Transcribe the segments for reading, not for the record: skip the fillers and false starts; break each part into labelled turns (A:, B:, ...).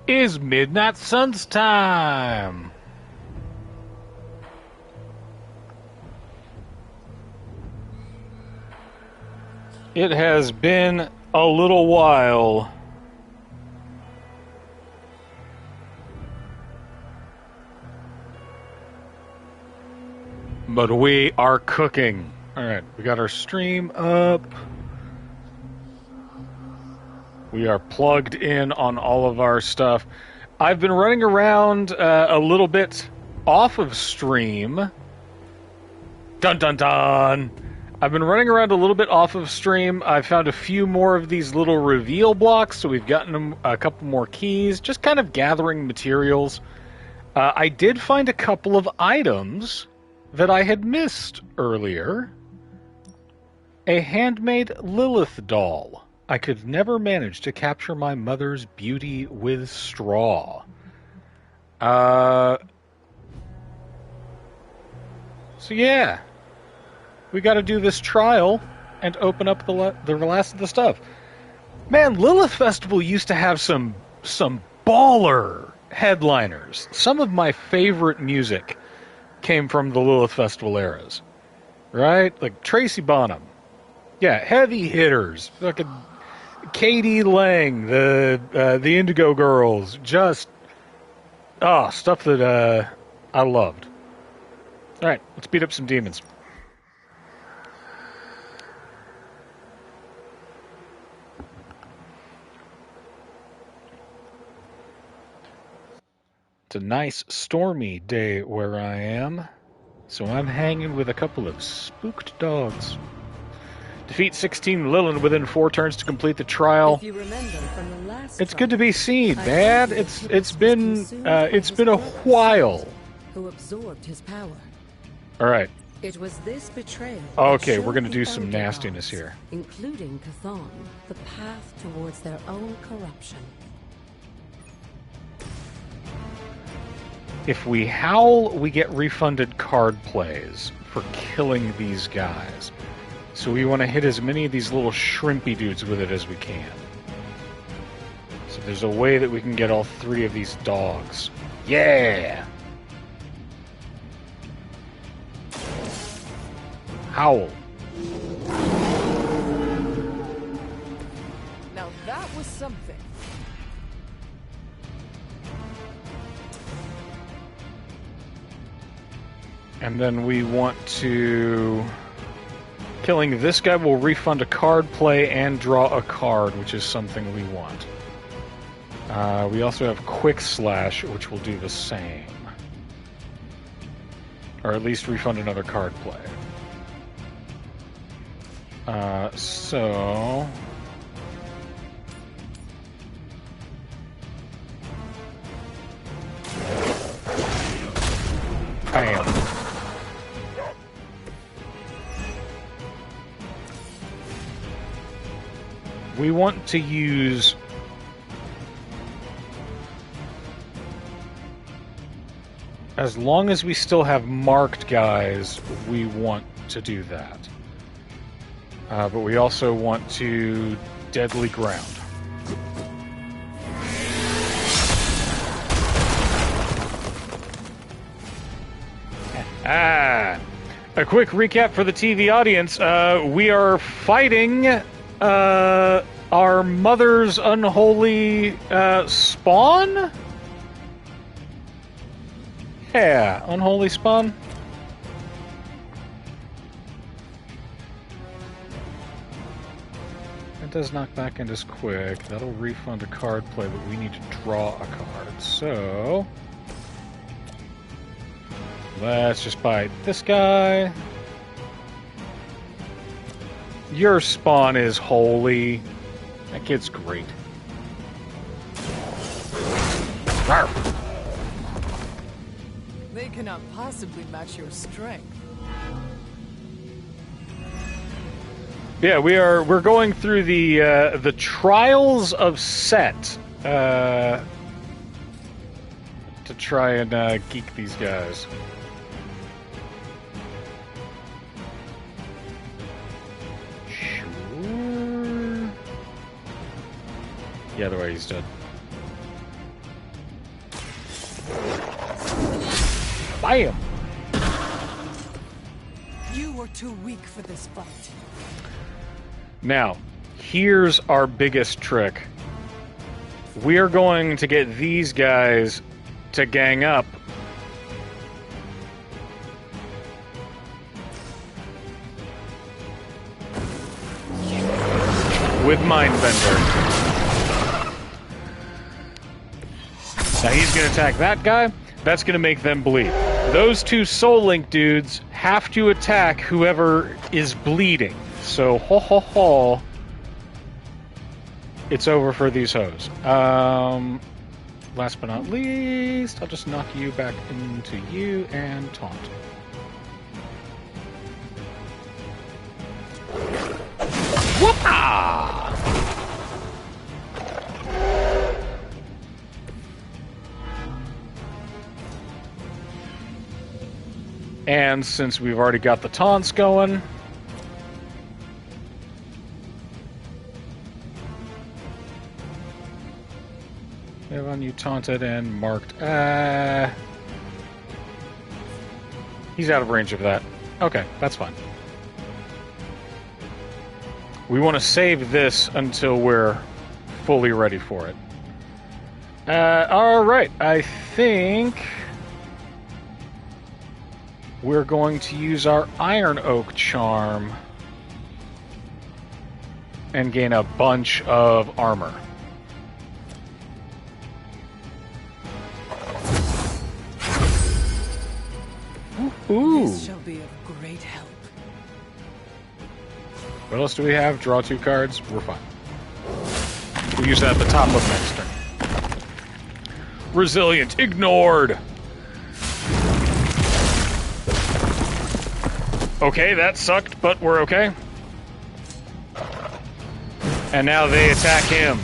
A: is Midnight Suns time. It has been a little while. But we are cooking. Alright, we got our stream up. We are plugged in on all of our stuff. I've been running around a little bit off of stream. Dun dun dun! I've been running around a little bit off of stream. I found a few more of these little reveal blocks, so we've gotten a couple more keys. Just kind of gathering materials. I did find a couple of items that I had missed earlier. A handmade Lilith doll. I could never manage to capture my mother's beauty with straw. So yeah. We gotta do this trial and open up the last of the stuff. Man, Lilith Festival used to have some baller headliners. Some of my favorite music came from the Lilith Festival eras. Right? Like Tracy Bonham. Yeah, heavy hitters. Fucking Katie Lang, the Indigo Girls. Just stuff that I loved. Alright, let's beat up some demons. It's a nice stormy day where I am, so I'm hanging with a couple of spooked dogs. Defeat 16 Lilith within 4 turns to complete the trial.
B: If you remember from the last
A: It's good to be seen, man. It's been a while.
B: Who absorbed his power?
A: All right.
B: It was this betrayal.
A: Okay, we're gonna do some nastiness here,
B: including Chthon, the path towards their own corruption.
A: If we howl, we get refunded card plays for killing these guys. So we want to hit as many of these little shrimpy dudes with it as we can. So there's a way that we can get all 3 of these dogs. Yeah! Howl.
C: Now that was something.
A: And then we want to... Killing this guy will refund a card play and draw a card, which is something we want. We also have Quick Slash, which will do the same. Or at least refund another card play. So... Bam. We want to use... As long as we still have marked guys, we want to do that. But we also want to deadly ground. A quick recap for the TV audience. We are fighting our mother's unholy spawn? Yeah, unholy spawn. It does knock back and is quick. That'll refund a card play, but we need to draw a card. So... let's just buy this guy. Your spawn is holy. That kid's great. Rawr.
C: They cannot possibly match your strength.
A: Yeah, we're going through the trials of Set to try and geek these guys. Sure. Yeah, the way he's dead. Bam!
C: You are too weak for this fight.
A: Now, here's our biggest trick. We are going to get these guys to gang up. With Mindbender. Now he's going to attack that guy. That's going to make them bleed. Those two Soul Link dudes have to attack whoever is bleeding. So, ho ho ho. It's over for these hoes. Last but not least, I'll just knock you back into you and taunt. Whoop-ah! And since we've already got the taunts going, Evan, you taunted and marked. He's out of range of that. Okay, that's fine. We want to save this until we're fully ready for it. Alright, I think we're going to use our Iron Oak charm and gain a bunch of armor. Ooh.
C: This shall be of great help.
A: What else do we have? Draw 2 cards. We're fine. We'll use that at the top of next turn. Resilient. Ignored. Okay, that sucked, but we're okay. And now they attack him.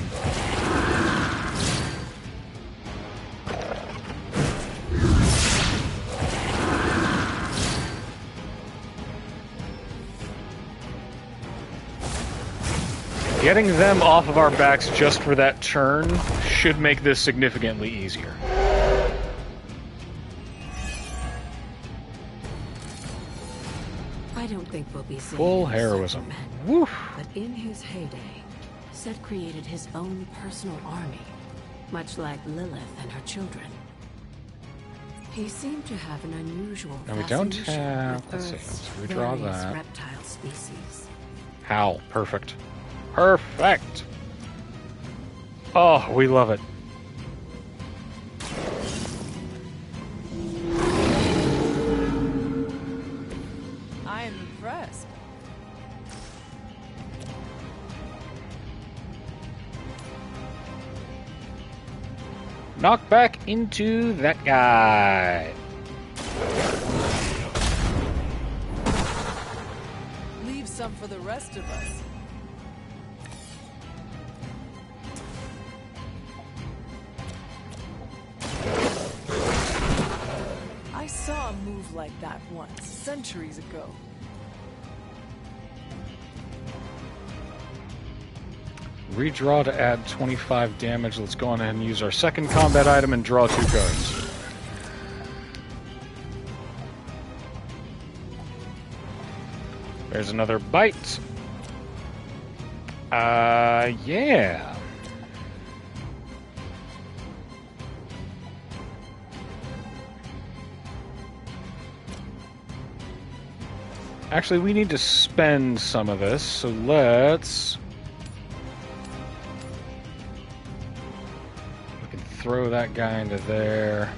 A: Getting them off of our backs just for that turn should make this significantly easier.
B: I don't think we'll be seeing
A: Full
B: him
A: heroism.
B: men,
A: Woof.
B: but in his heyday, Set created his own personal army, much like Lilith and her children. He seemed to have an unusual
A: And we don't
B: fascination
A: have...
B: with
A: Let's see.
B: Earth's
A: Let's redraw
B: various
A: that.
B: reptile species.
A: Howl. Perfect. Perfect! Oh, we love it.
C: I am impressed.
A: Knock back into that guy.
C: Leave some for the rest of us. I saw a move like that once, centuries ago.
A: Redraw to add 25 damage. Let's go on ahead and use our second combat item and draw 2 cards. There's another bite. Yeah. Actually, we need to spend some of this, so let's... We can throw that guy into there.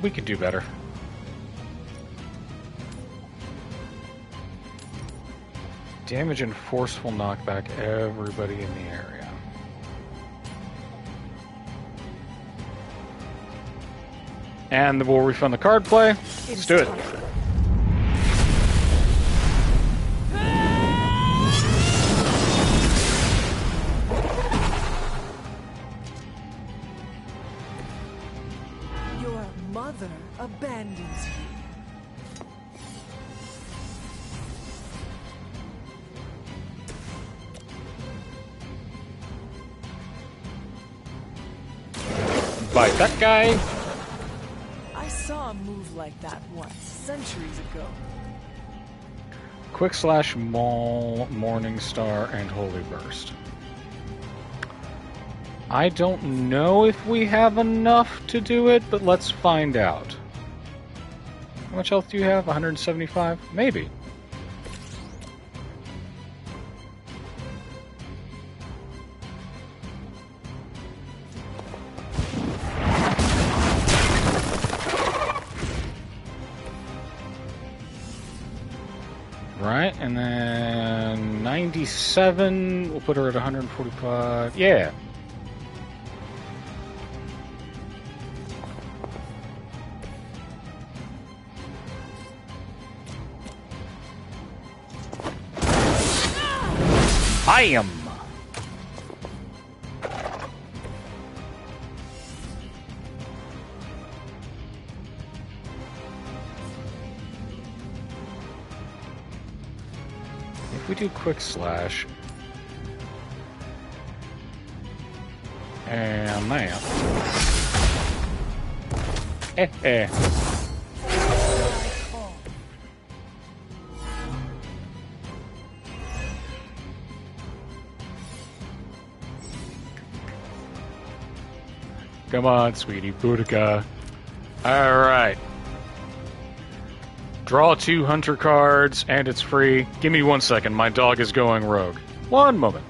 A: We could do better. Damage and forceful knockback everybody in the area. And we'll refund the card play. Let's do it.
C: Your mother abandons you.
A: fight that guy.
C: I saw a move like that once, centuries ago.
A: Quick Slash, Maul, Morning Star, and Holy Burst. I don't know if we have enough to do it, but let's find out. How much health do you have? 175? Maybe. Right, and then 97, we'll put her at 145. Yeah. Bam! If we do Quick Slash and that, Come on, sweetie, Boudica. Alright. Draw 2 hunter cards, and it's free. Give me 1 second, my dog is going rogue. 1 moment.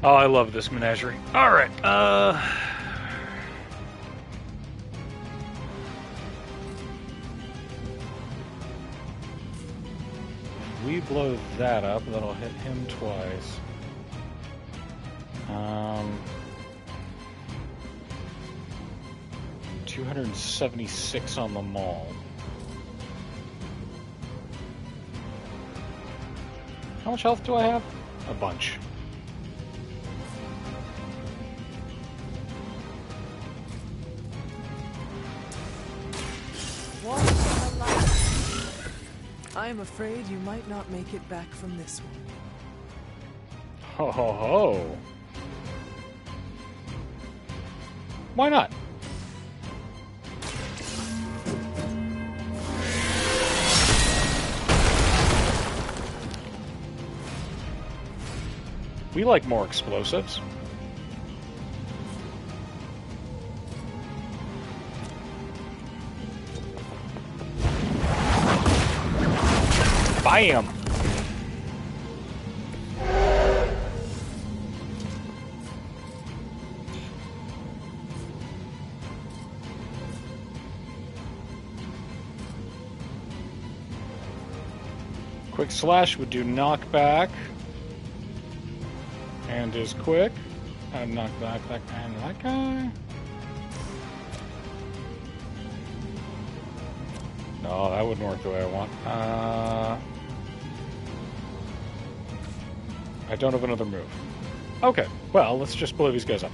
A: Oh, I love this menagerie. Alright, we blow that up, that'll hit him twice. 276 on the Maul. How much health do I have? A bunch.
C: I'm afraid you might not make it back from this one.
A: Ho ho ho. Why not? We like more explosives. Bam! Quick Slash would do knockback. And is quick. And knockback that guy and that guy. No, that wouldn't work the way I want. I don't have another move. Okay, well, let's just blow these guys up.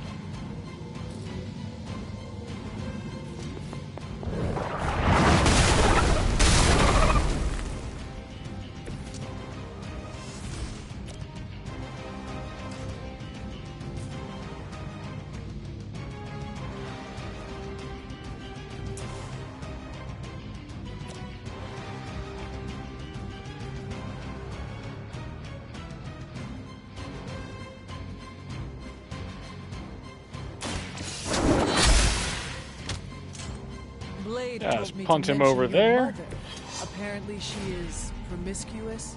C: Blade
A: Yeah,
C: told me
A: punt
C: to
A: him
C: mention
A: over
C: your
A: there.
C: mother. Apparently she is promiscuous.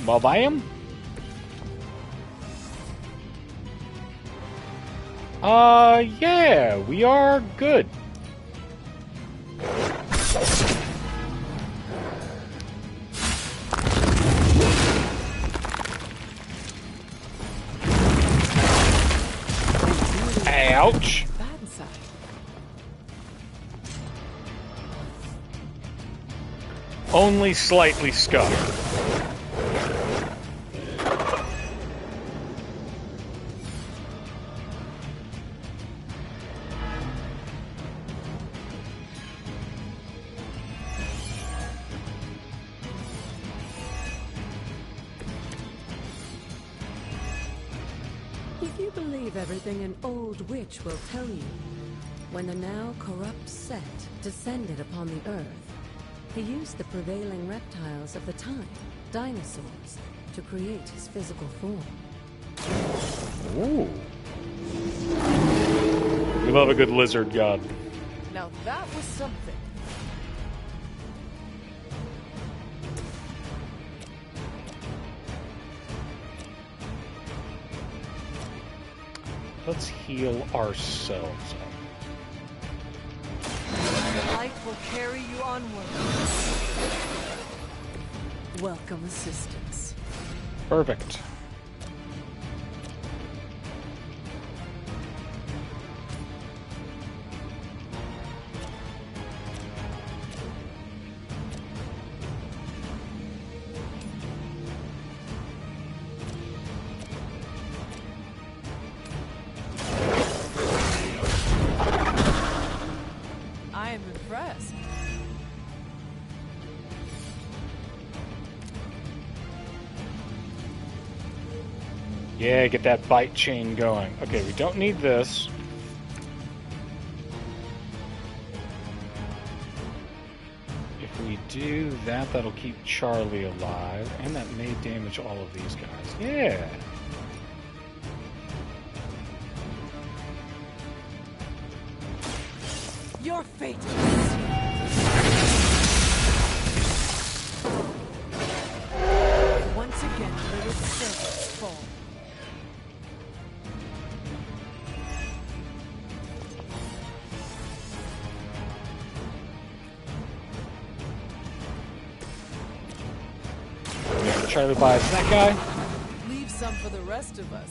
A: Malbayam? Yeah, we are good. Ouch.
C: Bad inside.
A: Only slightly scuffed.
B: If you believe everything an old witch will tell you, when the now corrupt Set descended upon the Earth, he used the prevailing reptiles of the time, dinosaurs, to create his physical form.
A: Ooh. We love a good lizard god.
C: Now that was something.
A: Let's heal ourselves up.
C: The light will carry you onward. Welcome assistance.
A: Perfect.
C: I am impressed.
A: Yeah, get that bite chain going. Okay, we don't need this. If we do that, that'll keep Charlie alive, and that may damage all of these guys. Yeah.
C: Your fate. Once again, Lilith's servants fall.
A: Charlie buys that guy.
C: Leave some for the rest of us.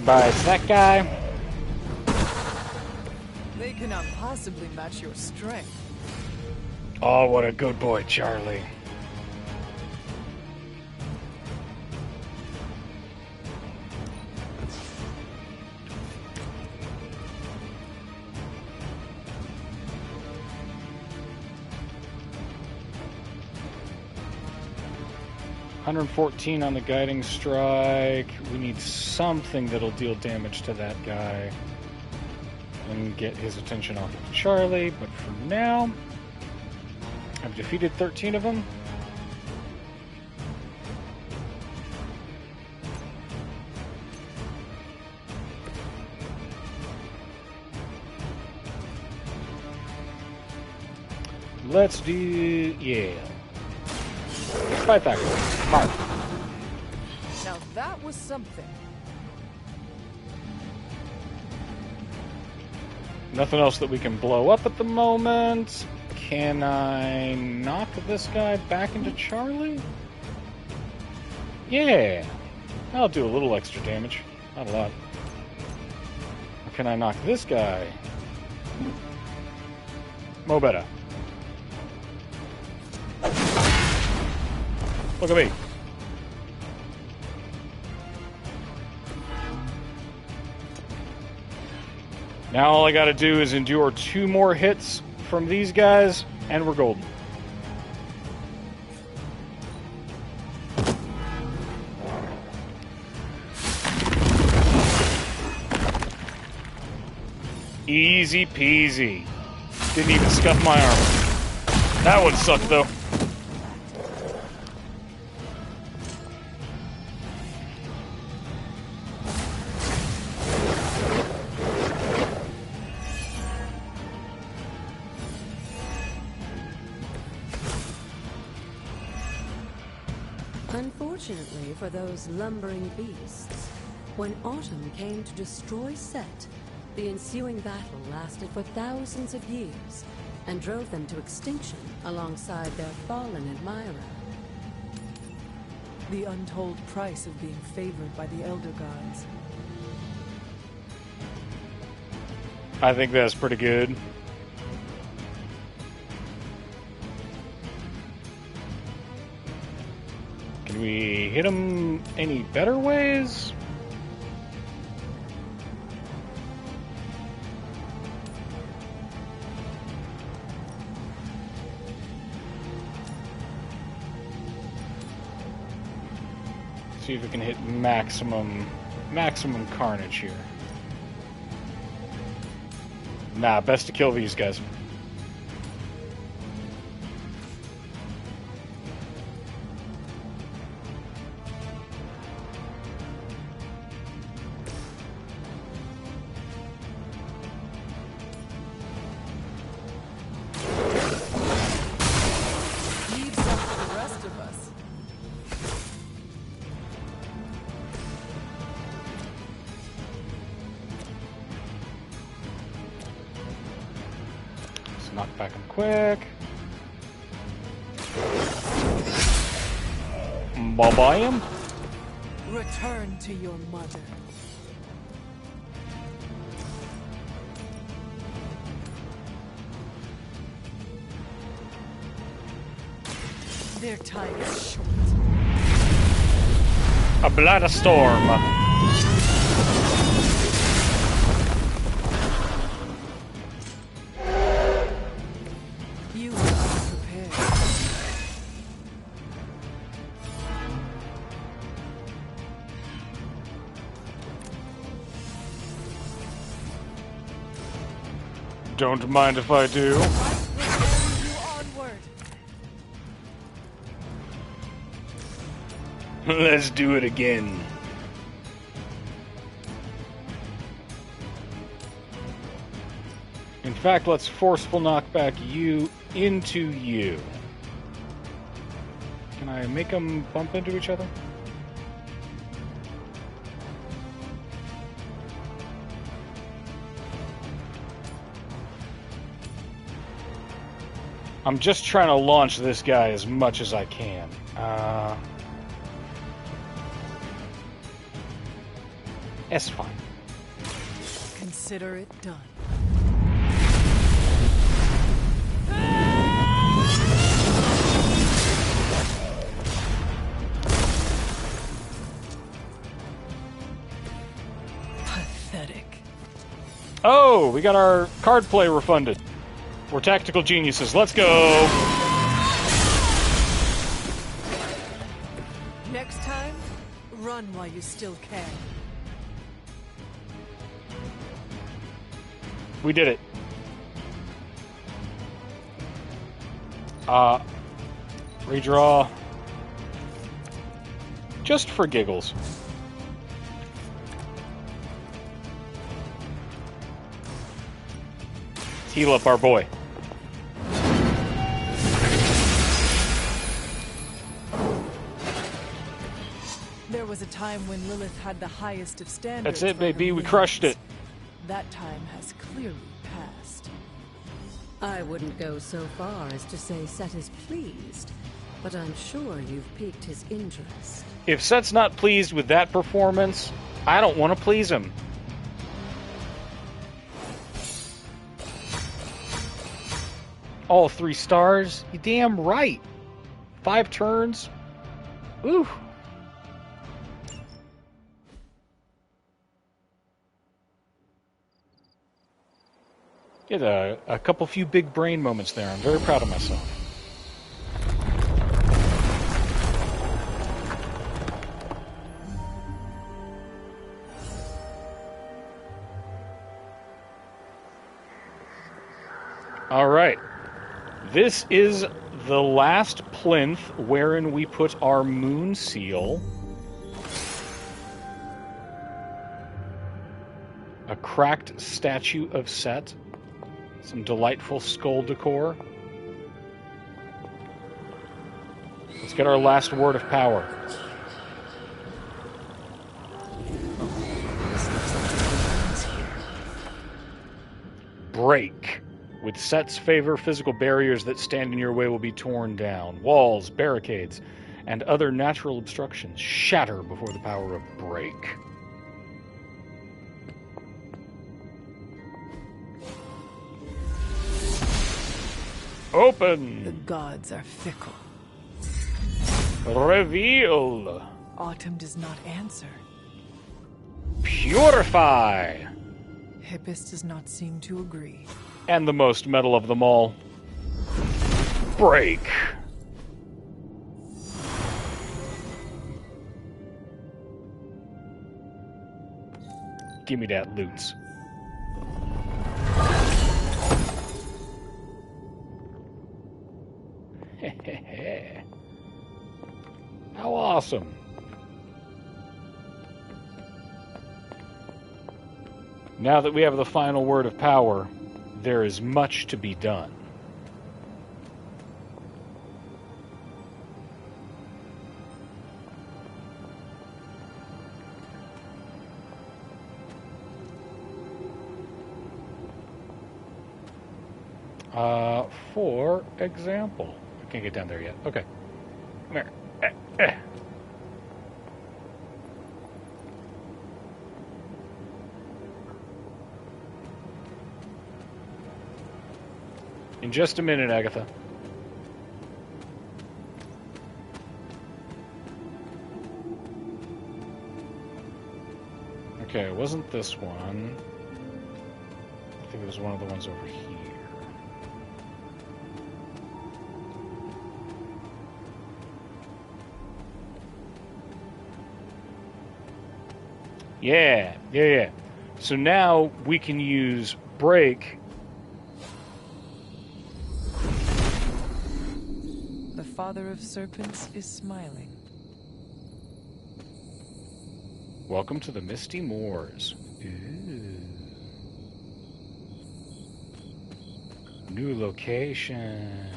A: Buys that guy.
C: They cannot possibly match your strength.
A: Oh, what a good boy, Charlie. $114 on the guiding strike. We need something that'll deal damage to that guy and get his attention off of Charlie. But for now, I've defeated 13 of them. Let's do, yeah. Fight back. Mark.
C: Now that was something.
A: Nothing else that we can blow up at the moment. Can I knock this guy back into Charlie? Yeah. I'll do a little extra damage. Not a lot. Or can I knock this guy? Mo better. Look at me. Now all I gotta do is endure 2 more hits from these guys, and we're golden. Easy peasy. Didn't even scuff my armor. That one sucked though.
B: Unfortunately for those lumbering beasts, when autumn came to destroy Set, the ensuing battle lasted for thousands of years and drove them to extinction alongside their fallen admirer.
C: The untold price of being favored by the Elder Gods.
A: I think that's pretty good. Can we hit them any better ways? See if we can hit maximum carnage here. Nah, best to kill these guys.
C: Leaves up to the rest of us.
A: Let's knock back him quick. Bye-bye him.
C: Return to your mother. Their time is short.
A: A bladder storm.
C: You are unprepared.
A: Don't mind if I do.
C: I will carry you onward.
A: Let's do it again. In fact, let's forceful knock back you into you. Can I make them bump into each other? I'm just trying to launch this guy as much as I can. It's fine.
C: Consider it done. Pathetic.
A: Oh, we got our card play refunded. We're tactical geniuses. Let's go.
C: Next time, run while you still can.
A: We did it. Redraw. Just for giggles. Let's heal up our boy.
C: There was a time when Lilith had the highest of standards.
A: That's it,
C: for her
A: baby. We
C: minions.
A: crushed it.
C: That time has clearly passed.
B: I wouldn't go so far as to say Set is pleased, but I'm sure you've piqued his interest.
A: If Set's not pleased with that performance, I don't want to please him. All 3 stars? You damn right. 5 turns? Ooh. Get a couple few big brain moments there. I'm very proud of myself. All right. This is the last plinth wherein we put our moon seal. A cracked statue of Set. Some delightful skull decor. Let's get our last word of power.
C: This looks like the ends here.
A: Break. With Set's favor, physical barriers that stand in your way will be torn down. Walls, barricades, and other natural obstructions shatter before the power of break.
C: The
A: Open.
C: gods are fickle.
A: Reveal.
C: Autumn does not answer.
A: Purify.
C: Hippus does not seem to agree.
A: And the most metal of them all. Break. Give me that loot. How awesome. Now that we have the final word of power, there is much to be done. For example, I can't get down there yet. Okay. Come here. In just a minute, Agatha. Okay, it wasn't this one. I think it was one of the ones over here. Yeah. So now we can use break.
C: The father of serpents is smiling.
A: Welcome to the Misty Moors. Ooh. New location.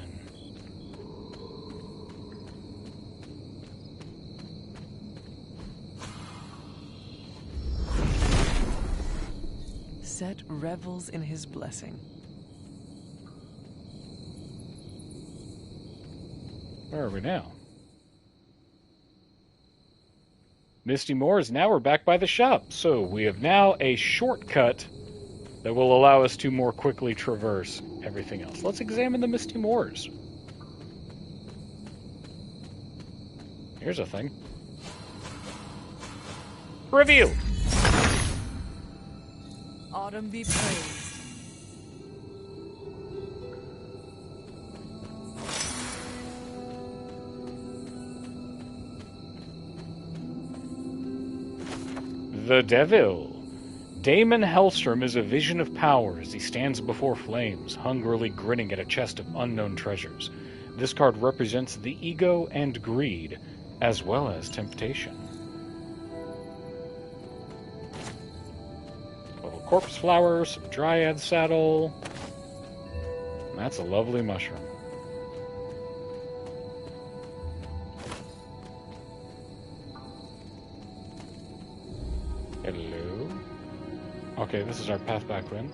C: Set revels in his blessing.
A: Where are we now? Misty Moors, now we're back by the shop. So we have now a shortcut that will allow us to more quickly traverse everything else. Let's examine the Misty Moors. Here's a thing. Review!
C: Autumn be praised.
A: The Devil. Damon Hellstrom is a vision of power as he stands before flames, hungrily grinning at a chest of unknown treasures. This card represents the ego and greed, as well as temptation. Little corpse flowers, dryad saddle. That's a lovely mushroom. Hello. Okay, this is our path back then.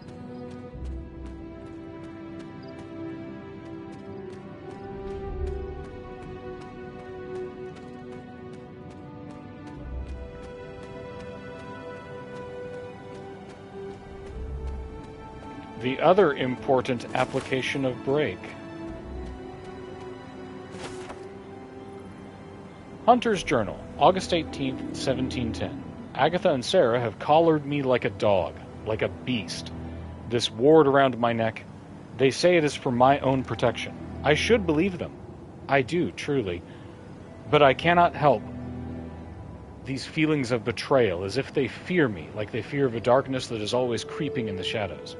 A: The other important application of break. Hunter's Journal, August 18th, 1710. Agatha and Sarah have collared me like a dog, like a beast. This ward around my neck, they say it is for my own protection. I should believe them. I do, truly. But I cannot help these feelings of betrayal, as if they fear me, like they fear of a darkness that is always creeping in the shadows.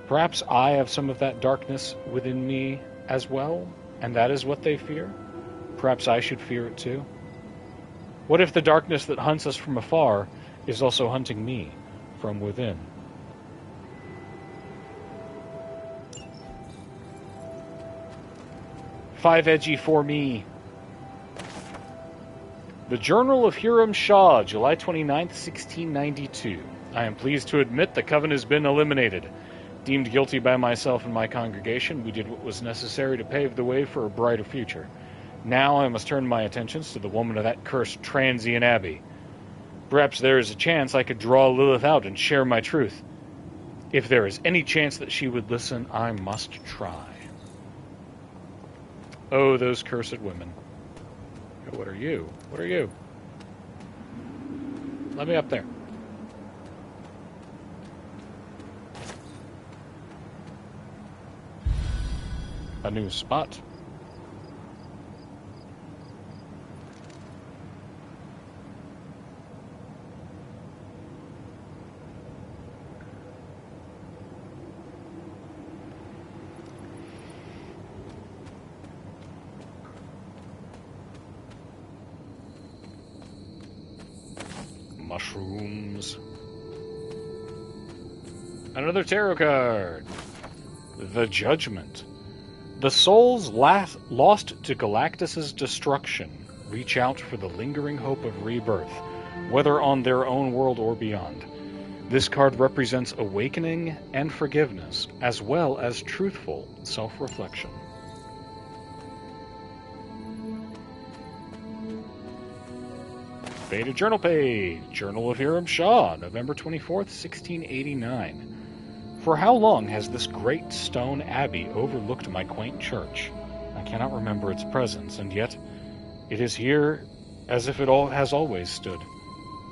A: Perhaps I have some of that darkness within me as well, and that is what they fear? Perhaps I should fear it too? What if the darkness that hunts us from afar is also hunting me from within? Five edgy for me. The Journal of Hiram Shaw, July 29th, 1692. I am pleased to admit the coven has been eliminated. Deemed guilty by myself and my congregation, we did what was necessary to pave the way for a brighter future. Now I must turn my attentions to the woman of that cursed Transient Abbey. Perhaps there is a chance I could draw Lilith out and share my truth. If there is any chance that she would listen, I must try. Oh, those cursed women. What are you? What are you? Let me up there. A new spot. Mushrooms. Another tarot card. The Judgment. The souls lost to Galactus's destruction reach out for the lingering hope of rebirth, whether on their own world or beyond. This card represents awakening and forgiveness, as well as truthful self-reflection. Beta Journal page. Journal of Hiram Shaw, November 24th, 1689. For how long has this great stone abbey overlooked my quaint church? I cannot remember its presence, and yet it is here as if it has always stood.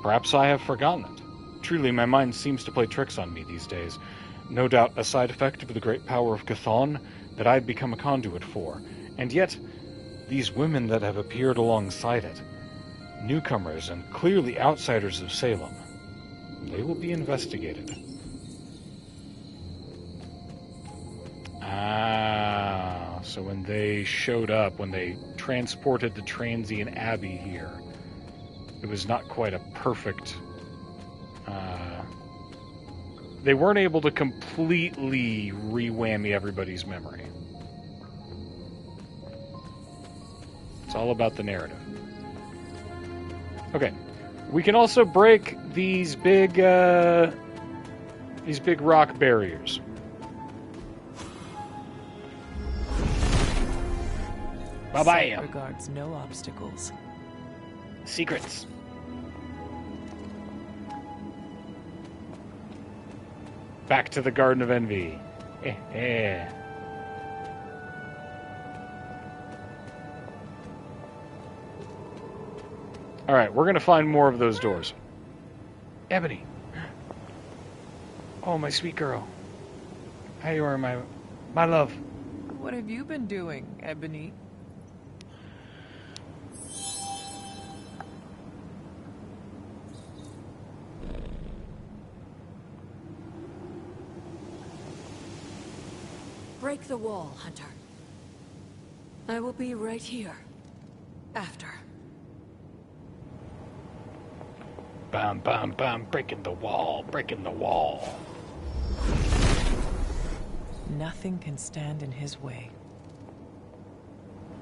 A: Perhaps I have forgotten it. Truly, my mind seems to play tricks on me these days. No doubt a side effect of the great power of Chthon that I have become a conduit for. And yet, these women that have appeared alongside it, newcomers and clearly outsiders of Salem, they will be investigated. So when they showed up, when they transported the Transient Abbey here, it was not quite a perfect... they weren't able to completely re-whammy everybody's memory. It's all about the narrative. Okay. We can also break these big rock barriers. Bye-bye.
C: Regards no obstacles.
A: Secrets. Back to the Garden of Envy. Alright, we're going to find more of those doors. Ebony. Oh, my sweet girl. How you are, my love?
C: What have you been doing, Ebony?
B: Break the wall, Hunter. I will be right here. After.
A: Bam, bam, bam, breaking the wall, breaking the wall.
C: Nothing can stand in his way.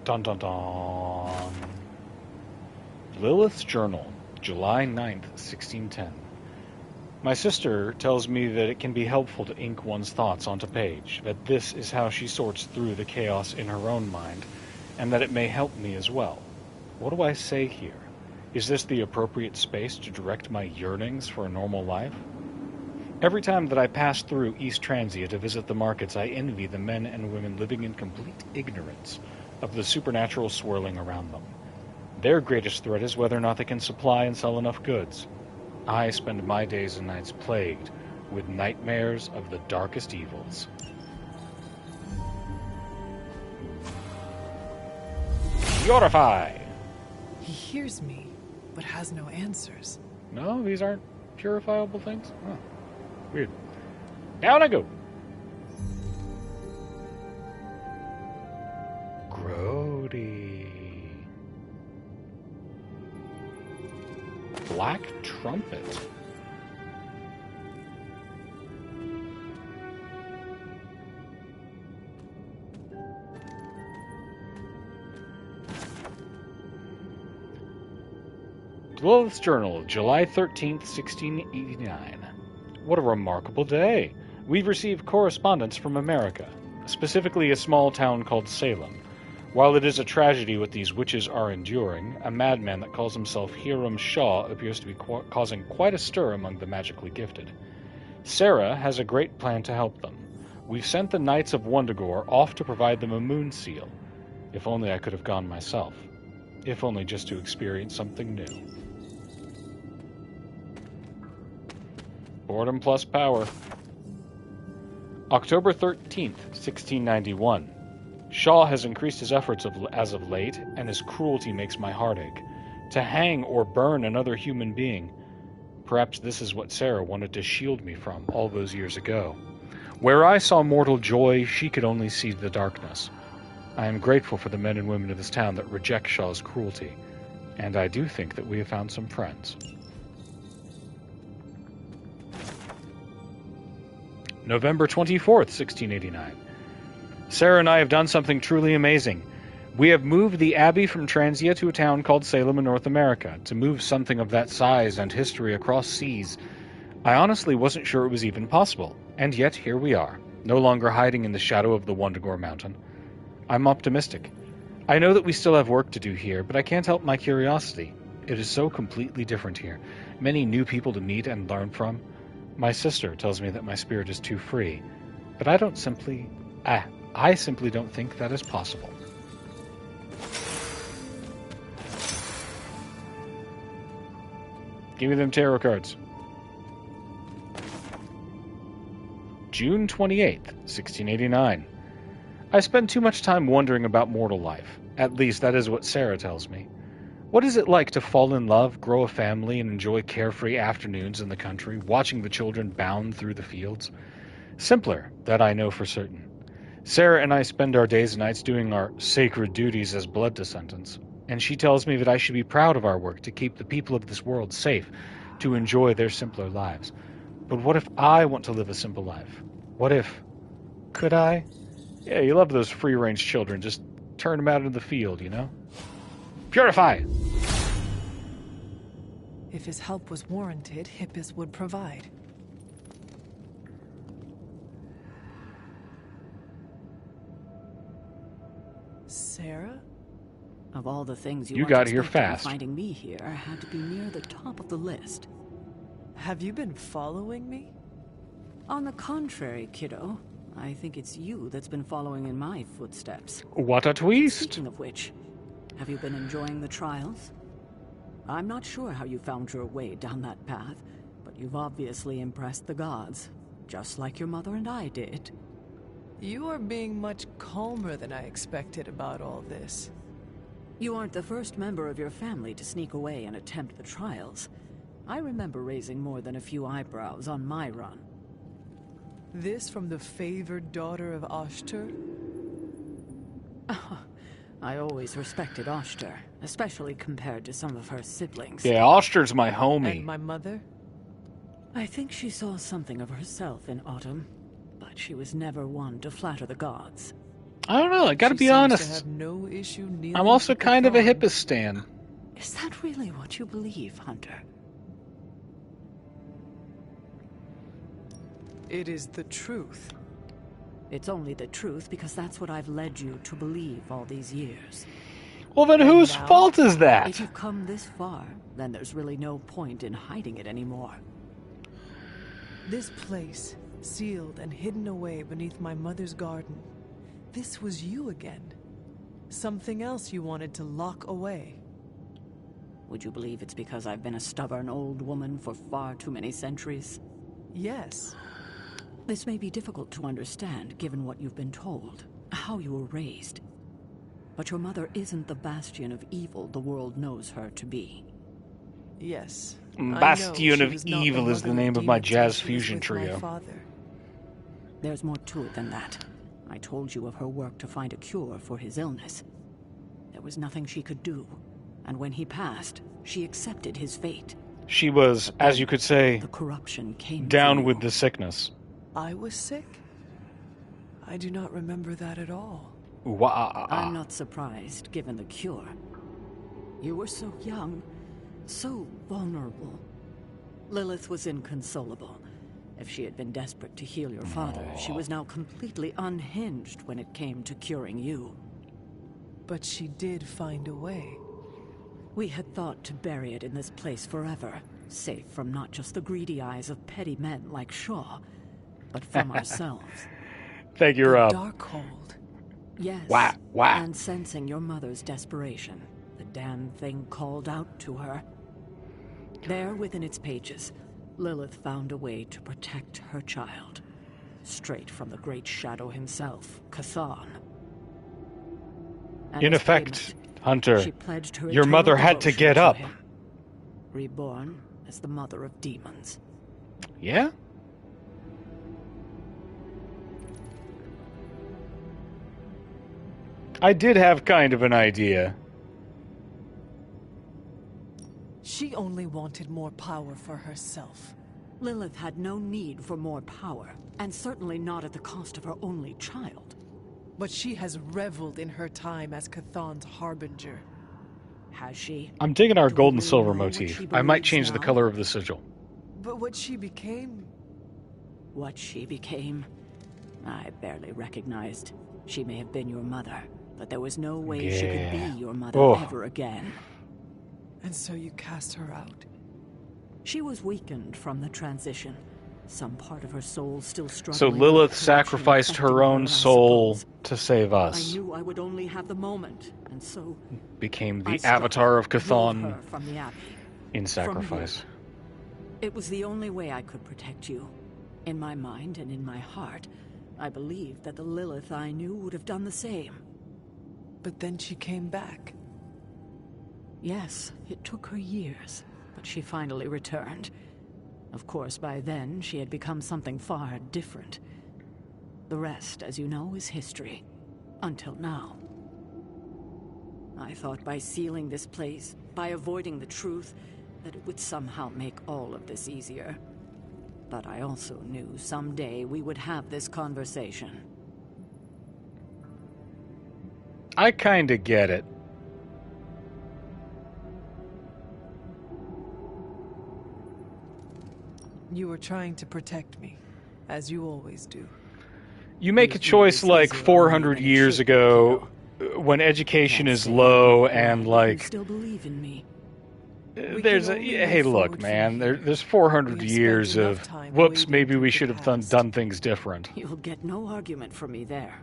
A: Dun dun dun. Lilith's Journal, July 9th, 1610. My sister tells me that it can be helpful to ink one's thoughts onto page, that this is how she sorts through the chaos in her own mind, and that it may help me as well. What do I say here? Is this the appropriate space to direct my yearnings for a normal life? Every time that I pass through East Transia to visit the markets, I envy the men and women living in complete ignorance of the supernatural swirling around them. Their greatest threat is whether or not they can supply and sell enough goods. I spend my days and nights plagued with nightmares of the darkest evils. Purify!
C: He hears me, but has no answers.
A: No, these aren't purifiable things? Oh, weird. Down I go! Grody. Black Trumpet. Lilith's Journal, July 13th, 1689. What a remarkable day. We've received correspondence from America, specifically a small town called Salem. While it is a tragedy what these witches are enduring, a madman that calls himself Hiram Shaw appears to be causing quite a stir among the magically gifted. Sarah has a great plan to help them. We've sent the Knights of Wundagore off to provide them a moon seal. If only I could have gone myself. If only just to experience something new. Boredom plus power. October 13th, 1691. Shaw has increased his efforts as of late, and his cruelty makes my heart ache. To hang or burn another human being. Perhaps this is what Sarah wanted to shield me from all those years ago. Where I saw mortal joy, she could only see the darkness. I am grateful for the men and women of this town that reject Shaw's cruelty, and I do think that we have found some friends. November 24th, 1689. Sarah and I have done something truly amazing. We have moved the Abbey from Transia to a town called Salem in North America. To move something of that size and history across seas, I honestly wasn't sure it was even possible. And yet here we are, no longer hiding in the shadow of the Wundagore Mountain. I'm optimistic. I know that we still have work to do here, but I can't help my curiosity. It is so completely different here. Many new people to meet and learn from. My sister tells me that my spirit is too free, but I simply don't think that is possible. Give me them tarot cards. June 28th, 1689. I spend too much time wondering about mortal life. At least that is what Sarah tells me. What is it like to fall in love, grow a family, and enjoy carefree afternoons in the country, watching the children bound through the fields? Simpler, that I know for certain. Sarah and I spend our days and nights doing our sacred duties as blood descendants, and she tells me that I should be proud of our work to keep the people of this world safe, to enjoy their simpler lives. But what if I want to live a simple life? What if... Could I? Yeah, you love those free-range children. Just turn them out into the field, you know? Purify!
C: If his help was warranted, Hippus would provide. Sarah?
D: Of all the things
A: you got here fast.
D: Finding me here had to be near the top of the list.
C: Have you been following me?
D: On the contrary, kiddo. I think it's you that's been following in my footsteps.
A: What a twist!
D: Speaking of which, have you been enjoying the trials? I'm not sure how you found your way down that path, but you've obviously impressed the gods, just like your mother and I did.
C: You are being much calmer than I expected about all this.
D: You aren't the first member of your family to sneak away and attempt the trials. I remember raising more than a few eyebrows on my run.
C: This from the favored daughter of Oshter?
D: I always respected Oshter, especially compared to some of her siblings.
A: Yeah, Oshter's my homie.
C: And my mother?
D: I think she saw something of herself in Autumn, but she was never one to flatter the gods.
A: I don't know, I gotta
C: She
A: be
C: seems
A: honest.
C: to have no issue kneeling
A: I'm also
C: to the
A: kind of a
C: throne.
A: Hippus stan.
D: Is that really what you believe, Hunter?
C: It is the truth.
D: It's only the truth because that's what I've led you to believe all these years.
A: Well, then
C: And
A: whose
C: now-
A: fault is that?
D: If you've come this far, then there's really no point in hiding it anymore.
C: This place, sealed and hidden away beneath my mother's garden. This was you again. Something else you wanted to lock away.
D: Would you believe it's because I've been a stubborn old woman for far too many centuries?
C: Yes.
D: This may be difficult to understand given what you've been told, how you were raised. But your mother isn't the bastion of evil the world knows her to be.
C: Yes.
A: Bastion of Evil is the name of my jazz fusion trio.
C: My father.
D: There's more to it than that. I told you of her work to find a cure for his illness. There was nothing she could do, and when he passed, she accepted his fate.
A: She was, as you could say,
D: The corruption came
A: down
D: through.
A: with the sickness.
C: I was sick? I do not remember that at all.
D: I'm not surprised, given the cure. You were so young, so vulnerable. Lilith was inconsolable. If she had been desperate to heal your father, she was now completely unhinged when it came to curing you.
C: But she did find a way.
D: We had thought to bury it in this place forever, safe from not just the greedy eyes of petty men like Shaw, but from ourselves.
A: Thank you,
C: The
A: Rob.
C: Darkhold.
D: Yes,
A: Wah, wah.
D: and sensing your mother's desperation, the damn thing called out to her. There within its pages, Lilith found a way to protect her child. Straight from the Great Shadow himself, Chthon. And
A: In
D: as
A: effect,
D: payment,
A: Hunter,
D: she pledged her
A: your
D: eternal
A: mother had to
D: devotion
A: get up.
D: him, reborn as the mother of demons.
A: Yeah? I did have kind of an idea.
C: She only wanted more power for herself.
D: Lilith had no need for more power, and certainly not at the cost of her only child.
C: But she has reveled in her time as Chthon's harbinger.
D: Has she?
A: I'm digging our
D: Do we
A: gold and
D: really
A: silver
D: know what
A: motif.
D: she
A: I might
D: believes
A: change the
D: now?
A: color of the sigil.
C: But what she became...
D: What she became, I barely recognized. She may have been your mother, but there was no way she could
A: Yeah.
D: be your mother
A: Oh.
D: ever again.
C: And so you cast her out.
D: She was weakened from the transition. Some part of her soul still struggling.
A: So
D: with
A: Lilith
D: the corruption
A: sacrificed
D: affecting
A: her own
D: I
A: soul
D: suppose.
A: to save
D: I
A: us.
D: knew I would only have the moment, and so
A: Became
D: I
A: the
D: struck
A: avatar of
D: her, drove
A: Chthon
D: her from the Abbey.
A: in sacrifice.
D: It was the only way I could protect you. In my mind and in my heart, I believed that the Lilith I knew would have done the same.
C: But then she came back.
D: Yes, it took her years, but she finally returned. Of course, by then, she had become something far different. The rest, as you know, is history. Until now. I thought by sealing this place, by avoiding the truth, that it would somehow make all of this easier. But I also knew someday we would have this conversation.
A: I kinda get it.
C: You were trying to protect me, as you always do.
A: You make a
D: Usually
A: choice
D: it's
A: like
D: easier
A: 400
D: than it
A: years
D: should be,
A: ago when education
D: Can't
A: is
D: say
A: low
D: why,
A: and
D: but
A: like
D: you still believe in me.
C: We
A: there's
C: can
A: a
C: only
A: hey
C: move
A: look
C: forward
A: man
C: from
A: there,
C: here.
A: there's 400
C: We have spent
A: years
C: enough
A: of
C: time
A: whoops
C: wading
A: maybe
C: through
A: we
C: the
A: should have
C: past.
A: done things different.
D: You'll get no argument from me there.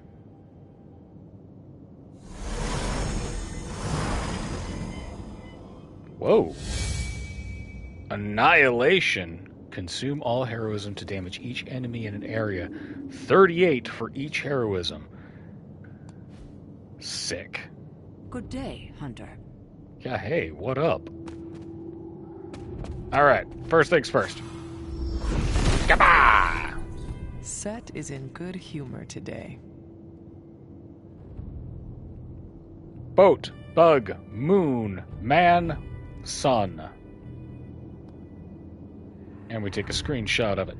A: Whoa. Annihilation. Consume all heroism to damage each enemy in an area. 38 for each heroism. Sick.
D: Good day, Hunter.
A: Yeah, hey, what up? Alright, first things first. Gaba!
C: Set is in good humor today.
A: Boat, bug, moon, man, sun. And we take a screenshot of it.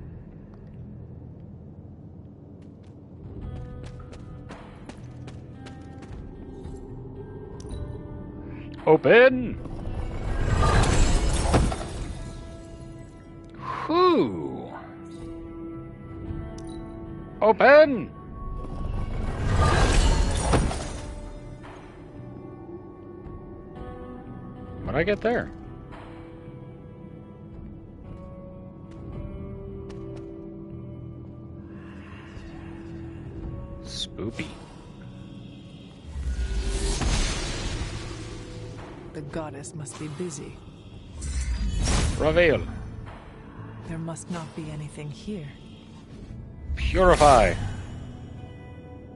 A: Open! Whew! Open! What'd I get there? Spoopy.
C: The goddess must be busy.
A: Reveal.
C: There must not be anything here.
A: Purify.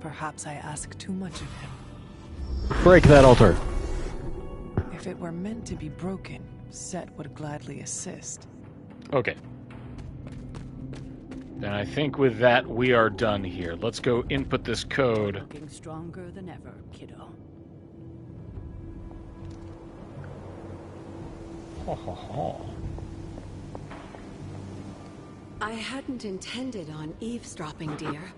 C: Perhaps I ask too much of him.
A: Break that altar.
C: If it were meant to be broken, Set would gladly assist.
A: Okay. Then I think with that we are done here. Let's go input this code.
D: Looking stronger than ever, kiddo.
A: Ho, ho, ho.
B: I hadn't intended on eavesdropping, dear,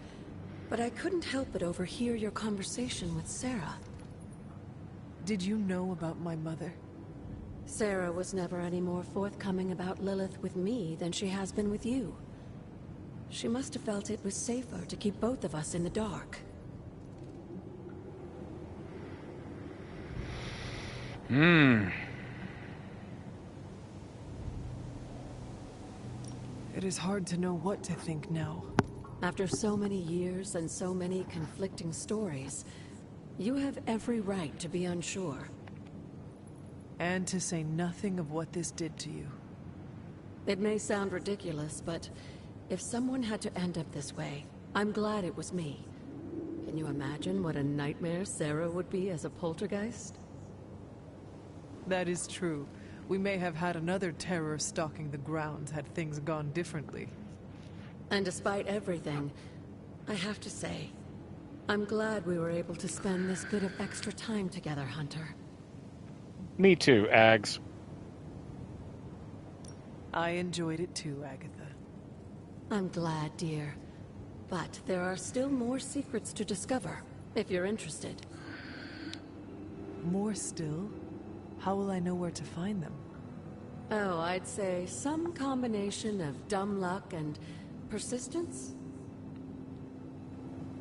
B: but I couldn't help but overhear your conversation with Sarah.
C: Did you know about my mother?
B: Sarah was never any more forthcoming about Lilith with me than she has been with you. She must have felt it was safer to keep both of us in the dark.
C: It is hard to know what to think now.
B: After so many years and so many conflicting stories, you have every right to be unsure.
C: And to say nothing of what this did to you.
B: It may sound ridiculous, but if someone had to end up this way, I'm glad it was me. Can you imagine what a nightmare Sarah would be as a poltergeist?
C: That is true. We may have had another terror stalking the grounds had things gone differently.
B: And despite everything, I have to say, I'm glad we were able to spend this bit of extra time together, Hunter.
A: Me too, Ags.
C: I enjoyed it too, Agatha.
B: I'm glad, dear. But there are still more secrets to discover, if you're interested.
C: More still? How will I know where to find them?
B: Oh, I'd say some combination of dumb luck and persistence?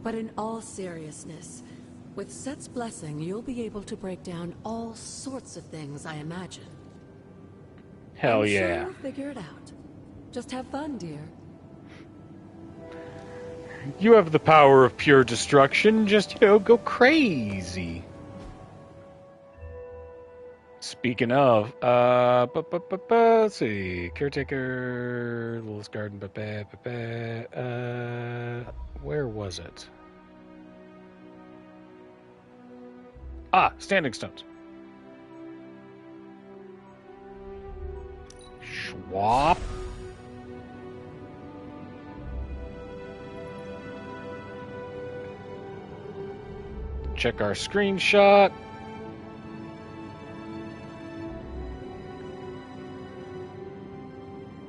B: But in all seriousness, with Set's blessing, you'll be able to break down all sorts of things, I imagine.
A: Hell
B: I'm
A: yeah.
B: sure we'll figure it out. Just have fun, dear.
A: You have the power of pure destruction. Just, go crazy. Speaking of, let's see. Caretaker, Lilith's Garden, where was it? Standing Stones. Schwab. Check our screenshot.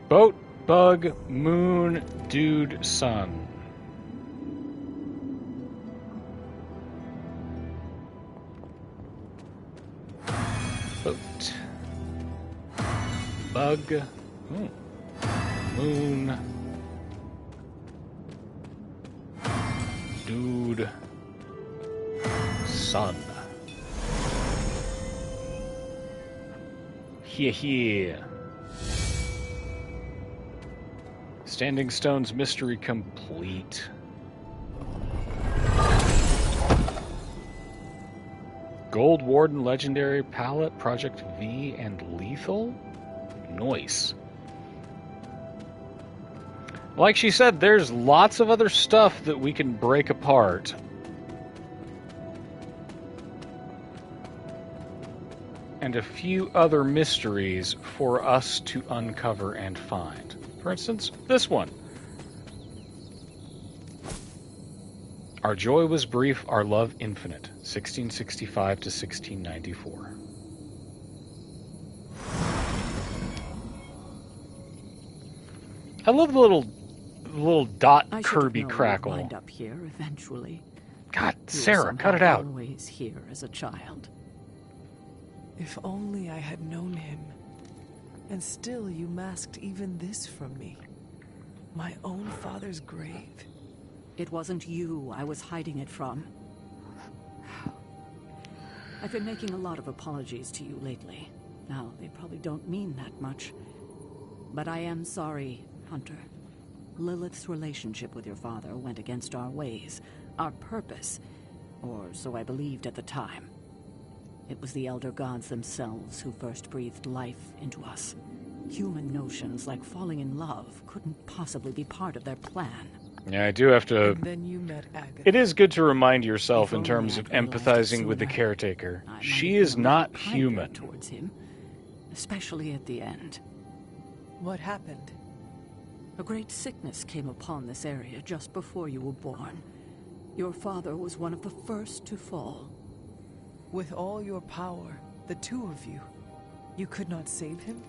A: Boat, bug, moon, dude, sun. Boat. Bug. Moon. Dude. Sun. Here. Standing Stones mystery complete. Gold Warden Legendary Palette, Project V, and Lethal? Nice. Like she said, there's lots of other stuff that we can break apart. And a few other mysteries for us to uncover and find. For instance, this one. Our joy was brief, our love infinite. 1665 to 1694. I love the little dot Kirby crackle.
D: Wind up here eventually.
A: God, Sarah, cut it out.
D: Always here as a child.
C: If only I had known him. And still you masked even this from me. My own father's grave.
D: It wasn't you I was hiding it from. I've been making a lot of apologies to you lately. Now, they probably don't mean that much. But I am sorry, Hunter. Lilith's relationship with your father went against our ways, our purpose, or so I believed at the time. It was the Elder Gods themselves who first breathed life into us. Human notions like falling in love couldn't possibly be part of their plan.
A: Yeah, I do have to...
C: And then you met Agatha.
A: It is good to remind yourself in terms of empathizing with the caretaker. She is not human.
D: Towards him, especially at the end.
C: What happened?
D: A great sickness came upon this area just before you were born. Your father was one of the first to fall.
C: With all your power, the two of you, you could not save him?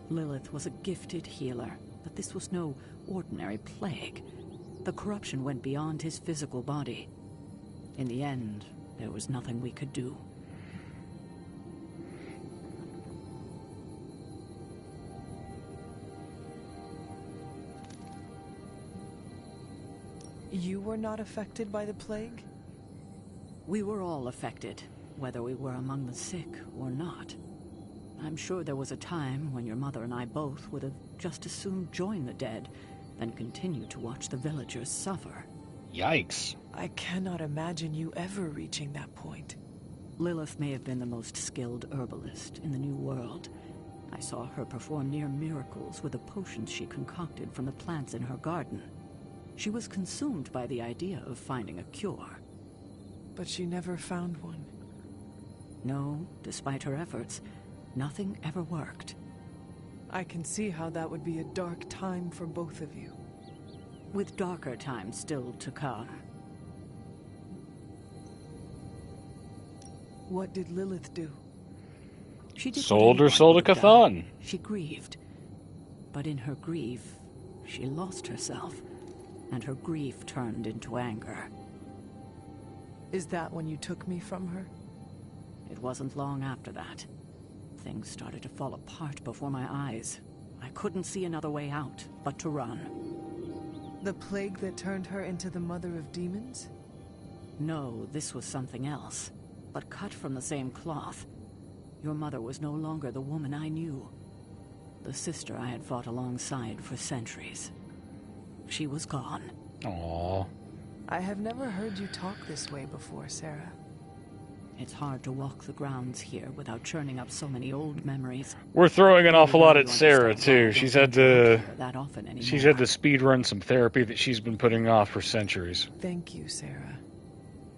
D: Lilith was a gifted healer, but this was no ordinary plague. The corruption went beyond his physical body. In the end, there was nothing we could do.
C: You were not affected by the plague?
D: We were all affected, whether we were among the sick or not. I'm sure there was a time when your mother and I both would have just as soon joined the dead than continue to watch the villagers suffer.
A: Yikes.
C: I cannot imagine you ever reaching that point.
D: Lilith may have been the most skilled herbalist in the New World. I saw her perform near miracles with the potions she concocted from the plants in her garden. She was consumed by the idea of finding a cure.
C: But she never found one.
D: No, despite her efforts, nothing ever worked.
C: I can see how that would be a dark time for both of you.
D: With darker times still to come.
C: What did Lilith do?
D: She did
A: Sold her
D: what
A: soul to
D: anyone would have done.
A: Cathan.
D: She grieved. But in her grief, she lost herself, and her grief turned into anger.
C: Is that when you took me from her?
D: It wasn't long after that. Things started to fall apart before my eyes. I couldn't see another way out but to run.
C: The plague that turned her into the mother of demons?
D: No, this was something else, but cut from the same cloth. Your mother was no longer the woman I knew. The sister I had fought alongside for centuries. She was gone.
A: Aww.
C: I have never heard you talk this way before, Sarah.
D: It's hard to walk the grounds here without churning up so many old memories.
A: We're throwing an awful lot at
D: You
A: Sarah,
D: understand why I
A: too.
D: don't
A: She's
D: think
A: had
D: about
A: to...
D: her that often anymore.
A: She's had to speed run some therapy that she's been putting off for centuries.
C: Thank you, Sarah.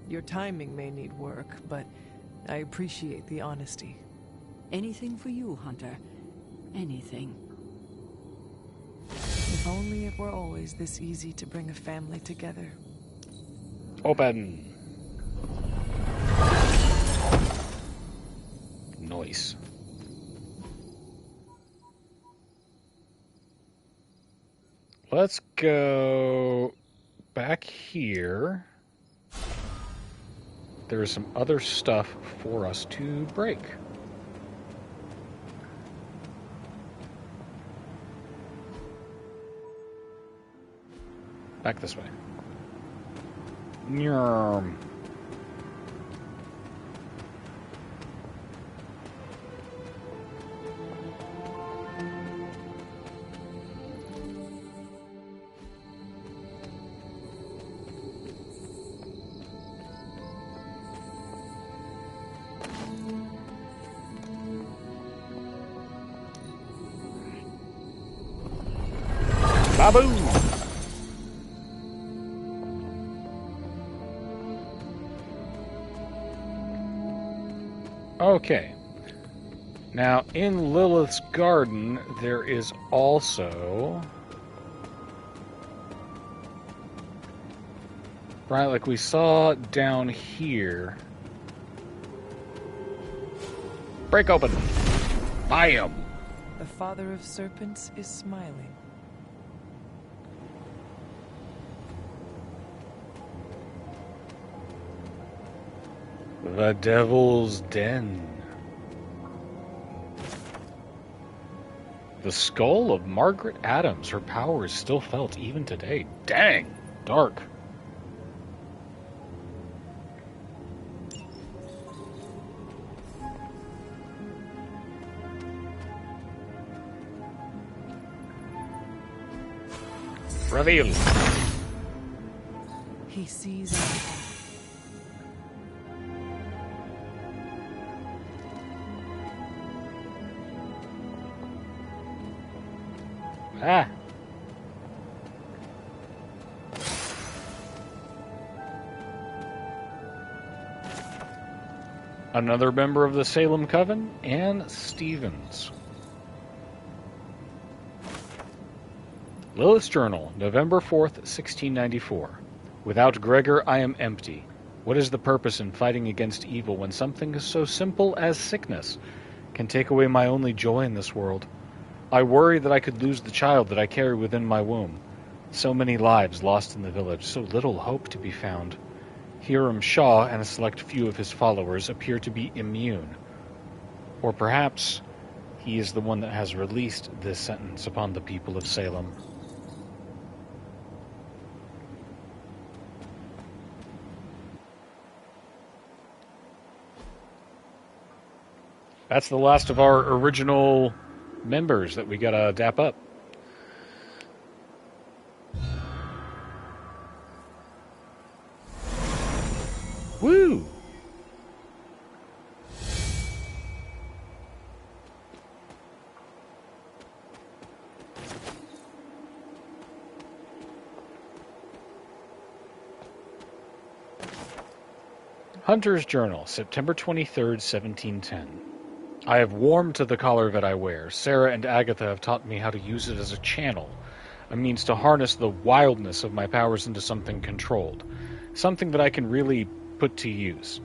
C: Your timing may need work, but I appreciate the honesty.
D: Anything for you, Hunter. Anything.
C: If only it were always this easy to bring a family together.
A: Open. Nice. Let's go back here. There's some other stuff for us to break. Back this way. Nyarm. Babu! Okay. Now, in Lilith's garden, there is also... Right, like we saw down here. Break open! Bam!
C: The father of serpents is smiling.
A: The Devil's Den. The skull of Margaret Adams. Her power is still felt even today. Dang! Dark. Reveal.
C: He sees everything.
A: Ah. Another member of the Salem Coven, Anne Stevens. Lilith's Journal, November 4th, 1694. Without Gregor, I am empty. What is the purpose in fighting against evil when something so simple as sickness can take away my only joy in this world? I worry that I could lose the child that I carry within my womb. So many lives lost in the village, so little hope to be found. Hiram Shaw and a select few of his followers appear to be immune. Or perhaps he is the one that has released this sentence upon the people of Salem. That's the last of our original members that we gotta dap up. Woo! Hunter's Journal, September 23rd, 1710. I have warmed to the collar that I wear. Sarah and Agatha have taught me how to use it as a channel, a means to harness the wildness of my powers into something controlled, something that I can really put to use.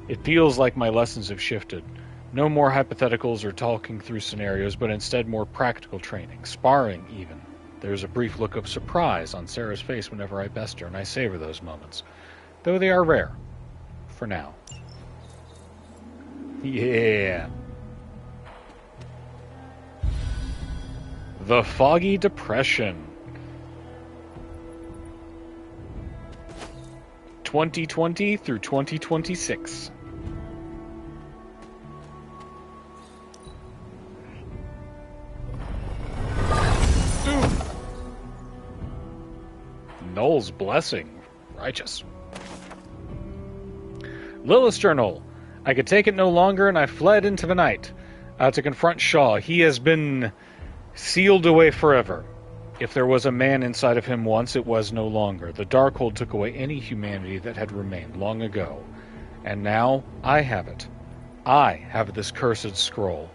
A: It feels like my lessons have shifted. No more hypotheticals or talking through scenarios, but instead more practical training, sparring even. There's a brief look of surprise on Sarah's face whenever I best her, and I savor those moments, though they are rare. For now. Yeah. The Foggy Depression. 2020 through 2026. Null's Blessing. Righteous. Lilith's Journal. I could take it no longer, and I fled into the night to confront Shaw. He has been sealed away forever. If there was a man inside of him once, it was no longer. The Darkhold took away any humanity that had remained long ago. And now, I have it. I have this cursed scroll.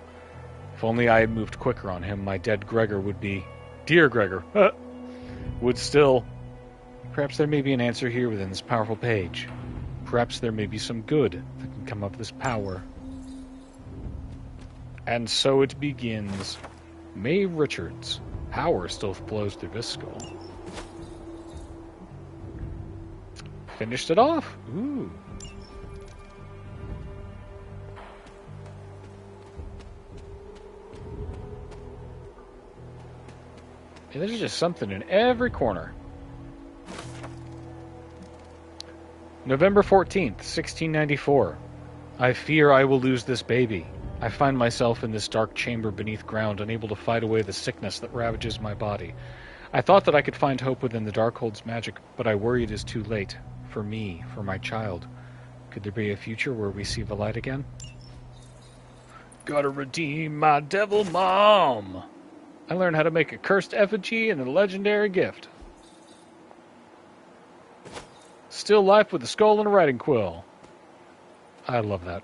A: If only I had moved quicker on him, my dead Gregor would be... Dear Gregor, would still... Perhaps there may be an answer here within this powerful page. Perhaps there may be some good that can come of this power. And so it begins. Mae Richards. Power still flows through this skull. Finished it off. Ooh. Yeah, there's just something in every corner. November 14th, 1694. I fear I will lose this baby. I find myself in this dark chamber beneath ground, unable to fight away the sickness that ravages my body. I thought that I could find hope within the Darkhold's magic, but I worry it is too late. For me, for my child. Could there be a future where we see the light again? Gotta redeem my devil mom! I learned how to make a cursed effigy and a legendary gift. Still life with a skull and a writing quill. I love that.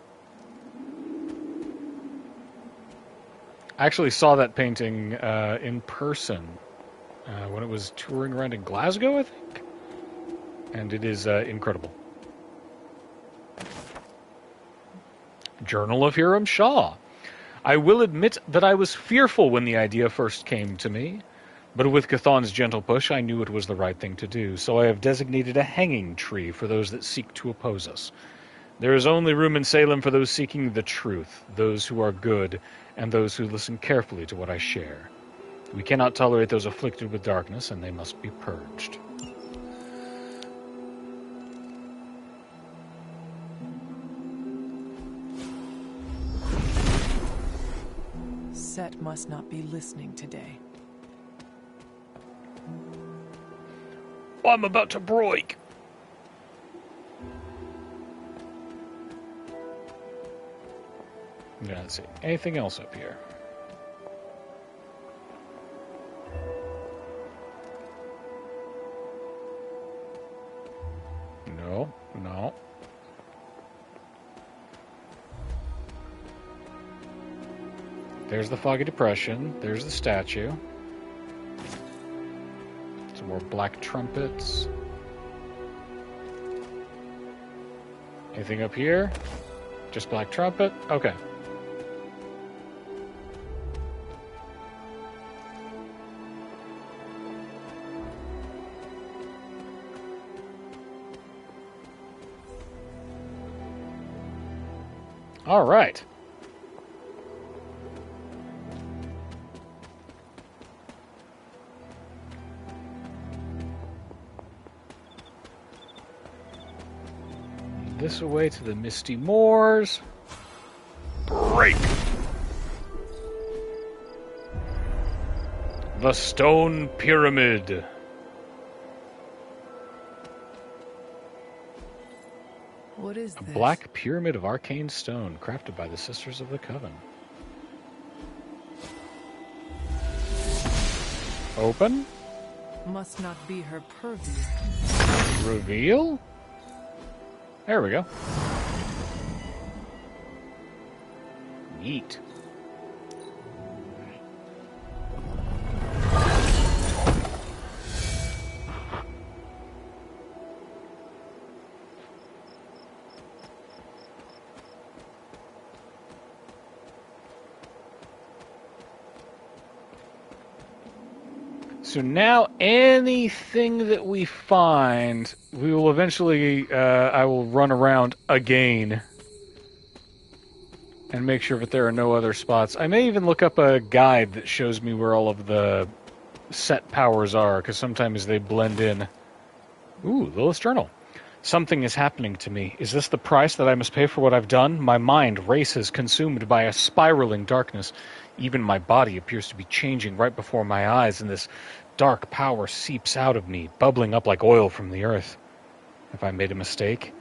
A: I actually saw that painting in person when it was touring around in Glasgow, I think. And it is incredible. Journal of Hiram Shaw. I will admit that I was fearful when the idea first came to me. But with Chthon's gentle push, I knew it was the right thing to do, so I have designated a hanging tree for those that seek to oppose us. There is only room in Salem for those seeking the truth, those who are good, and those who listen carefully to what I share. We cannot tolerate those afflicted with darkness, and they must be purged.
C: Set must not be listening today.
A: I'm about to break. Yeah, let's see. Anything else up here? No, no. There's the Foggy Depression. There's the statue. Some more black trumpets. Anything up here? Just black trumpet? Okay. All right. This away to the Misty Moors. Break! Break! The Stone Pyramid.
C: What is this?
A: Black Pyramid of Arcane Stone, crafted by the Sisters of the Coven. Open?
C: Must not be her purview.
A: Reveal? There we go. Neat. So now anything that we find, we will eventually, I will run around again and make sure that there are no other spots. I may even look up a guide that shows me where all of the set powers are, because sometimes they blend in. Ooh, Lilith's Journal. Something is happening to me. Is this the price that I must pay for what I've done? My mind races, consumed by a spiraling darkness. Even my body appears to be changing right before my eyes, and this dark power seeps out of me, bubbling up like oil from the earth. Have I made a mistake?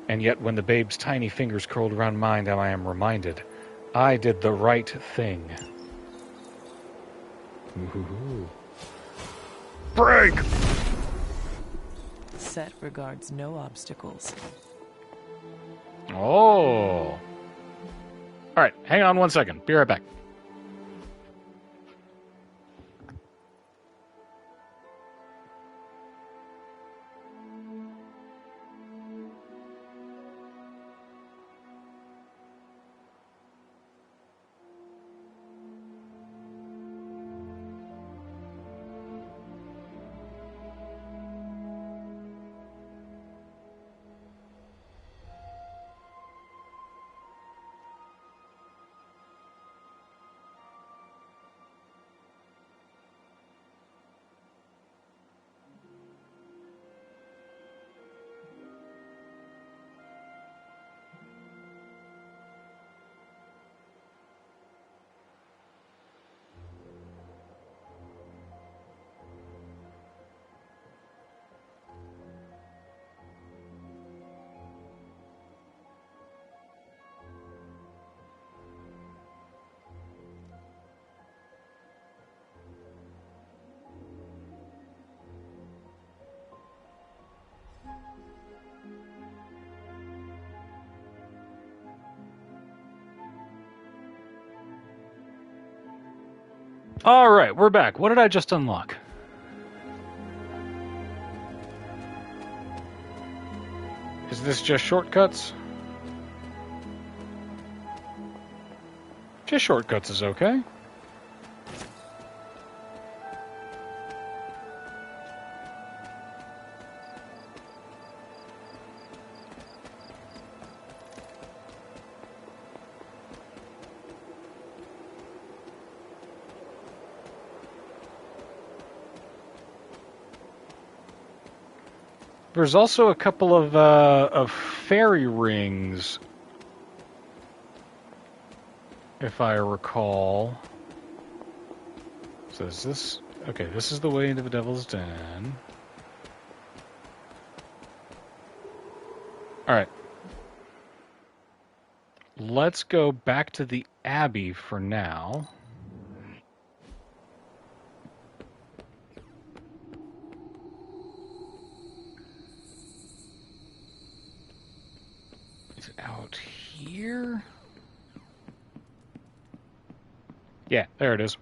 A: And yet when the babe's tiny fingers curled around mine, I am reminded, I did the right thing. Ooh. Break!
C: Set regards no obstacles.
A: Oh. Alright, hang on one second. Be right back. Alright, we're back. What did I just unlock? Is this just shortcuts? Just shortcuts is okay. There's also a couple of fairy rings, if I recall. So is this... Okay, this is the way into the Devil's Den. Alright. Let's go back to the Abbey for now. Out here? Yeah, there it is.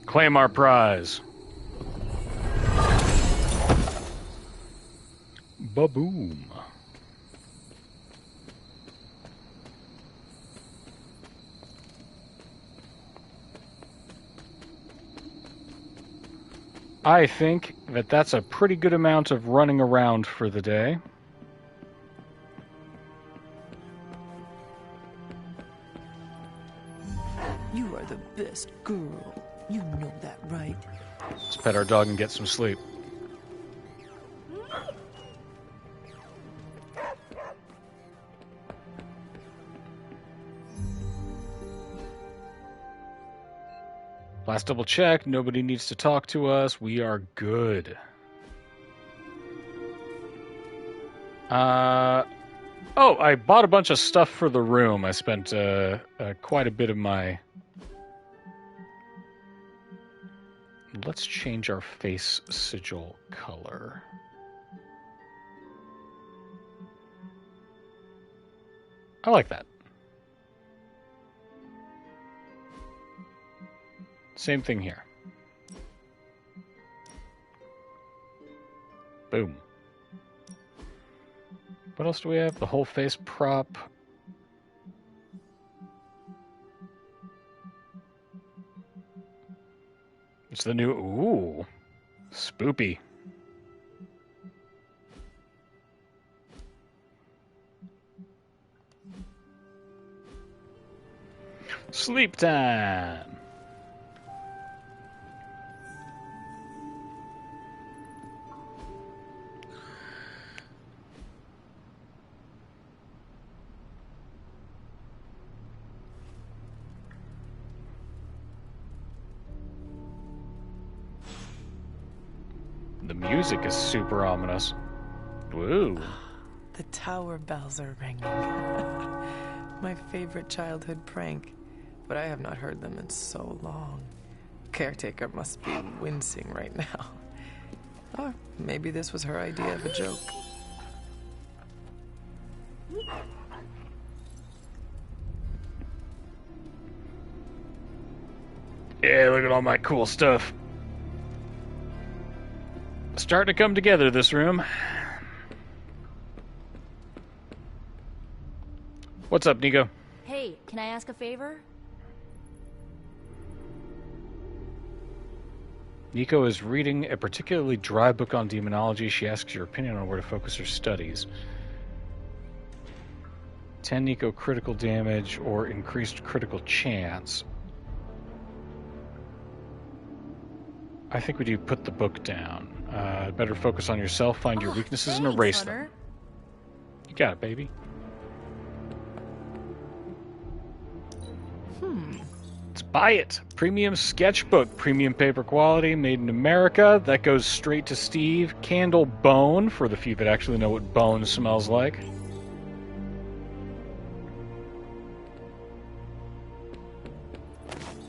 A: Claim our prize. Ba-boom. I think that that's a pretty good amount of running around for the day.
C: You are the best girl. You know that, right?
A: Let's pet our dog and get some sleep. Last double check. Nobody needs to talk to us. We are good. Oh, I bought a bunch of stuff for the room. I spent quite a bit of my... Let's change our face sigil color. I like that. Same thing here. Boom. What else do we have? The whole face prop. It's the new... Ooh. Spoopy. Sleep time. The music is super ominous. Woo.
C: The tower bells are ringing. My favorite childhood prank, but I have not heard them in so long. Caretaker must be wincing right now. Or maybe this was her idea of a joke.
A: Yeah, look at all my cool stuff. Starting to come together, this room. What's up, Nico?
E: Hey, can I ask a favor?
A: Nico is reading a particularly dry book on demonology. She asks your opinion on where to focus her studies. 10 Nico critical damage or increased critical chance. I think we do put the book down. Better focus on yourself, find your weaknesses, and erase them. You got it, baby. Let's buy it. Premium sketchbook, premium paper quality, made in America. That goes straight to Steve. Candle bone, for the few that actually know what bone smells like.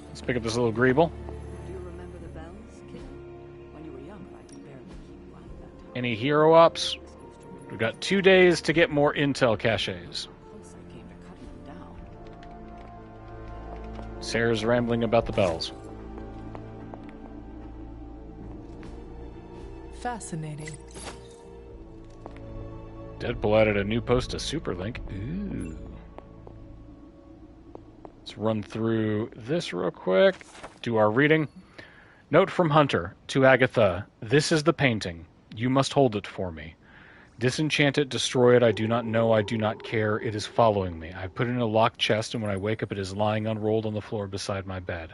A: Let's pick up this little greeble. Any hero ups? We've got 2 days to get more intel caches. Sarah's rambling about the bells.
C: Fascinating.
A: Deadpool added a new post to Superlink. Ooh. Let's run through this real quick. Do our reading. Note from Hunter to Agatha. This is the painting. You must hold it for me. Disenchant it, destroy it, I do not know, I do not care, it is following me. I put it in a locked chest, and when I wake up it is lying unrolled on the floor beside my bed.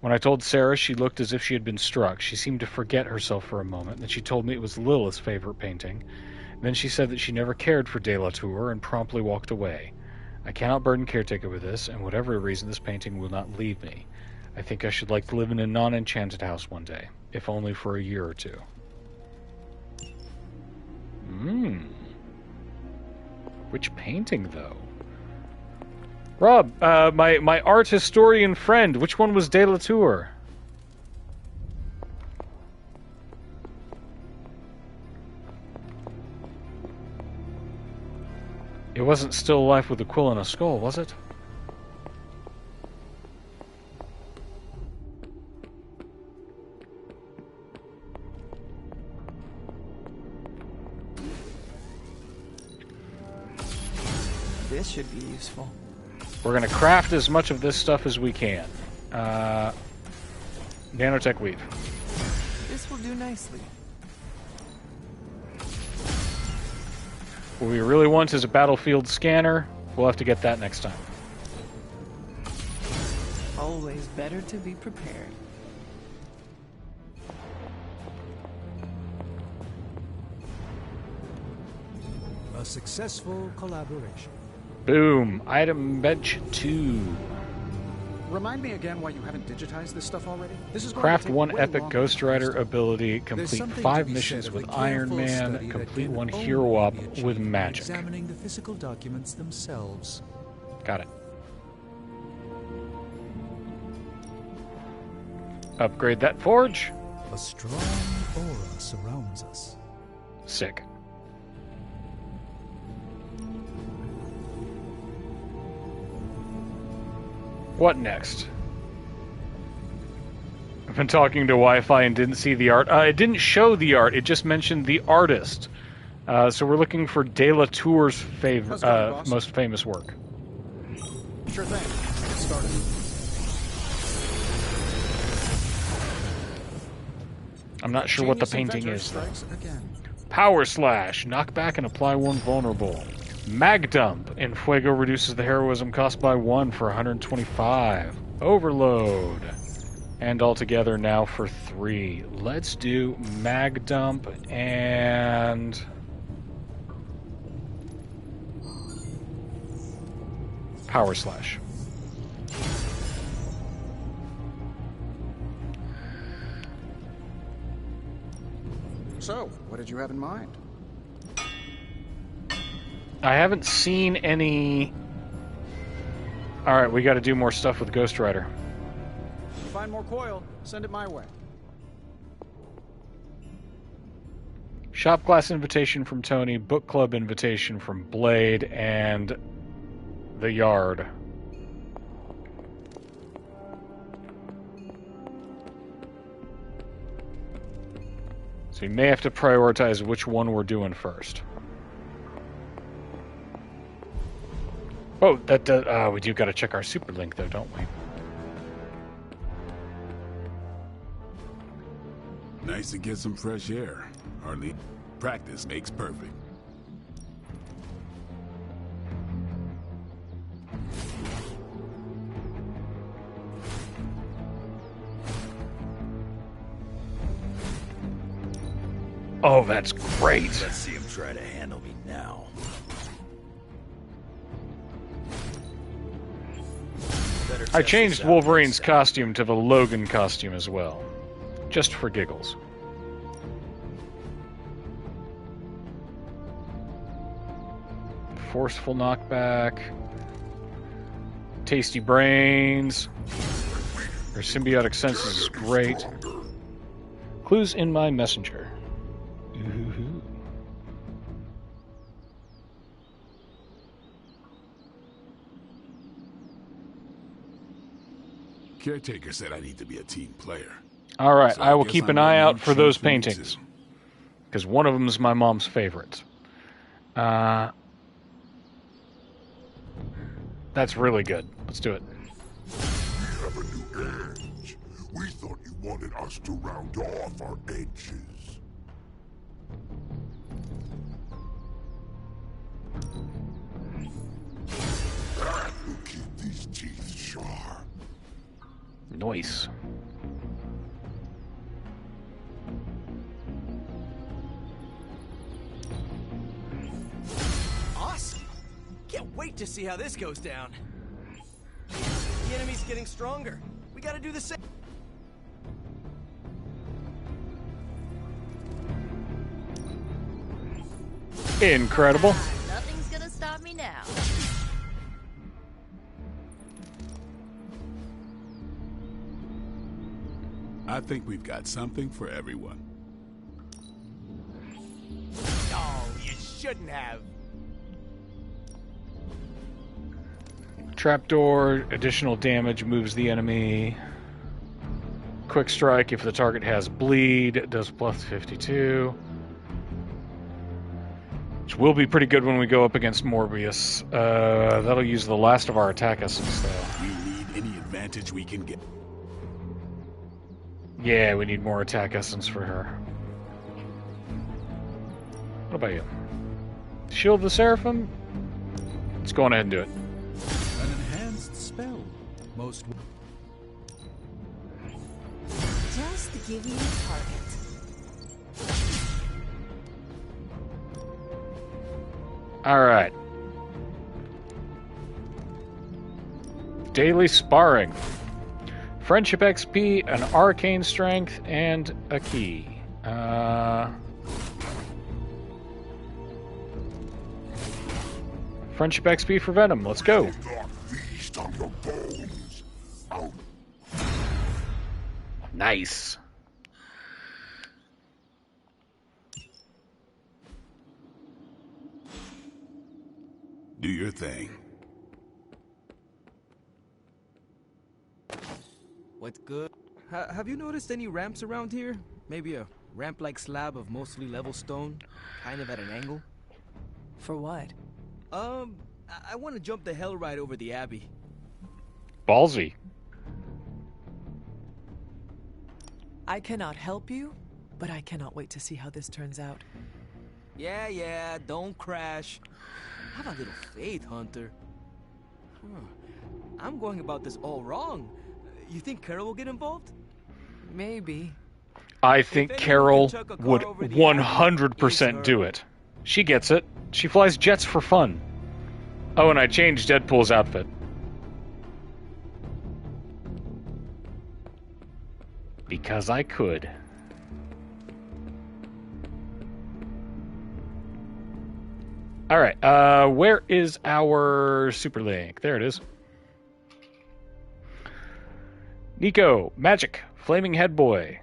A: When I told Sarah, she looked as if she had been struck. She seemed to forget herself for a moment, then she told me it was Lilith's favorite painting. Then she said that she never cared for De La Tour, and promptly walked away. I cannot burden Caretaker with this, and whatever reason this painting will not leave me. I think I should like to live in a non-enchanted house one day, if only for a year or two. Which painting, though? Rob, my art historian friend, which one was De La Tour? It wasn't Still Life with a Quill and a Skull, was it?
C: This should be useful.
A: We're going to craft as much of this stuff as we can. Nanotech weave.
C: This will do nicely.
A: What we really want is a battlefield scanner. We'll have to get that next time.
C: Always better to be prepared.
F: A successful collaboration.
A: Boom. Item bench 2.
F: Remind me again why you haven't digitized this stuff already? This is going
A: Craft
F: to take
A: one
F: way
A: epic
F: longer
A: Ghost
F: than
A: Rider
F: most of it.
A: ability.
G: There's
A: Complete
G: something to
A: 5
G: be
A: missions
G: said
A: with
G: of the
A: Iron
G: careful
A: Man.
G: study that
A: Complete
G: can
A: one
G: only
A: Hero
G: be
A: Up
G: achieved
A: with
G: by
A: magic.
G: examining the physical documents themselves.
A: Got it. Upgrade that forge.
G: A strong aura surrounds us.
A: Sick. What next? I've been talking to Wi-Fi and didn't see the art. It didn't show the art. It just mentioned the artist. So we're looking for De La Tour's
F: How's it going, boss?
A: most famous work.
F: Sure thing. Let's get started.
A: I'm not sure what the
F: Genius
A: painting
F: inventor
A: is, though.
F: strikes again.
A: Power Slash. Knock back and apply 1 vulnerable. Mag Dump. In Fuego reduces the heroism cost by 1 for 125. Overload. And altogether now for 3. Let's do Mag Dump and... Power Slash.
F: So, what did you have in mind?
A: I haven't seen any... Alright, we gotta do more stuff with Ghost Rider.
F: Find more coil. Send it my way.
A: Shop class invitation from Tony, book club invitation from Blade, and the Yard. So we may have to prioritize which one we're doing first. Oh, that we do got to check our super link though, don't we?
H: Nice to get some fresh air. Hardly practice makes perfect.
A: Oh, that's great.
I: Let's see him try to handle me now.
A: I changed Wolverine's costume to the Logan costume as well. Just for giggles. Forceful knockback. Tasty brains. Her symbiotic senses is great. Clues in my messenger. Ooh.
H: Caretaker said I need to be a team player.
A: All right,
H: So
A: I will
H: guess
A: keep
H: I'm
A: an eye
H: learning
A: out for those
H: truth from you
A: paintings.
H: two.
A: Because one of them is my mom's favorite. That's really good. Let's do it.
J: We have a new edge. We thought you wanted us to round off our edges. That will keep these teeth sharp.
A: Nice.
I: Awesome! Can't wait to see how this goes down. The enemy's getting stronger. We gotta do the same.
A: Incredible.
E: Nothing's gonna stop me now.
H: I think we've got something for everyone.
I: Oh, you shouldn't have.
A: Trapdoor, additional damage, moves the enemy. Quick strike if the target has bleed, it does plus 52. Which will be pretty good when we go up against Morbius. That'll use the last of our attack essence, though.
H: We need any advantage we can get.
A: Yeah, we need more attack essence for her. What about you? Shield the Seraphim? Let's go on ahead and do it.
G: An enhanced spell. Most.
B: Just to give you a target.
A: Alright. daily sparring. Friendship XP, an arcane strength, and a key. Friendship XP for Venom. Let's go. Nice.
H: Do your thing.
I: What's good? Have you noticed any ramps around here? Maybe a ramp-like slab of mostly level stone, kind of at an angle?
C: For what?
I: I want to jump the hell ride over the Abbey.
A: Ballsy.
C: I cannot help you, but I cannot wait to see how this turns out.
I: Yeah, don't crash. Have a little faith, Hunter. I'm going about this all wrong. You think Carol will get involved?
C: Maybe.
A: I think Carol would 100% do it. She gets it. She flies jets for fun. Oh, and I changed Deadpool's outfit. Because I could. Alright, where is our super link? There it is. Nico, Magic, Flaming Head Boy.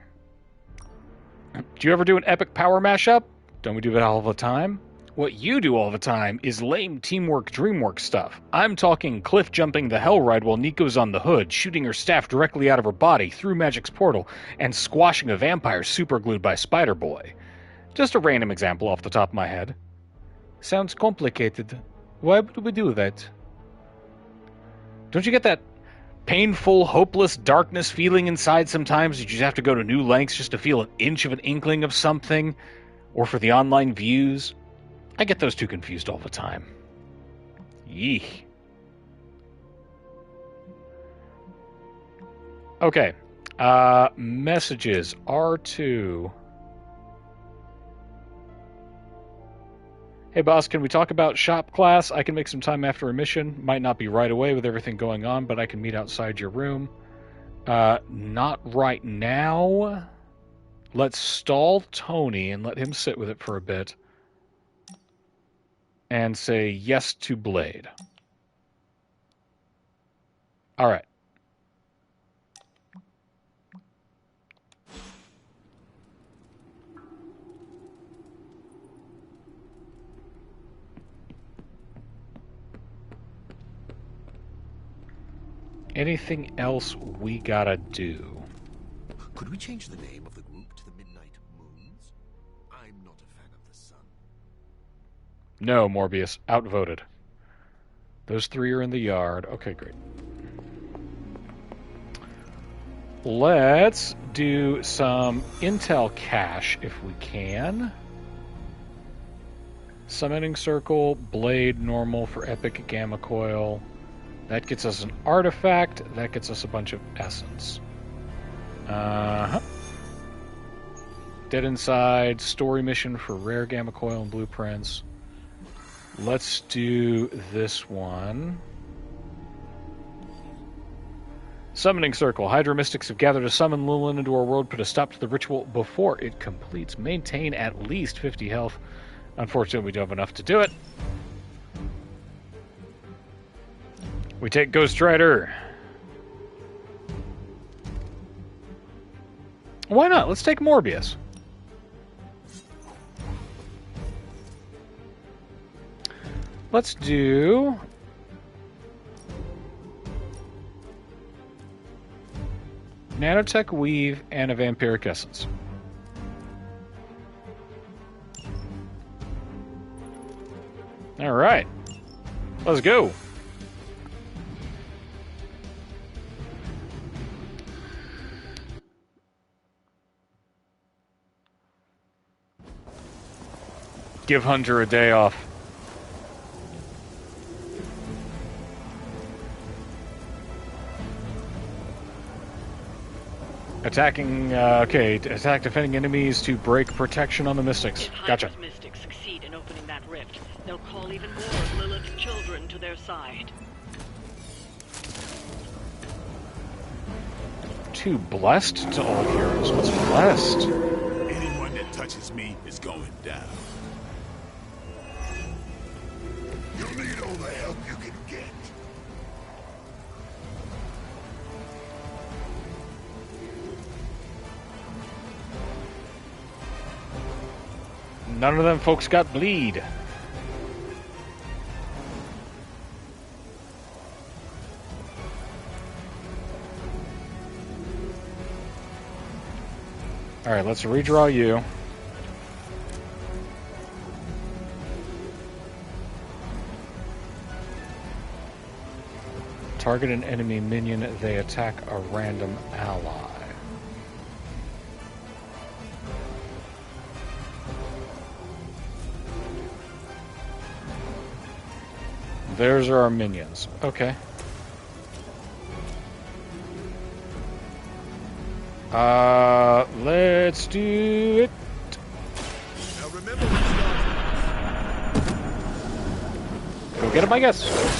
A: Do you ever do an epic power mashup? Don't we do it all the time? What you do all the time is lame teamwork, dreamwork stuff. I'm talking cliff jumping the hell ride while Nico's on the hood, shooting her staff directly out of her body through Magic's portal, and squashing a vampire superglued by Spider-Boy. Just a random example off the top of my head. Sounds complicated. Why would we do that? Don't you get that painful, hopeless darkness feeling inside sometimes? You just have to go to new lengths just to feel an inch of an inkling of something? Or for the online views? I get those two confused all the time. Yeeh. Okay. Messages. R2. Hey boss, can we talk about shop class? I can make some time after a mission. Might not be right away with everything going on, but I can meet outside your room. Not right now. Let's stall Tony and let him sit with it for a bit. And say yes to Blade. Alright. Anything else we gotta do?
J: Could we change the name of the group to the Midnight Moons? I'm not a fan of the sun.
A: No, Morbius. Outvoted. Those three are in the yard. Okay, great. Let's do some intel cache if we can. Summoning Circle, Blade, normal for Epic, Gamma Coil. That gets us an artifact. That gets us a bunch of essence. Dead Inside, story mission for rare Gamma Coil and blueprints. Let's do this one. Summoning Circle. Hydra Mystics have gathered to summon Lulin into our world. Put a stop to the ritual before it completes. Maintain at least 50 health. Unfortunately, we don't have enough to do it. We take Ghost Rider. Why not? Let's take Morbius. Let's do... Nanotech Weave and a Vampiric Essence. Alright. Let's go. Give Hunter a day off. Attacking, okay, attack defending enemies to break protection on the Mystics. Gotcha.
K: If Hydra's Mystics succeed in opening that rift, they'll call even more of Lilith's children to their side.
A: 2 blessed to all heroes. What's blessed?
H: Anyone that touches me is going down.
J: You'll need all the help you can get.
A: None of them folks got bleed. Alright, let's redraw you. Target an enemy minion, they attack a random ally. There's our minions. Okay. Let's do it.
J: Now remember
A: Go get him, I guess.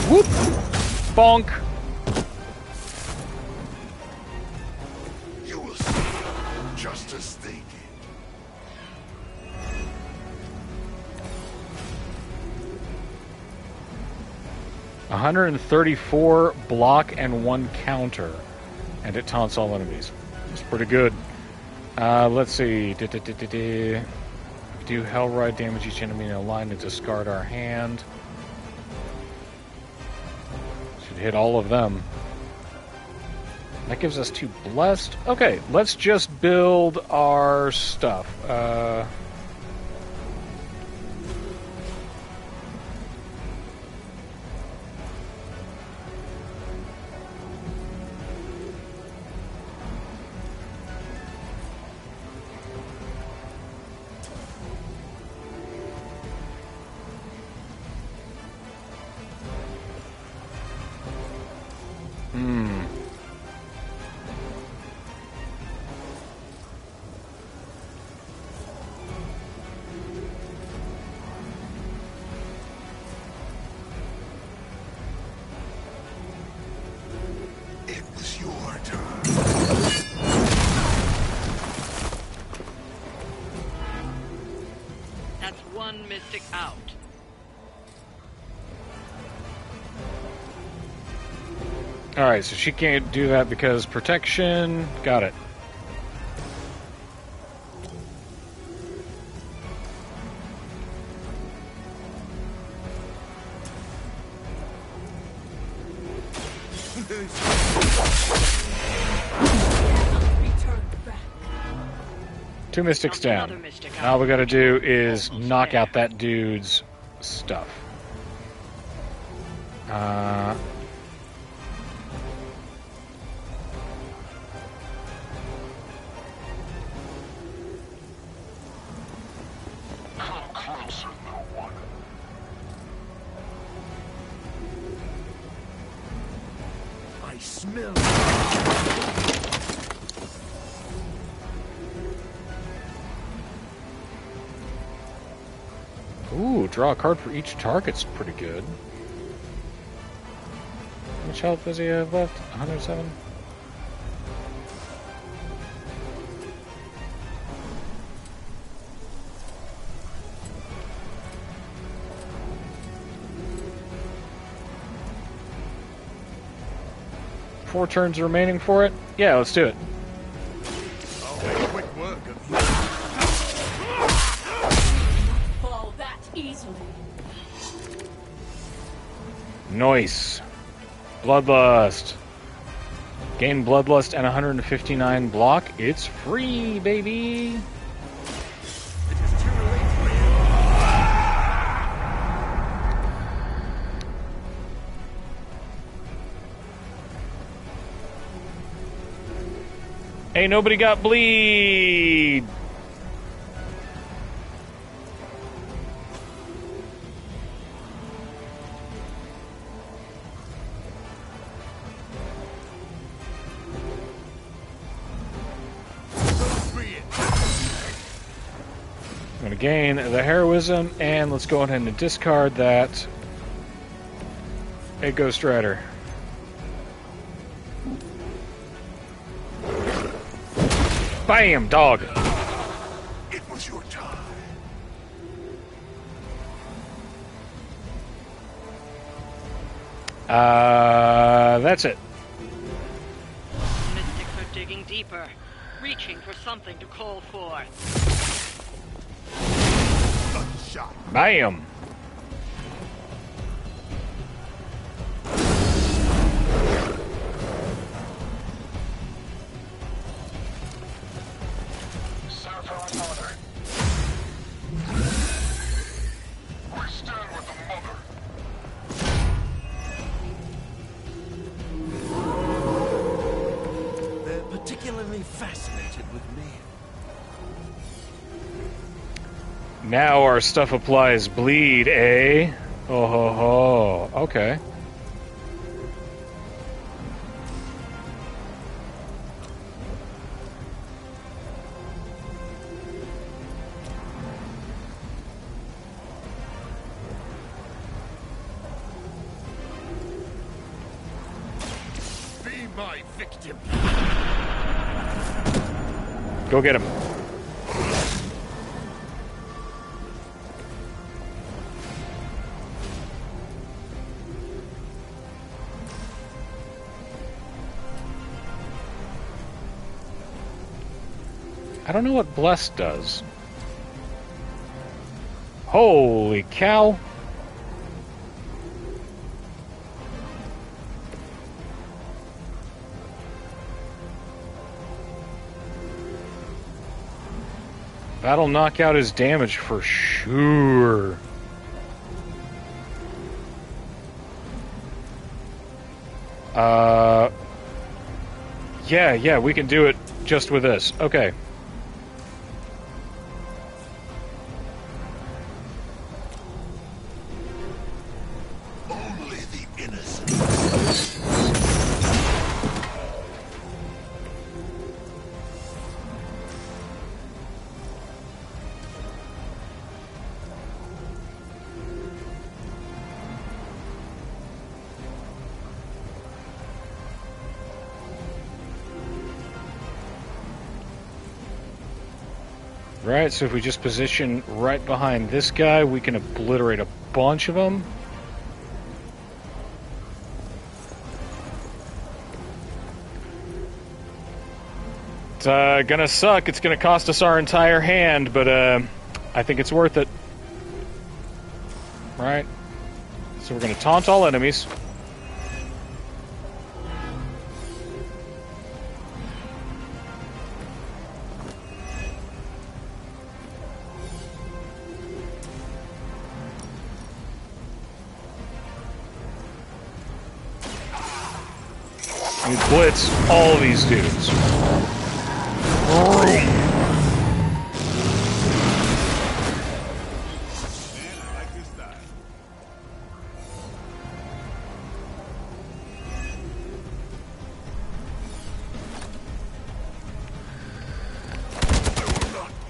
A: Whoop! Bonk!
J: You will see, just as they did.
A: $134 block and 1 counter, and it taunts all enemies. It's pretty good. Let's see. Do Hellride damage each enemy in a line to discard our hand. Should hit all of them. That gives us 2 blessed. Okay, let's just build our stuff.
J: It was your turn.
K: That's 1 mystic out.
A: Alright, so she can't do that because protection. Got it. Two mystics down. Now all we gotta do is knock out that dude's stuff.
J: Come closer, little one. I smell.
A: Ooh, draw a card for each target's pretty good. How much health does he have left? 107? Four turns remaining for it? Yeah, let's do it.
J: I'll make quick work of you.
E: Fall that easily.
A: Nice. Bloodlust. Gain Bloodlust and 159 block. It's free, baby. Ain't nobody got bleed. I'm going to gain the heroism, and let's go ahead and discard that. Hey, Ghost Rider. Bam, dog.
J: It was your time.
A: That's it.
K: Mystics are digging deeper, reaching for something to call for.
A: Bam.
L: They're particularly fascinated with me.
A: Now our stuff applies bleed, eh? Oh ho ho. Okay.
J: Be my victim.
A: Go get him. I don't know what Bless does. Holy cow. That'll knock out his damage for sure. Yeah, we can do it just with this. Okay.
J: Only the innocent.
A: Right, so if we just position right behind this guy, we can obliterate a bunch of them. It's gonna suck. It's gonna cost us our entire hand, but I think it's worth it. Right? So we're gonna taunt all enemies. We blitz all these dudes.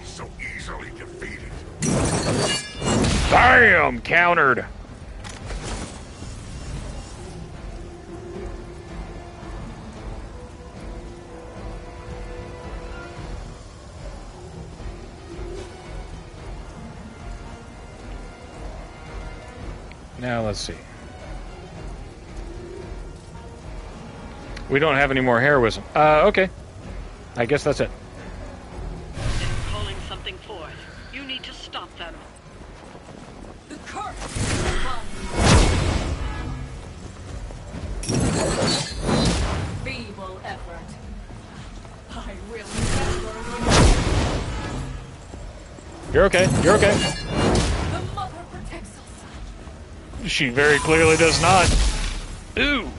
J: So easily defeated.
A: Bam! Countered. Now let's see. We don't have any more heroism. Okay. I guess that's it.
K: It's calling something forth. You need to stop them.
E: The curse! Feeble effort. I will never.
A: You're okay. You're okay.
E: The mother protects us.
A: She very clearly does not. Ooh.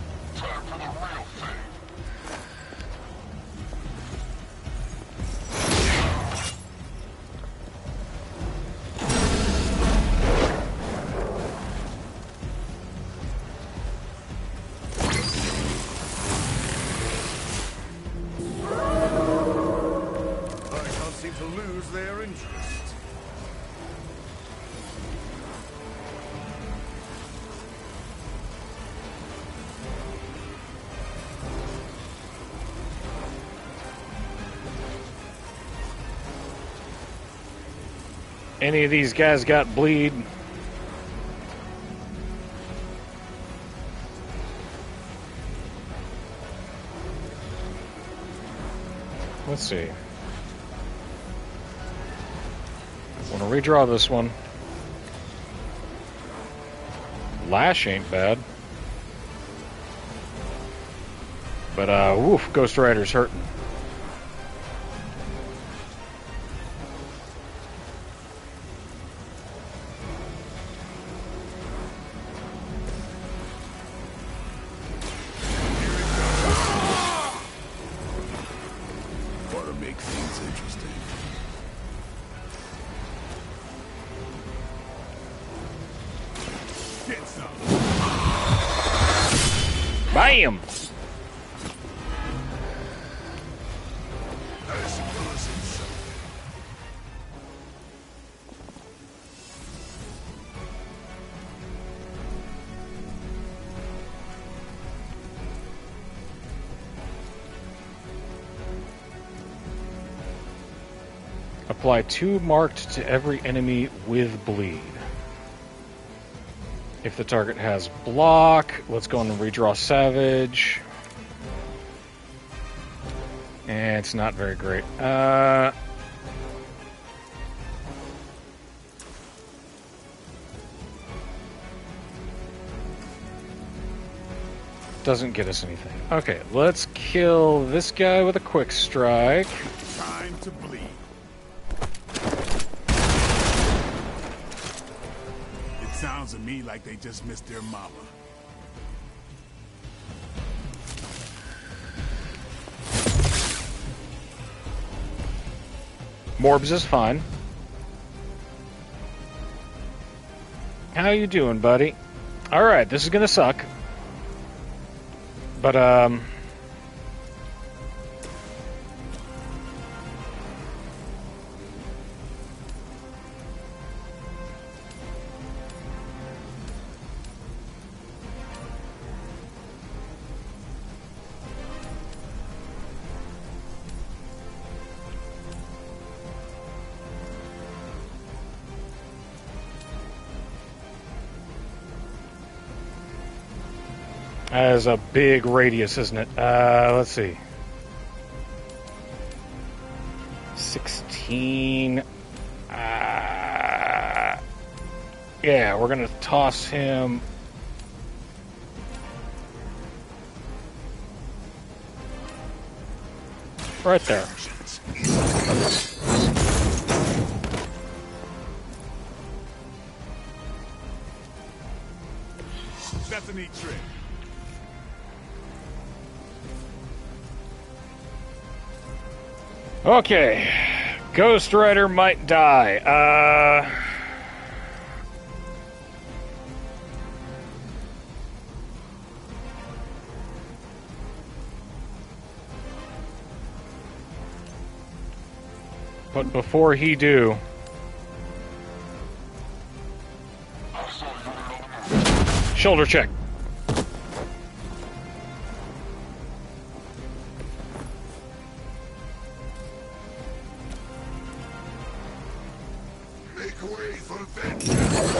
J: to lose their interest.
A: Any of these guys got bleed? Let's see. Want to redraw this one. Lash ain't bad. But, woof, Ghost Rider's hurting.
H: Ought to make things interesting. Get some.
A: Bam! Apply 2 marked to every enemy with bleed. If the target has block, let's go and redraw Savage. And it's not very great. Doesn't get us anything. Okay, let's kill this guy with a quick strike.
H: Time to bleed. It sounds to me like they just missed their mama.
A: Morbs is fine. How you doing, buddy? Alright, this is gonna suck. But, that is a big radius, isn't it? Let's see. 16. Yeah, we're going to toss him. Right there.
H: That's a neat trick.
A: Okay, Ghost Rider might die. But before he do, shoulder check.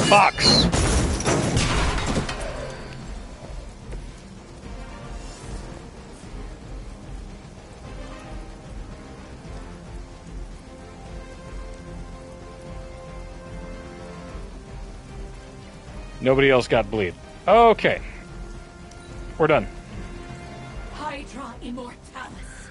A: Fox. Nobody else got bleed. Okay. We're done.
E: Hydra Immortalis.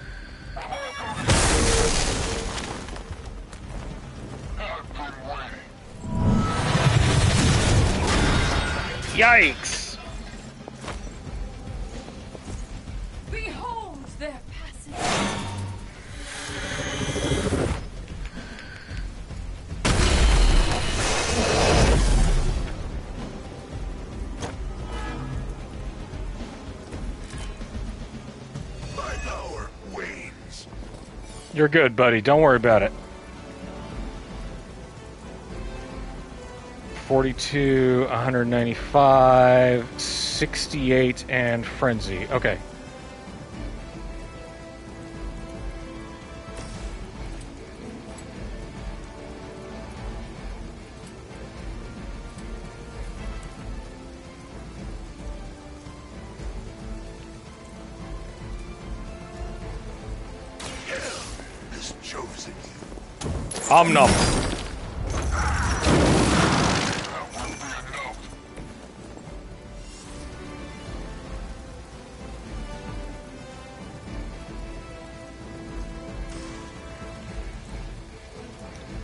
A: Yikes!
E: Behold their passage.
J: My power wanes.
A: You're good, buddy. Don't worry about it. 42, 195, 68, and Frenzy. Okay. Om nom.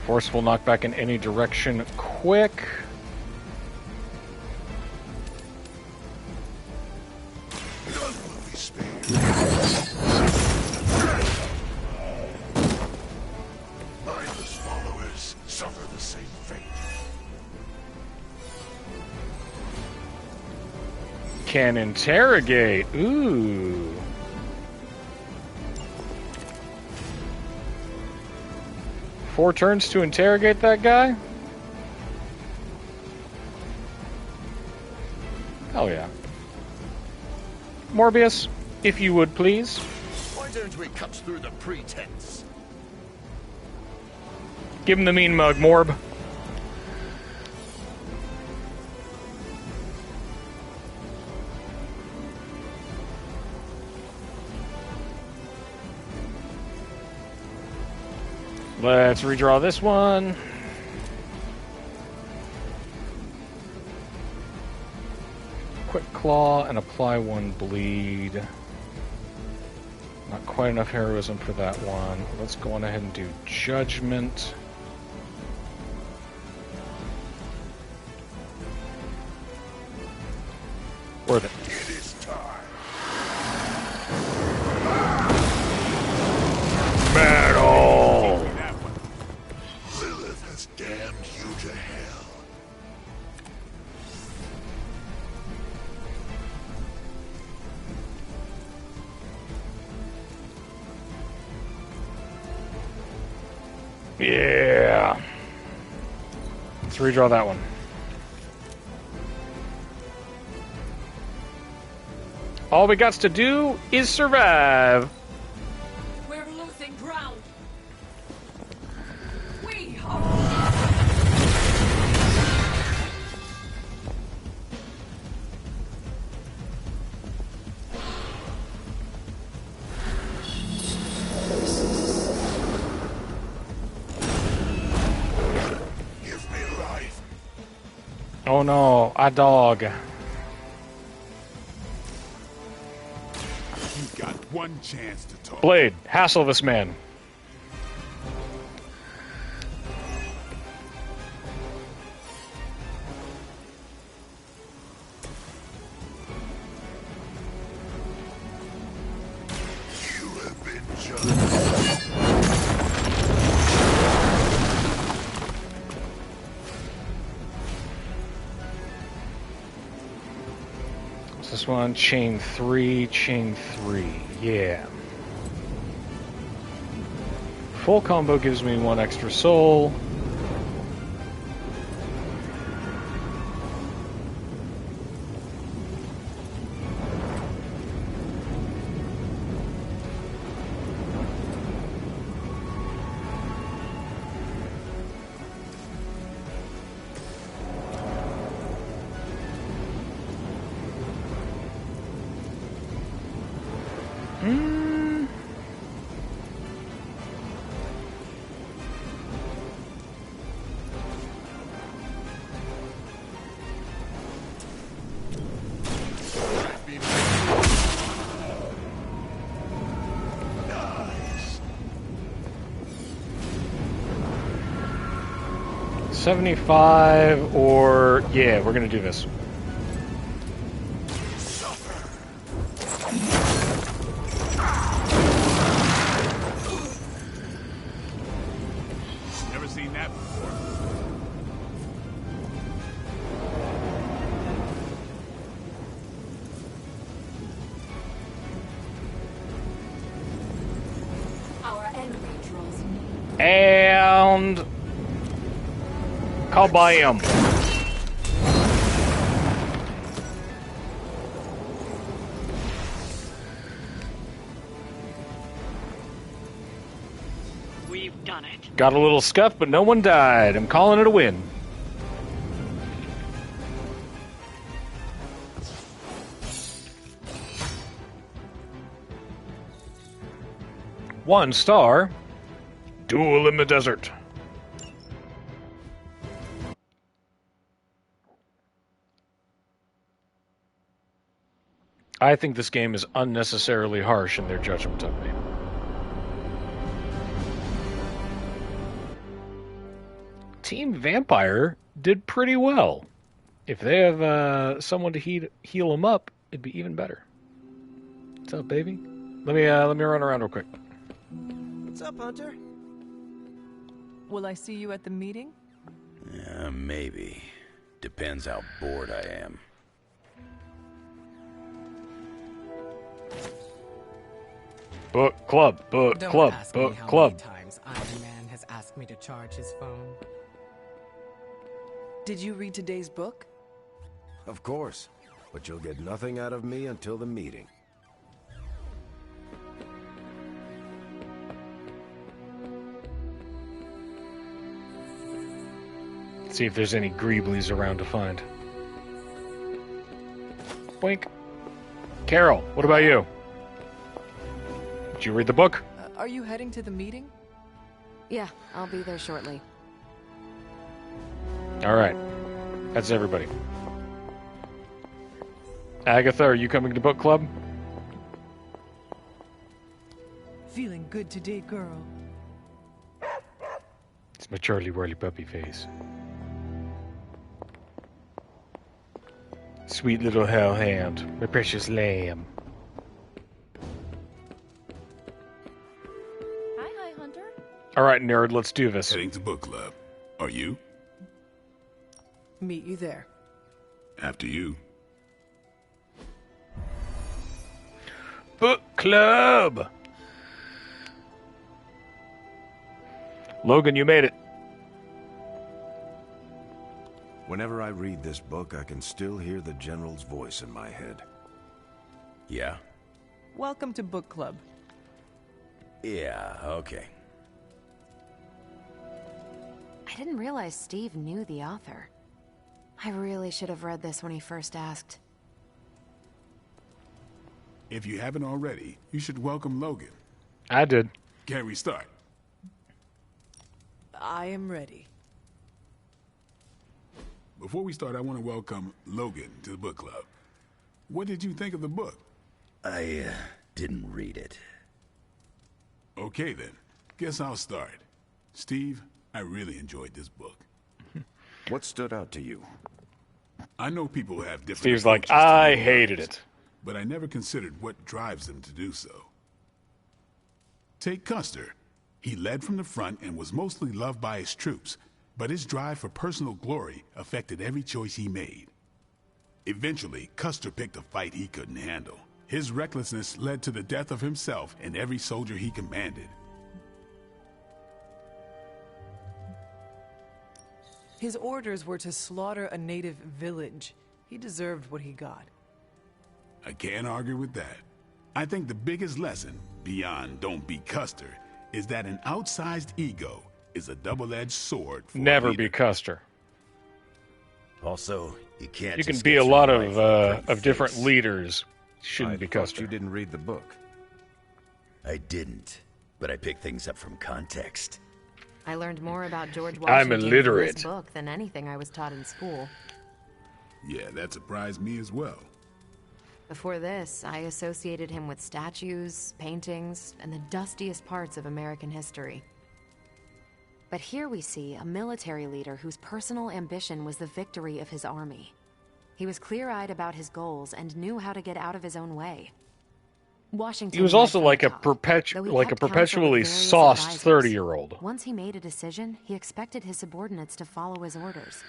A: Forceful knockback in any direction. Quick. Can interrogate. Ooh. Four turns to interrogate that guy? Hell yeah. Morbius, if you would please.
L: Why don't we cut through the pretense?
A: Give him the mean mug, Morb. Let's redraw this one. Quick Claw and apply one bleed. Not quite enough heroism for that one. Let's go on ahead and do Judgment. Worth it.
J: It is time.
A: Battle!
J: Lilith has damned you to hell.
A: Yeah. Let's redraw that one. All we got to do is survive.
E: We're losing ground. We are.
J: Give me life.
A: Oh no, a dog.
H: You've got one chance to talk.
A: Blade, hassle this man.
J: You have been judged.
A: What's this one? Chain 3, chain 3. Yeah. Full combo gives me 1 extra soul.
J: Nice.
A: 75 or... Yeah, we're gonna do this.
H: Never seen that before.
E: Our enemy draws near.
A: And... Kabam!
K: We've done it.
A: Got a little scuff, but no one died. I'm calling it a win. One star. Duel in the desert. I think this game is unnecessarily harsh in their judgment of me. Team Vampire did pretty well. If they have someone to heal them up, it'd be even better. What's up, baby? Let me run around real quick.
C: What's up, Hunter? Will I see you at the meeting?
M: Maybe. Depends how bored I am.
A: Book club, book
N: Don't
A: club,
N: ask
A: book
N: me how
A: club.
N: many times Iron Man has asked me to charge his phone.
C: Did you read today's book?
O: Of course, but you'll get nothing out of me until the meeting.
A: See if there's any Greeblies around to find. Wink. Carol, what about you? Did you read the book?
C: Are you heading to the meeting?
B: Yeah, I'll be there shortly.
A: All right. That's everybody. Agatha, are you coming to book club?
C: Feeling good today, girl.
A: It's my Charlie Whirly puppy face. Sweet little hellhound, my precious lamb.
P: Hi, Hunter.
A: All right, nerd, let's do this.
H: Heading to book club. Are you?
C: Meet you there.
H: After you.
A: Book club! Logan, you made it.
O: Whenever I read this book, I can still hear the General's voice in my head.
M: Yeah?
C: Welcome to book club.
M: Yeah, okay.
P: I didn't realize Steve knew the author. I really should have read this when he first asked.
H: If you haven't already, you should welcome Logan.
A: I did.
H: Can we start?
C: I am ready.
H: Before we start, I want to welcome Logan to the book club. What did you think of the book?
M: I didn't read it.
H: Okay then, guess I'll start. Steve, I really enjoyed this book.
O: What stood out to you?
H: I know people have different
A: Steve's like,
H: approaches to
A: I
H: the
A: hated
H: works,
A: it.
H: but I never considered what drives them to do so. Take Custer. He led from the front and was mostly loved by his troops, but his drive for personal glory affected every choice he made. Eventually, Custer picked a fight he couldn't handle. His recklessness led to the death of himself and every soldier he commanded.
C: His orders were to slaughter a native village. He deserved what he got.
H: I can't argue with that. I think the biggest lesson, beyond don't be Custer, is that an outsized ego is a double-edged sword for
A: Never
H: a leader.
A: be Custer.
M: Also, you can't.
A: You can
M: just
A: be
M: get
A: a
M: through
A: lot
M: life with a
A: of
M: great
A: different
M: face.
A: leaders. Shouldn't be
O: I thought
A: Custer.
O: you didn't read the book.
M: I didn't, but I picked things up from context.
P: I learned more about George
A: I'm
P: Washington from
A: illiterate.
P: this book than anything I was taught in school.
H: Yeah, that surprised me as well.
P: Before this, I associated him with statues, paintings, and the dustiest parts of American history. But here we see a military leader whose personal ambition was the victory of his army. He was clear-eyed about his goals and knew how to get out of his own way. Washington
A: He was
P: led
A: also
P: from
A: like
P: the
A: a
P: top, though he
A: perpetually
P: kept counsel with various
A: sauced
P: advisors.
A: 30-year-old.
P: Once he made a decision, he expected his subordinates to follow his orders.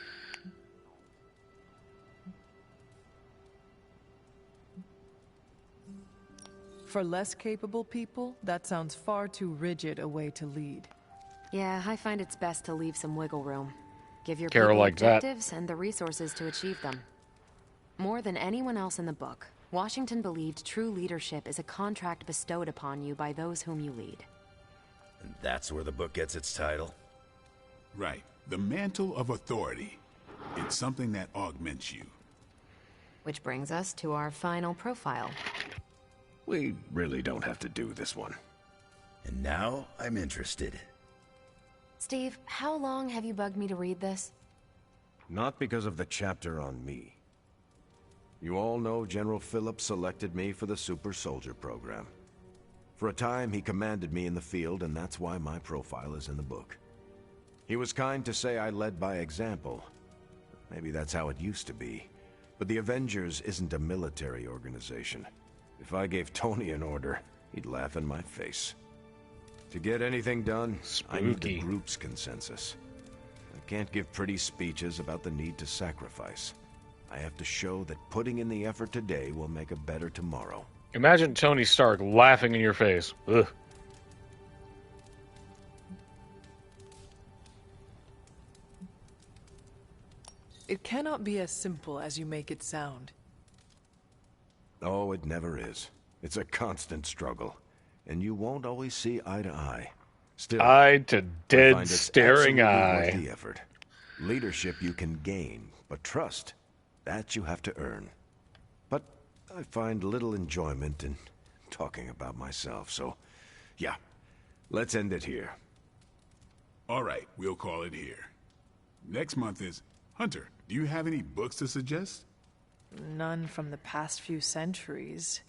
C: For less capable people, that sounds far too rigid a way to lead.
P: Yeah, I find it's best to leave some wiggle room. Give your
A: Carol
P: people
A: like that.
P: objectives and the resources to achieve them. More than anyone else in the book, Washington believed true leadership is a contract bestowed upon you by those whom you lead.
M: And that's where the book gets its title?
H: Right. The Mantle of Authority. It's something that augments you.
P: Which brings us to our final profile.
O: We really don't have to do this one.
M: And now I'm interested.
P: Steve, how long have you bugged me to read this?
O: Not because of the chapter on me. You all know General Phillips selected me for the Super Soldier program. For a time, he commanded me in the field, and that's why my profile is in the book. He was kind to say I led by example. Maybe that's how it used to be. But the Avengers isn't a military organization. If I gave Tony an order, he'd laugh in my face. To get anything done, I need the group's consensus. I can't give pretty speeches about the need to sacrifice. I have to show that putting in the effort today will make a better tomorrow.
A: Imagine Tony Stark laughing in your face. Ugh.
C: It cannot be as simple as you make it sound.
O: Oh, it never is. It's a constant struggle. And you won't always see eye to eye. Still,
A: eye to dead
O: I find it
A: staring
O: absolutely worth
A: eye.
O: the effort. Leadership you can gain, but trust, that you have to earn. But I find little enjoyment in talking about myself, so yeah, let's end it here.
H: All right, we'll call it here. Next month is... Hunter, do you have any books to suggest?
C: None from the past few centuries.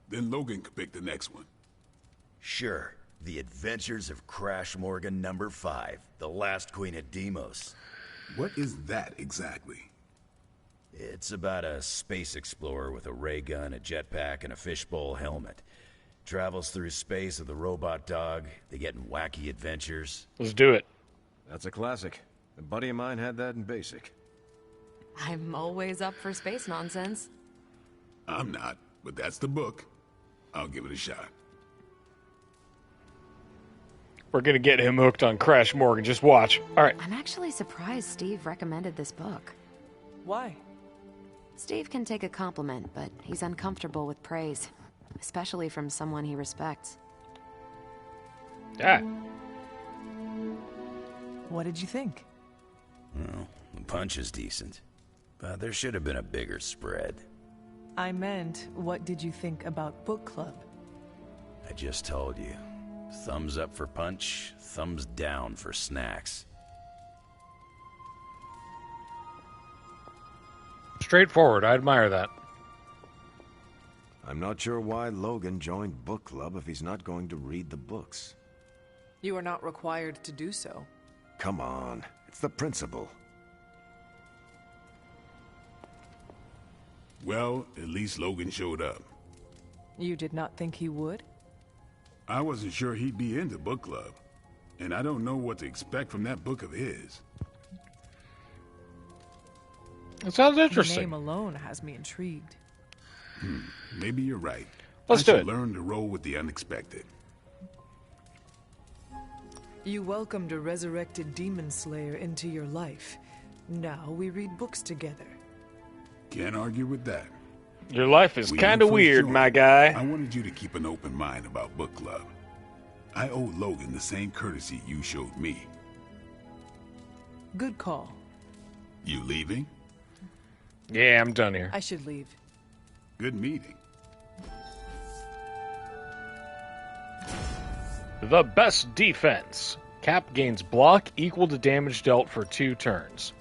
H: Then Logan could pick the next one.
M: Sure. The Adventures of Crash Morgan number 5, The Last Queen of Deimos.
H: What is that exactly?
M: It's about a space explorer with a ray gun, a jetpack, and a fishbowl helmet. Travels through space with a robot dog. They get in wacky adventures.
A: Let's do it.
O: That's a classic. A buddy of mine had that in basic.
P: I'm always up for space nonsense.
H: I'm not, but that's the book. I'll give it a shot.
A: We're gonna get him hooked on Crash Morgan. Just watch. All right.
P: I'm actually surprised Steve recommended this book.
C: Why?
P: Steve can take a compliment, but he's uncomfortable with praise, especially from someone he respects.
A: Yeah.
C: What did you think?
M: Well, the punch is decent, but there should have been a bigger spread.
C: I meant, what did you think about book club?
M: I just told you. Thumbs up for punch, thumbs down for snacks.
A: Straightforward. I admire that.
O: I'm not sure why Logan joined book club if he's not going to read the books.
C: You are not required to do so.
O: Come on, it's the principle.
H: Well, at least Logan showed up.
C: You did not think he would?
H: I wasn't sure he'd be into book club, and I don't know what to expect from that book of his.
A: It sounds
C: The
A: interesting.
C: name alone has me intrigued.
H: Maybe you're right.
A: Let's
H: I
A: do
H: should
A: it.
H: learn to roll with the unexpected.
C: You welcomed a resurrected demon slayer into your life. Now we read books together.
H: Can't argue with that.
A: Your life is
H: When
A: kind
H: you
A: of
H: first
A: weird,
H: joined,
A: my guy.
H: I wanted you to keep an open mind about book club. I owe Logan the same courtesy you showed me.
C: Good call.
H: You leaving?
A: Yeah, I'm done here.
C: I should leave.
H: Good meeting.
A: The best defense. Cap gains block equal to damage dealt for 2 turns.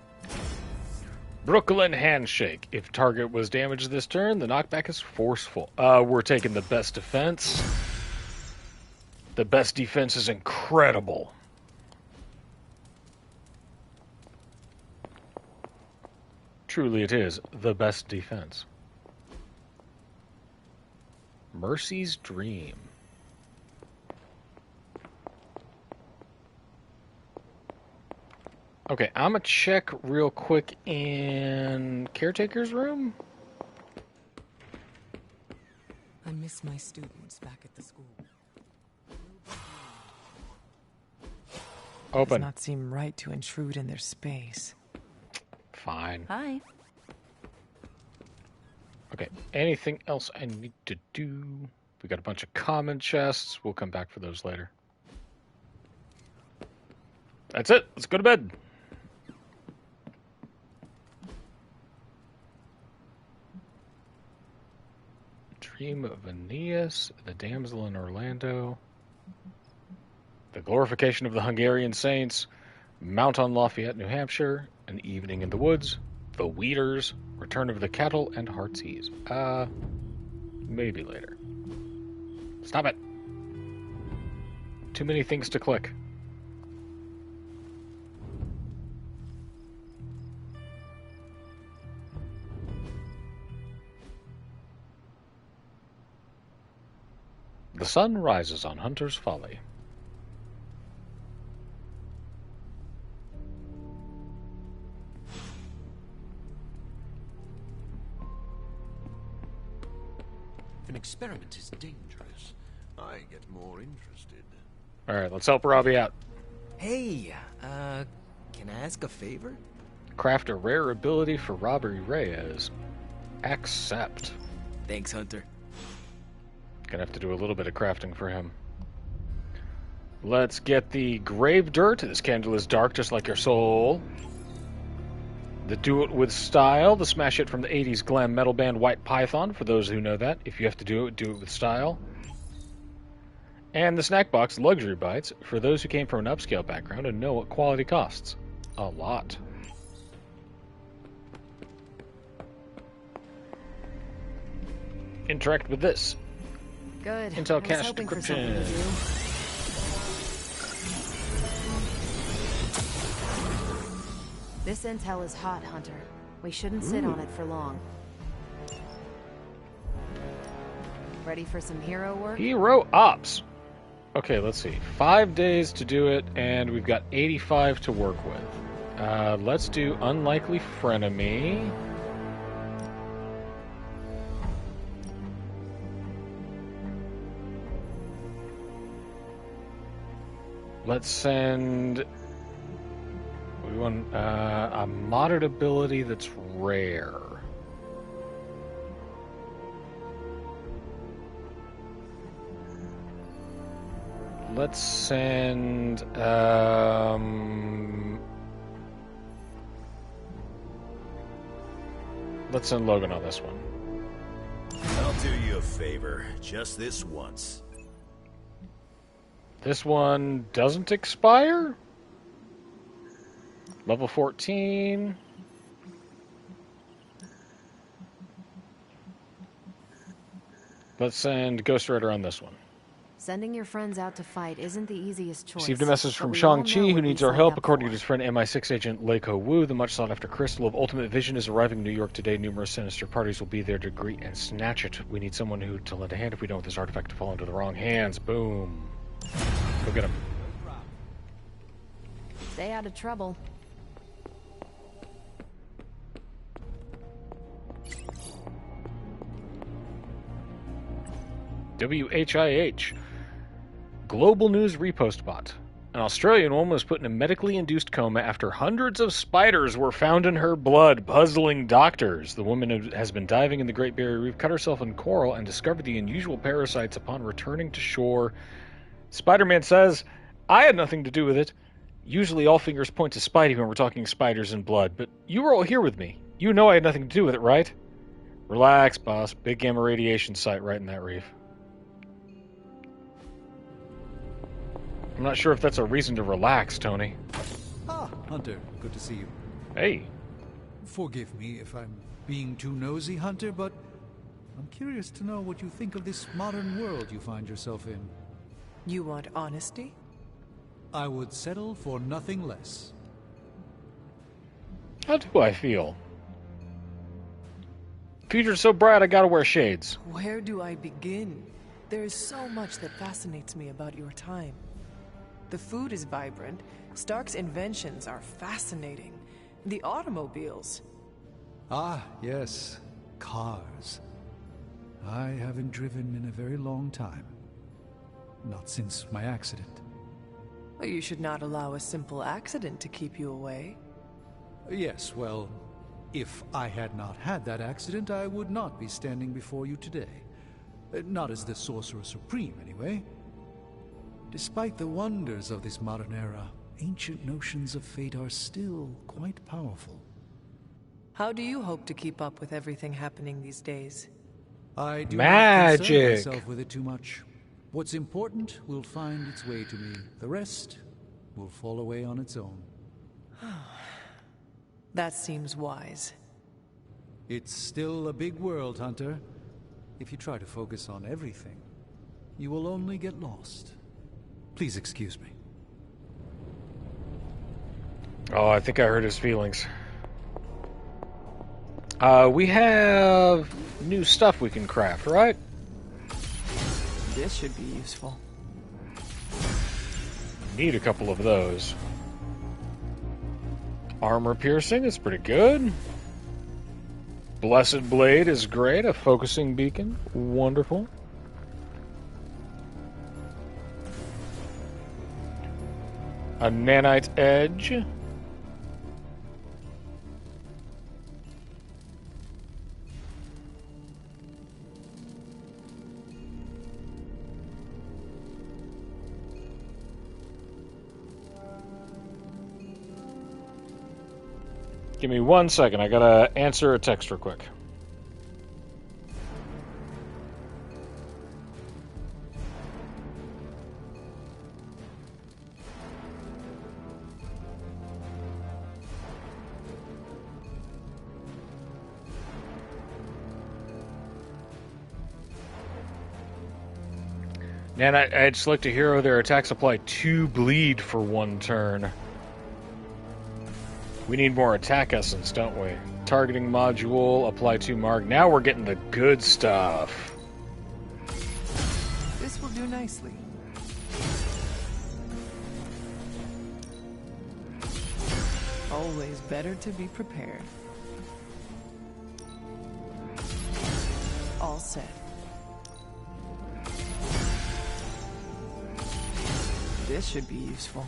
A: Brooklyn Handshake. If target was damaged this turn, the knockback is forceful. We're taking the best defense. The best defense is incredible. Truly it is the best defense. Mercy's Dream. Okay, I'm gonna check real quick in Caretaker's room.
B: I miss my students back at the school.
A: Open.
C: Does not seem right to intrude in their space.
A: Fine.
B: Hi.
A: Okay, anything else I need to do? We got a bunch of common chests. We'll come back for those later. That's it. Let's go to bed. Dream of Aeneas, the damsel in Orlando, the glorification of the Hungarian saints, Mount on Lafayette, New Hampshire, An Evening in the Woods, The Weeders, Return of the Cattle, and Heartsease. Maybe later. Stop it. Too many things to click. The sun rises on Hunter's Folly.
L: If an experiment is dangerous, I get more interested.
A: Alright, let's help Robbie out.
I: Hey, can I ask a favor?
A: Craft a rare ability for Robbie Reyes. Accept.
I: Thanks, Hunter.
A: Gonna have to do a little bit of crafting for him. Let's get the grave dirt. This candle is dark, just like your soul. The do it with style. The smash hit from the 80s glam metal band White Python, for those who know that. If you have to do it with style. And the snack box Luxury Bites, for those who came from an upscale background and know what quality costs. A lot. Interact with this.
P: Good.
A: Intel cache decryption.
P: This intel is hot, Hunter. We shouldn't sit on it for long. Ready for some hero work?
A: Hero ops. Okay, let's see. 5 days to do it, and we've got 85 to work with. Let's do Unlikely Frenemy. Let's send... We want a modded ability that's rare. Let's send... let's send Logan on this one.
M: I'll do you a favor. Just this once.
A: This one doesn't expire? Level 14. Let's send Ghost Rider on this one.
P: Sending your friends out to fight isn't the easiest choice.
A: Received a message from Shang-Chi, who needs our help. According to his friend MI6 agent Leiko Wu, the much sought-after Crystal of Ultimate Vision is arriving in New York today. Numerous sinister parties will be there to greet and snatch it. We need someone who to lend a hand if we don't want this artifact to fall into the wrong hands. Boom. Go get him.
P: Stay out of trouble.
A: WHIH. Global News Repost Bot. An Australian woman was put in a medically induced coma after hundreds of spiders were found in her blood, puzzling doctors. The woman has been diving in the Great Barrier Reef, cut herself in coral, and discovered the unusual parasites upon returning to shore. Spider-Man says, I had nothing to do with it. Usually all fingers point to Spidey when we're talking spiders and blood, but you were all here with me. You know I had nothing to do with it, right? Relax, boss. Big gamma radiation site right in that reef. I'm not sure if that's a reason to relax, Tony.
G: Ah, Hunter. Good to see you.
A: Hey.
G: Forgive me if I'm being too nosy, Hunter, but I'm curious to know what you think of this modern world you find yourself in.
C: You want honesty?
G: I would settle for nothing less.
A: How do I feel? Future's so bright I gotta wear shades.
C: Where do I begin? There is so much that fascinates me about your time. The food is vibrant. Stark's inventions are fascinating. The automobiles.
G: Ah, yes. Cars. I haven't driven in a very long time. Not since my accident.
C: Well, you should not allow a simple accident to keep you away.
G: Yes, well, if I had not had that accident, I would not be standing before you today. Not as the Sorcerer Supreme, anyway. Despite the wonders of this modern era, ancient notions of fate are still quite powerful.
C: How do you hope to keep up with everything happening these days?
G: I do
A: Magic.
G: not concern myself with it too much. What's important will find its way to me. The rest will fall away on its own.
C: That seems wise.
G: It's still a big world, Hunter. If you try to focus on everything, you will only get lost. Please excuse me.
A: Oh, I think I hurt his feelings. We have new stuff we can craft, right?
C: This should be useful.
A: Need a couple of those. Armor piercing is pretty good. Blessed Blade is great. A focusing beacon. Wonderful. A nanite edge. Give me 1 second. I gotta answer a text real quick. Man, I'd select a hero. Their attacks apply 2 bleed for 1 turn. We need more attack essence, don't we? Targeting module, apply 2 mark. Now we're getting the good stuff.
C: This will do nicely. Always better to be prepared. All set. This should be useful.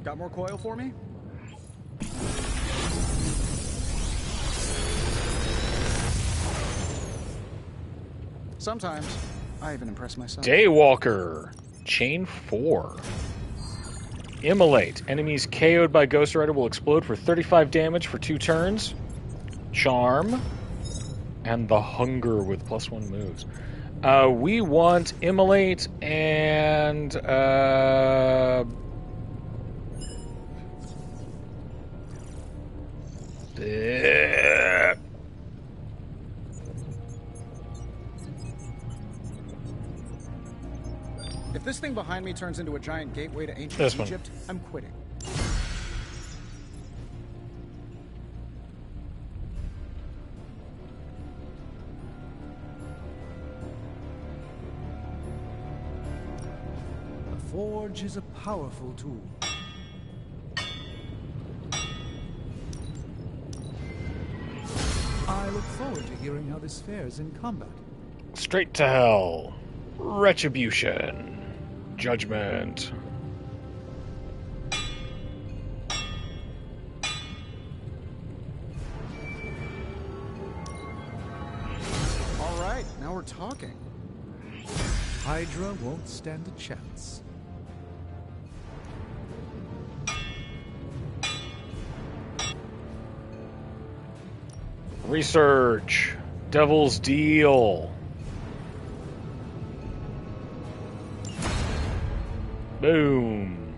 F: Got more coil for me? Sometimes I even impress myself.
A: Daywalker. Chain 4. Immolate. Enemies KO'd by Ghost Rider will explode for 35 damage for 2 turns. Charm. And the Hunger with +1 moves. We want Immolate and...
F: If this thing behind me turns into a giant gateway to ancient Egypt, I'm quitting.
G: The Forge is a powerful tool. I look forward to hearing how this fares in combat.
A: Straight to hell. Retribution. Judgment.
F: All right, now we're talking.
G: Hydra won't stand a chance.
A: Research. Devil's Deal. Boom.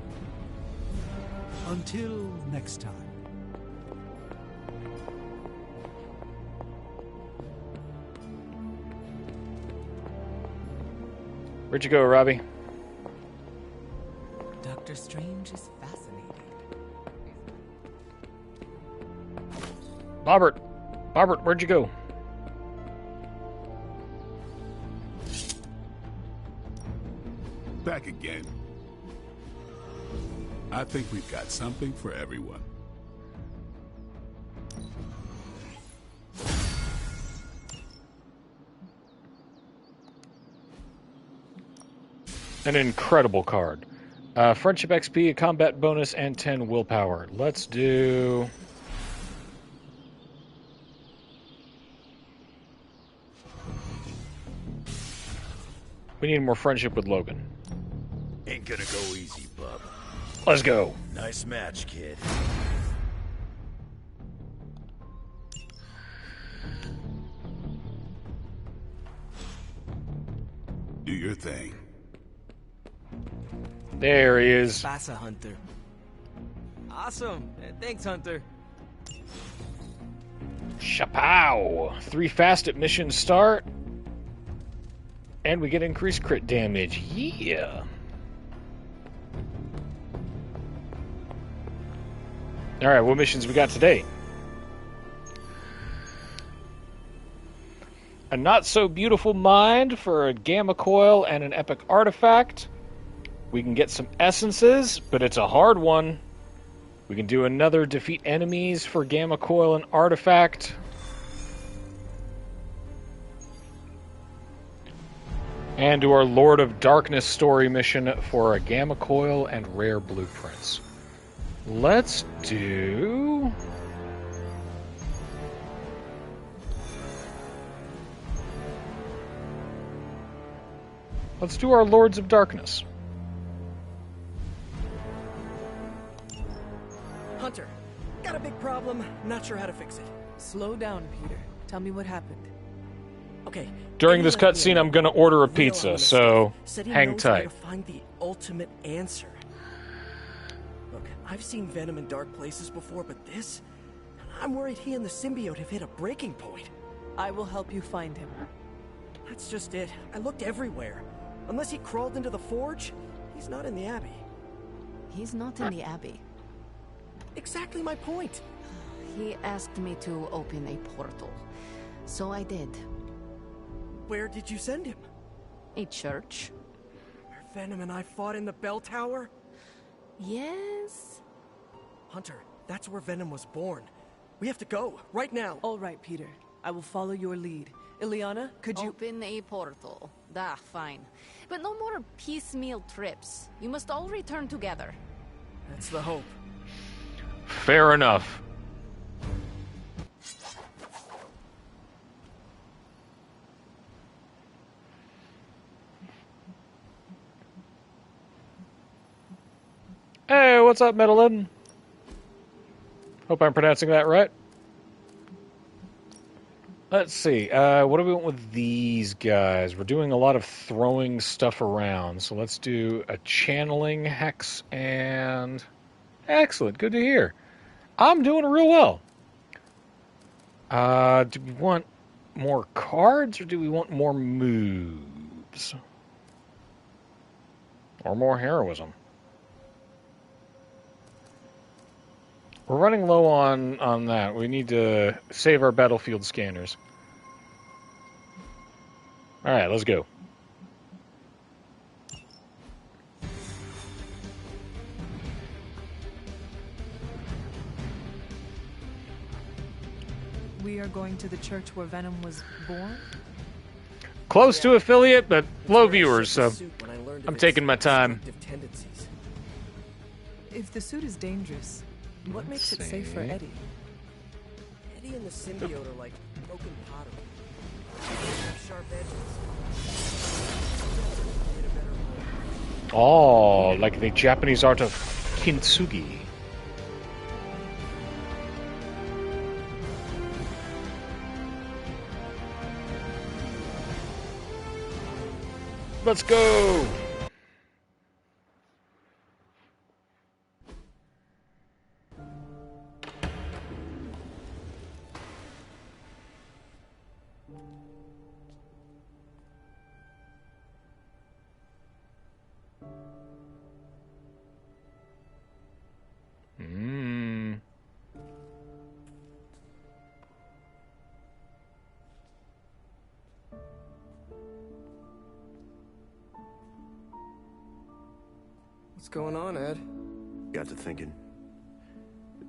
G: Until next time.
A: Where'd you go, Robbie?
N: Doctor Strange is fascinating.
A: Bobbert, where'd you go?
H: Back again. I think we've got something for everyone.
A: An incredible card. Friendship XP, a combat bonus, and 10 willpower. Let's do... We need more friendship with Logan.
M: Ain't gonna go easy, bub.
A: Let's go.
M: Nice match, kid.
H: Do your thing.
A: There he is.
I: Bassa, Hunter. Awesome. Thanks, Hunter.
A: Chapow! 3 fast at mission start. And we get increased crit damage. Yeah. Alright, what missions we got today? A not-so-beautiful mind for a gamma coil and an epic artifact. We can get some essences, but it's a hard one. We can do another defeat enemies for gamma coil and artifact. And do our Lord of Darkness story mission for a gamma coil and rare blueprints. Let's do... Let's do our Lords of Darkness.
Q: Hunter, got a big problem. Not sure how to fix it.
C: Slow down, Peter. Tell me what happened.
Q: Okay.
A: During this cutscene, I'm going to order a pizza, so hang tight.
Q: To find the ultimate answer. Look, I've seen Venom in dark places before, but this? I'm worried he and the symbiote have hit a breaking point.
C: I will help you find him.
Q: That's just it. I looked everywhere. Unless he crawled into the forge, he's not in the Abbey.
P: He's not in the Abbey.
Q: Exactly my point.
P: He asked me to open a portal, so I did.
Q: Where did you send him?
P: A church.
Q: Where Venom and I fought in the bell tower?
P: Yes?
Q: Hunter, that's where Venom was born. We have to go, right now.
C: All right, Peter. I will follow your lead. Ileana, could you...
P: Open a portal. Fine. But no more piecemeal trips. You must all return together.
Q: That's the hope.
A: Fair enough. Hey, what's up, Metalin? Hope I'm pronouncing that right. Let's see. What do we want with these guys? We're doing a lot of throwing stuff around, so let's do a channeling hex and... Excellent. Good to hear. I'm doing real well. Do we want more cards, or do we want more moves? Or more heroism? We're running low on that. We need to save our battlefield scanners. Alright, let's go.
C: We are going to the church where Venom was born?
A: Close to affiliate, but low viewers, so I'm taking my time.
C: If the suit is dangerous, what makes it safe for Eddie?
Q: Eddie and the symbiote are like broken pottery. They have sharp edges.
A: Oh, like the Japanese art of kintsugi. Let's go!
I: What's going on, Ed?
O: Got to thinking.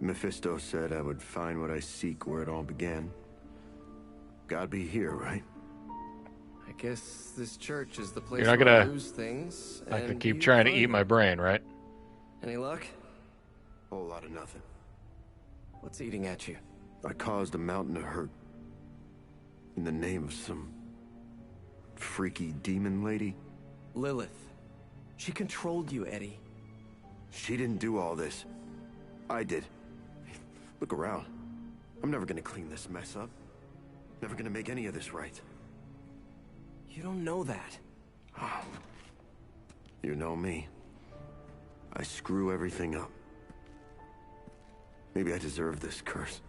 O: Mephisto said I would find what I seek where it all began. Gotta be here, right?
I: I guess this church is the place
A: You're not
I: where I
A: gonna
I: lose things.
A: I can
I: and
A: keep
I: you
A: trying to
I: find
A: eat my brain, right?
I: Any luck?
O: Whole lot of nothing.
I: What's eating at you?
O: I caused a mountain to hurt. In the name of some freaky demon lady.
Q: Lilith. She controlled you, Eddie.
O: She didn't do all this. I did. Look around. I'm never gonna clean this mess up. Never gonna make any of this right.
Q: You don't know that.
O: You know me. I screw everything up. Maybe I deserve this curse.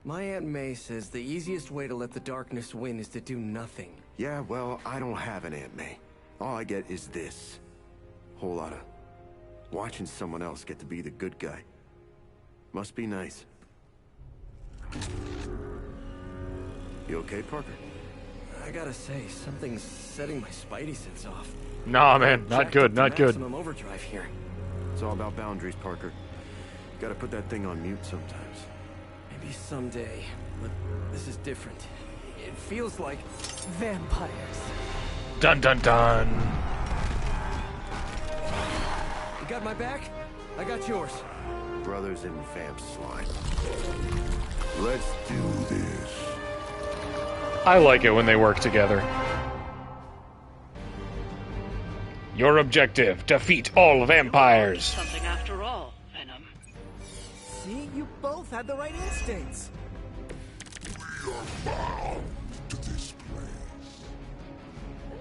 Q: My Aunt May says the easiest way to let the darkness win is to do nothing.
O: Yeah, well, I don't have an Aunt May. All I get is this. Whole lot of watching someone else get to be the good guy. Must be nice. You okay, Parker?
Q: I gotta say, something's setting my spidey sense off.
A: Nah, man, not good, not good.
Q: Maximum overdrive here.
O: It's all about boundaries, Parker. Gotta put that thing on mute sometimes.
Q: Maybe someday, but this is different. It feels like vampires.
A: Dun dun dun.
Q: You got my back? I got yours.
O: Brothers in vamp slime. Let's do this.
A: I like it when they work together. Your objective, defeat all vampires.
K: Something after all, Venom.
Q: See, you both had the right instincts.
J: We are bound to this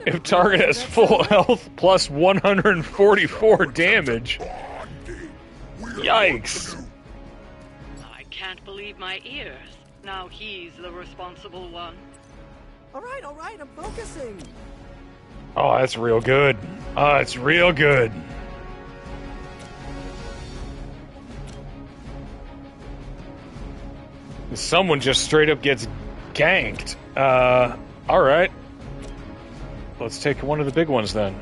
A: If target has full health plus 144 damage. Yikes.
K: I can't believe my ears. Now he's the responsible one.
Q: All right, I'm focusing.
A: Oh, that's real good. Oh, it's real good. Someone just straight up gets ganked. Alright. Let's take one of the big ones then.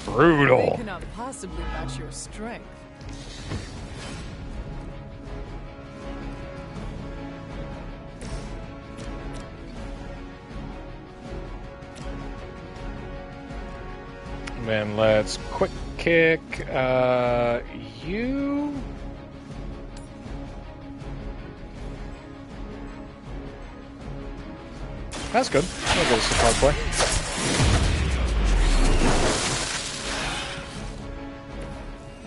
A: Brutal.
C: They cannot possibly match your strength.
A: Then let's quick kick you. That's good. That goes to hard play.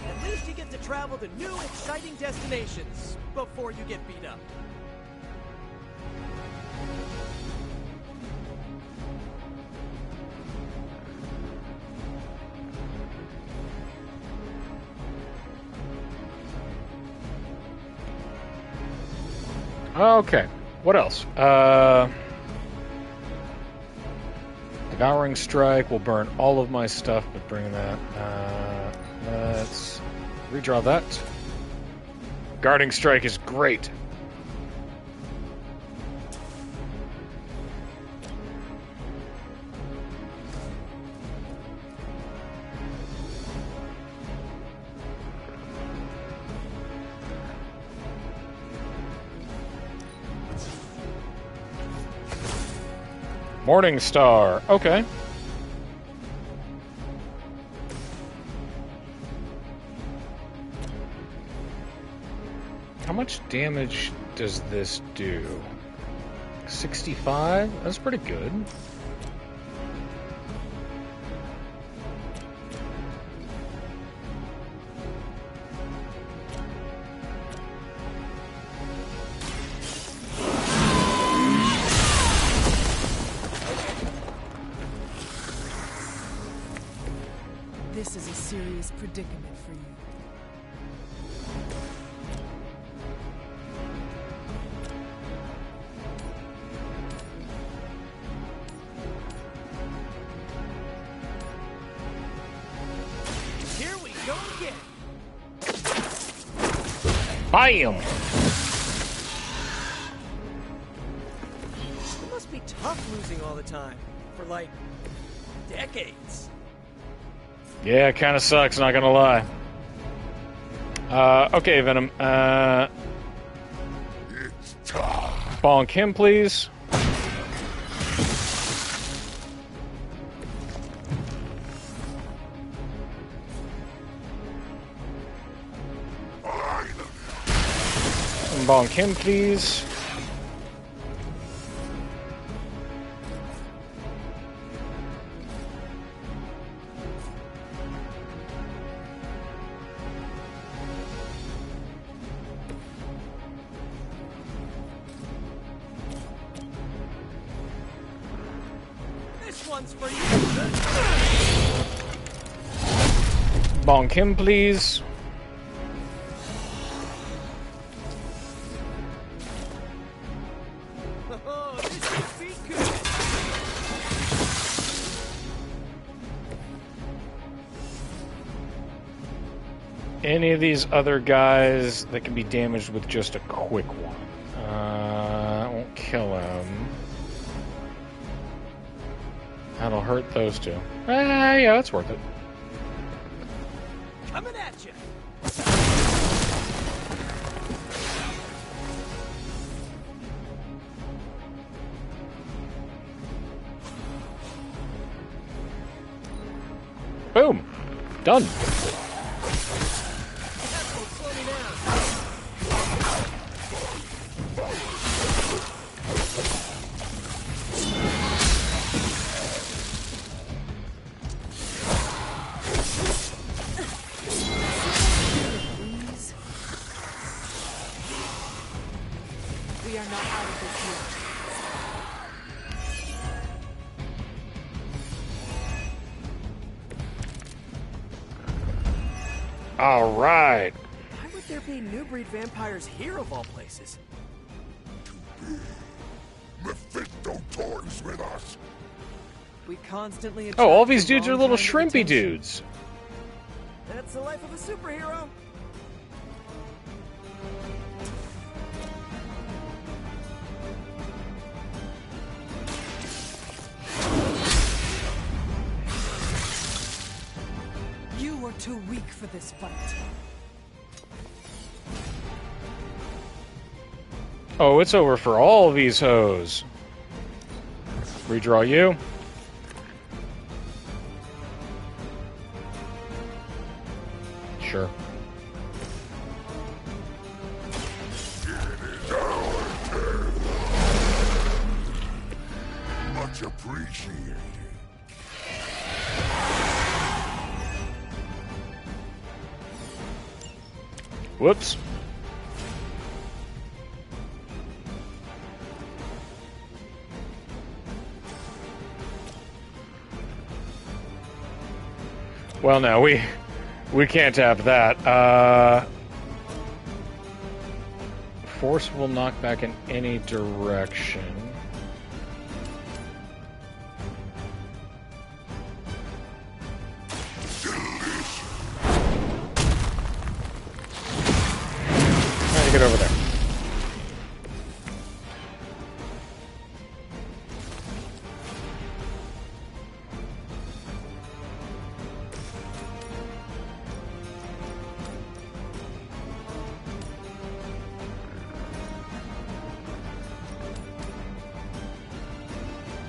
Q: At least you get to travel to new, exciting destinations before you get beat up.
A: Okay, what else? Devouring Strike will burn all of my stuff, but bring that. Let's redraw that. Guarding Strike is great. Morning Star. Okay. How much damage does this do? 65? That's pretty good.
C: This is a serious predicament for you.
Q: Here we go again.
A: Bam!
Q: It must be tough losing all the time. For like decades.
A: Yeah, it kind of sucks, not gonna lie. Okay, Venom. Bonk him, please. Bonk him, please.
Q: This one's for you.
A: Bonk him, please. Any of these other guys that can be damaged with just a quick one. Won't kill him. That'll hurt those two. Yeah, that's worth it.
Q: Coming at you.
A: Boom. Done.
E: We are not out of this yet.
A: All right.
Q: Why would there be new breed vampires here of all places?
J: Mephisto toys with us.
C: We constantly
A: Oh, all these dudes are little shrimpy dudes.
Q: That's the life of a superhero.
E: You were too weak for this fight.
A: Oh, it's over for all of these hoes. Redraw you. Sure.
J: Much appreciated.
A: Whoops. Well, no, we can't have that. Force will knock back in any direction. Trying to get over there.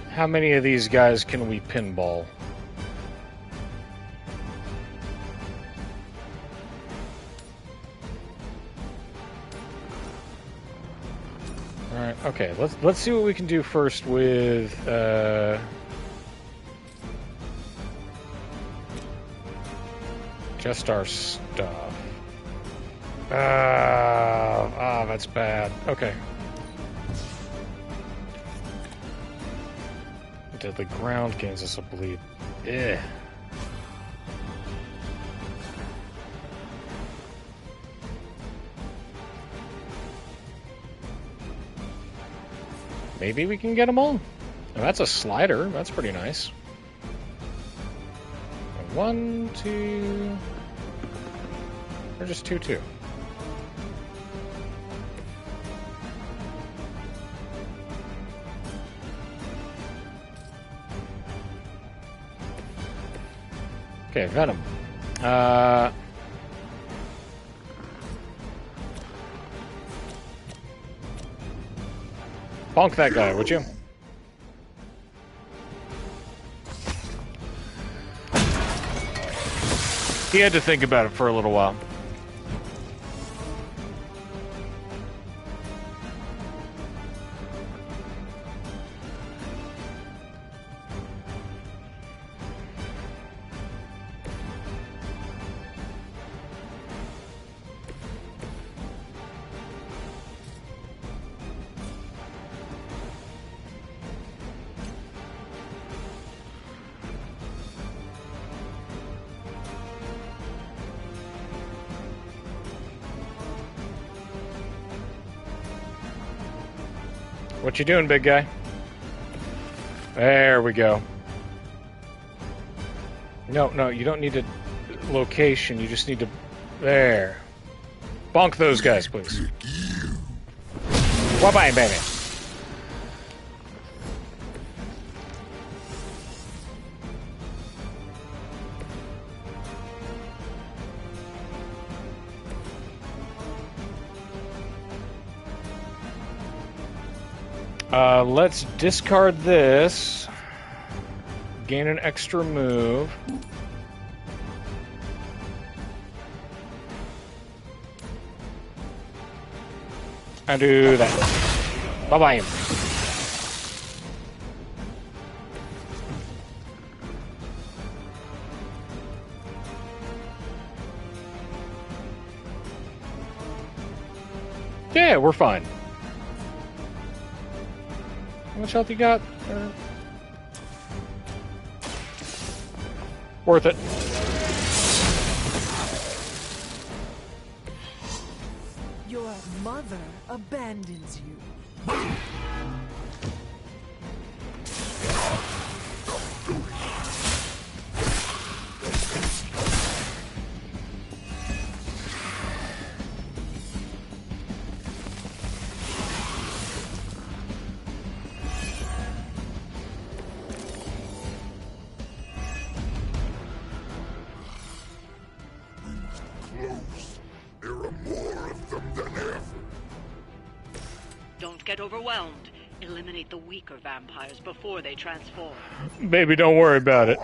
A: How many of these guys can we pinball? All right, okay. Let's see what we can do first with just our stuff. That's bad. Okay. Deadly ground gains us a bleed. Eh. Maybe we can get them all. Oh, that's a slider. That's pretty nice. 1, 2. Or just 2, 2. Okay, Venom. Bonk that guy, would you? He had to think about it for a little while. What you doing, big guy? There we go. No, you don't need a location. You just need to... There. Bonk those guys, please. Bye-bye, baby. Let's discard this. Gain an extra move. And do that. Bye-bye. Yeah, we're fine. How much health you got? Worth it.
E: Your mother abandons you.
K: Get overwhelmed. Eliminate the weaker vampires before they transform.
A: Baby, don't worry about it.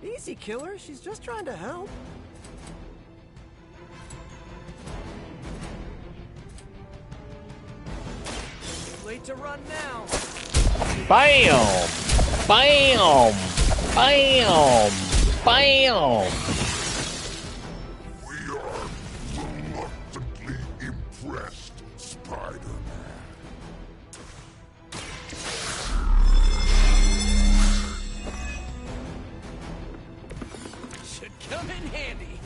Q: Easy, killer. She's just trying to help. Late to run now.
A: Bam! Bam! Bam! Bam!
Q: Come in handy.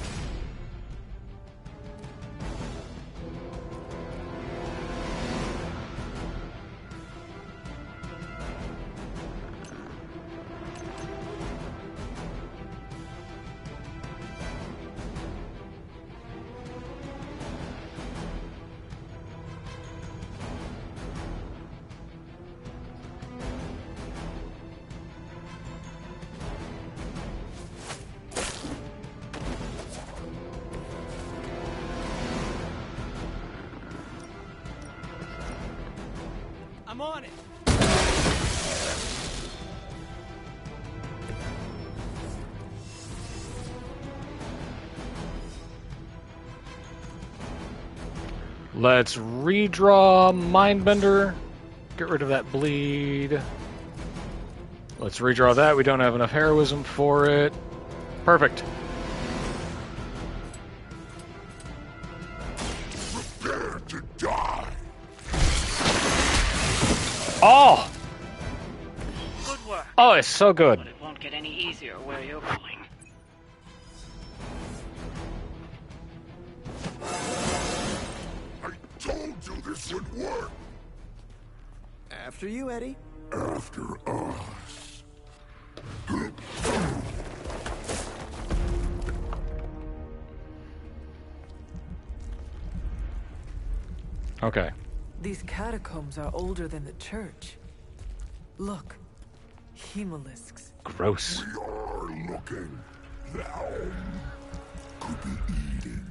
Q: I'm on it.
A: Let's redraw Mindbender. Get rid of that bleed. Let's redraw that. We don't have enough heroism for it. Perfect.
J: Prepare to die.
A: Oh!
K: Good work.
A: Oh, it's so good.
K: But it won't get any easier where you're going.
J: I told you this would work.
Q: After you, Eddie.
J: After us.
A: Okay.
C: These catacombs are older than the church. Look, hemolisks.
A: Gross.
J: We are looking. Them could be eating.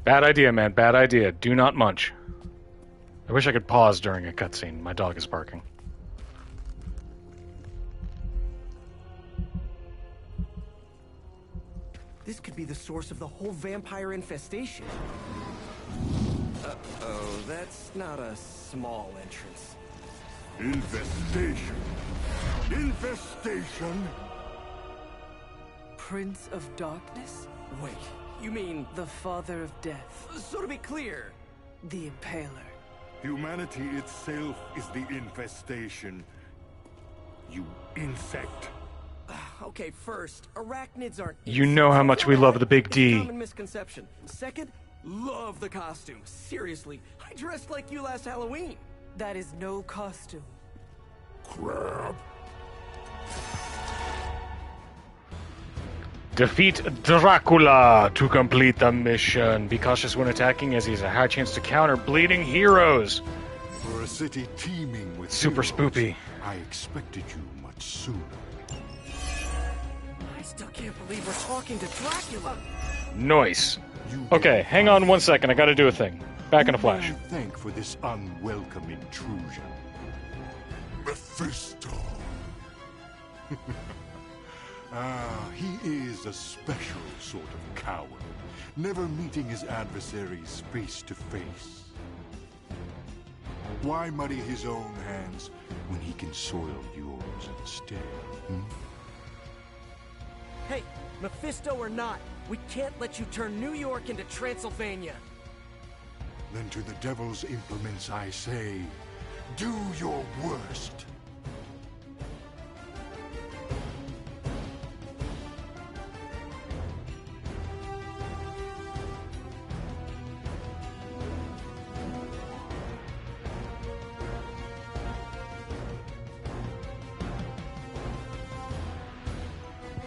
A: Bad idea, man. Bad idea. Do not munch. I wish I could pause during a cutscene. My dog is barking.
Q: This could be the source of the whole vampire infestation. Uh-oh, that's not a small entrance.
J: Infestation. Infestation.
E: Prince of Darkness?
Q: Wait, you mean...
E: The Father of Death.
Q: So to be clear...
E: The Impaler.
J: Humanity itself is the infestation. You insect.
Q: Okay, first, arachnids aren't...
A: You know how much we love the Big D.
Q: Common misconception. Second, love the costume. Seriously, I dressed like you last Halloween.
E: That is no costume.
J: Crab.
A: Defeat Dracula to complete the mission. Be cautious when attacking, as he has a high chance to counter bleeding heroes.
J: For a city teeming with
A: super
J: heroes,
A: spoopy.
J: I expected you much sooner.
Q: I still can't believe we're talking to Dracula.
A: Nice. Okay, hang on 1 second. I gotta do a thing. Back in a flash.
J: Who may I thank for this unwelcome intrusion? Mephisto. He is a special sort of coward, never meeting his adversaries face to face. Why muddy his own hands when he can soil yours instead?
Q: Hey, Mephisto or not, we can't let you turn New York into Transylvania.
J: Then to the devil's implements I say, do your worst.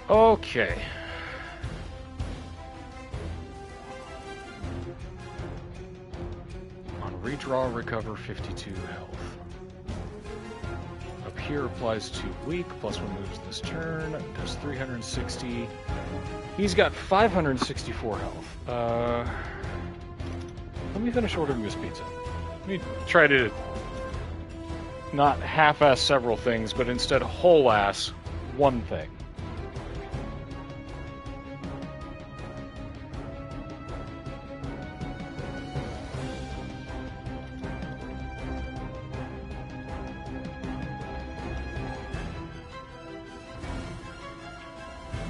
A: Okay. On redraw, recover 52 health. Up here applies to weak, plus one moves this turn, does 360. He's got 564 health. Let me finish ordering this pizza. Let me try to not half-ass several things, but instead whole-ass one thing.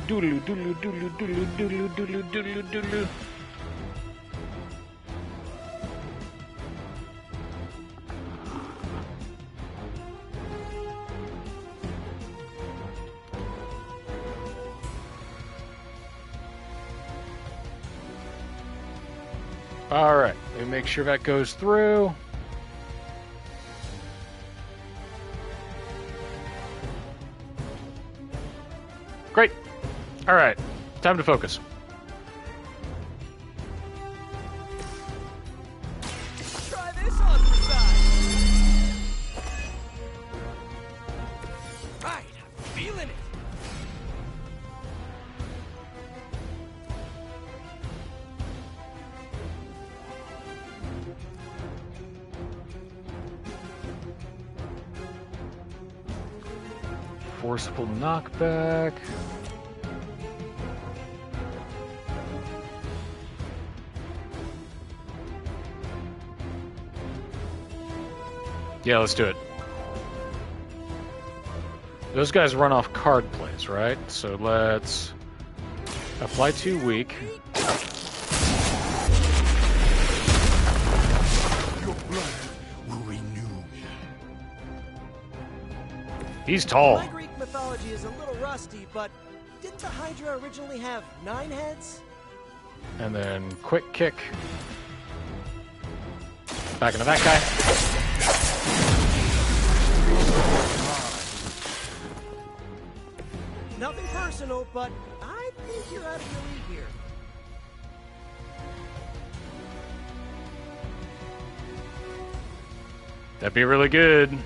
A: Doodaloo, doodaloo, doodaloo, doodaloo, doodaloo, doodaloo, doodaloo, doodaloo. All right, let me make sure that goes through. Great. All right, time to focus.
Q: Try this on for size. Right, I'm feeling it.
A: Forceful knockback. Yeah, let's do it. Those guys run off card plays, right? So let's apply 2 weak.
J: Your blood will renew.
A: He's tall.
Q: My Greek mythology is a little rusty, but didn't the Hydra originally have 9 heads?
A: And then quick kick. Back into that guy.
Q: Nothing personal, but I think you're out of your league here.
A: That'd be really good.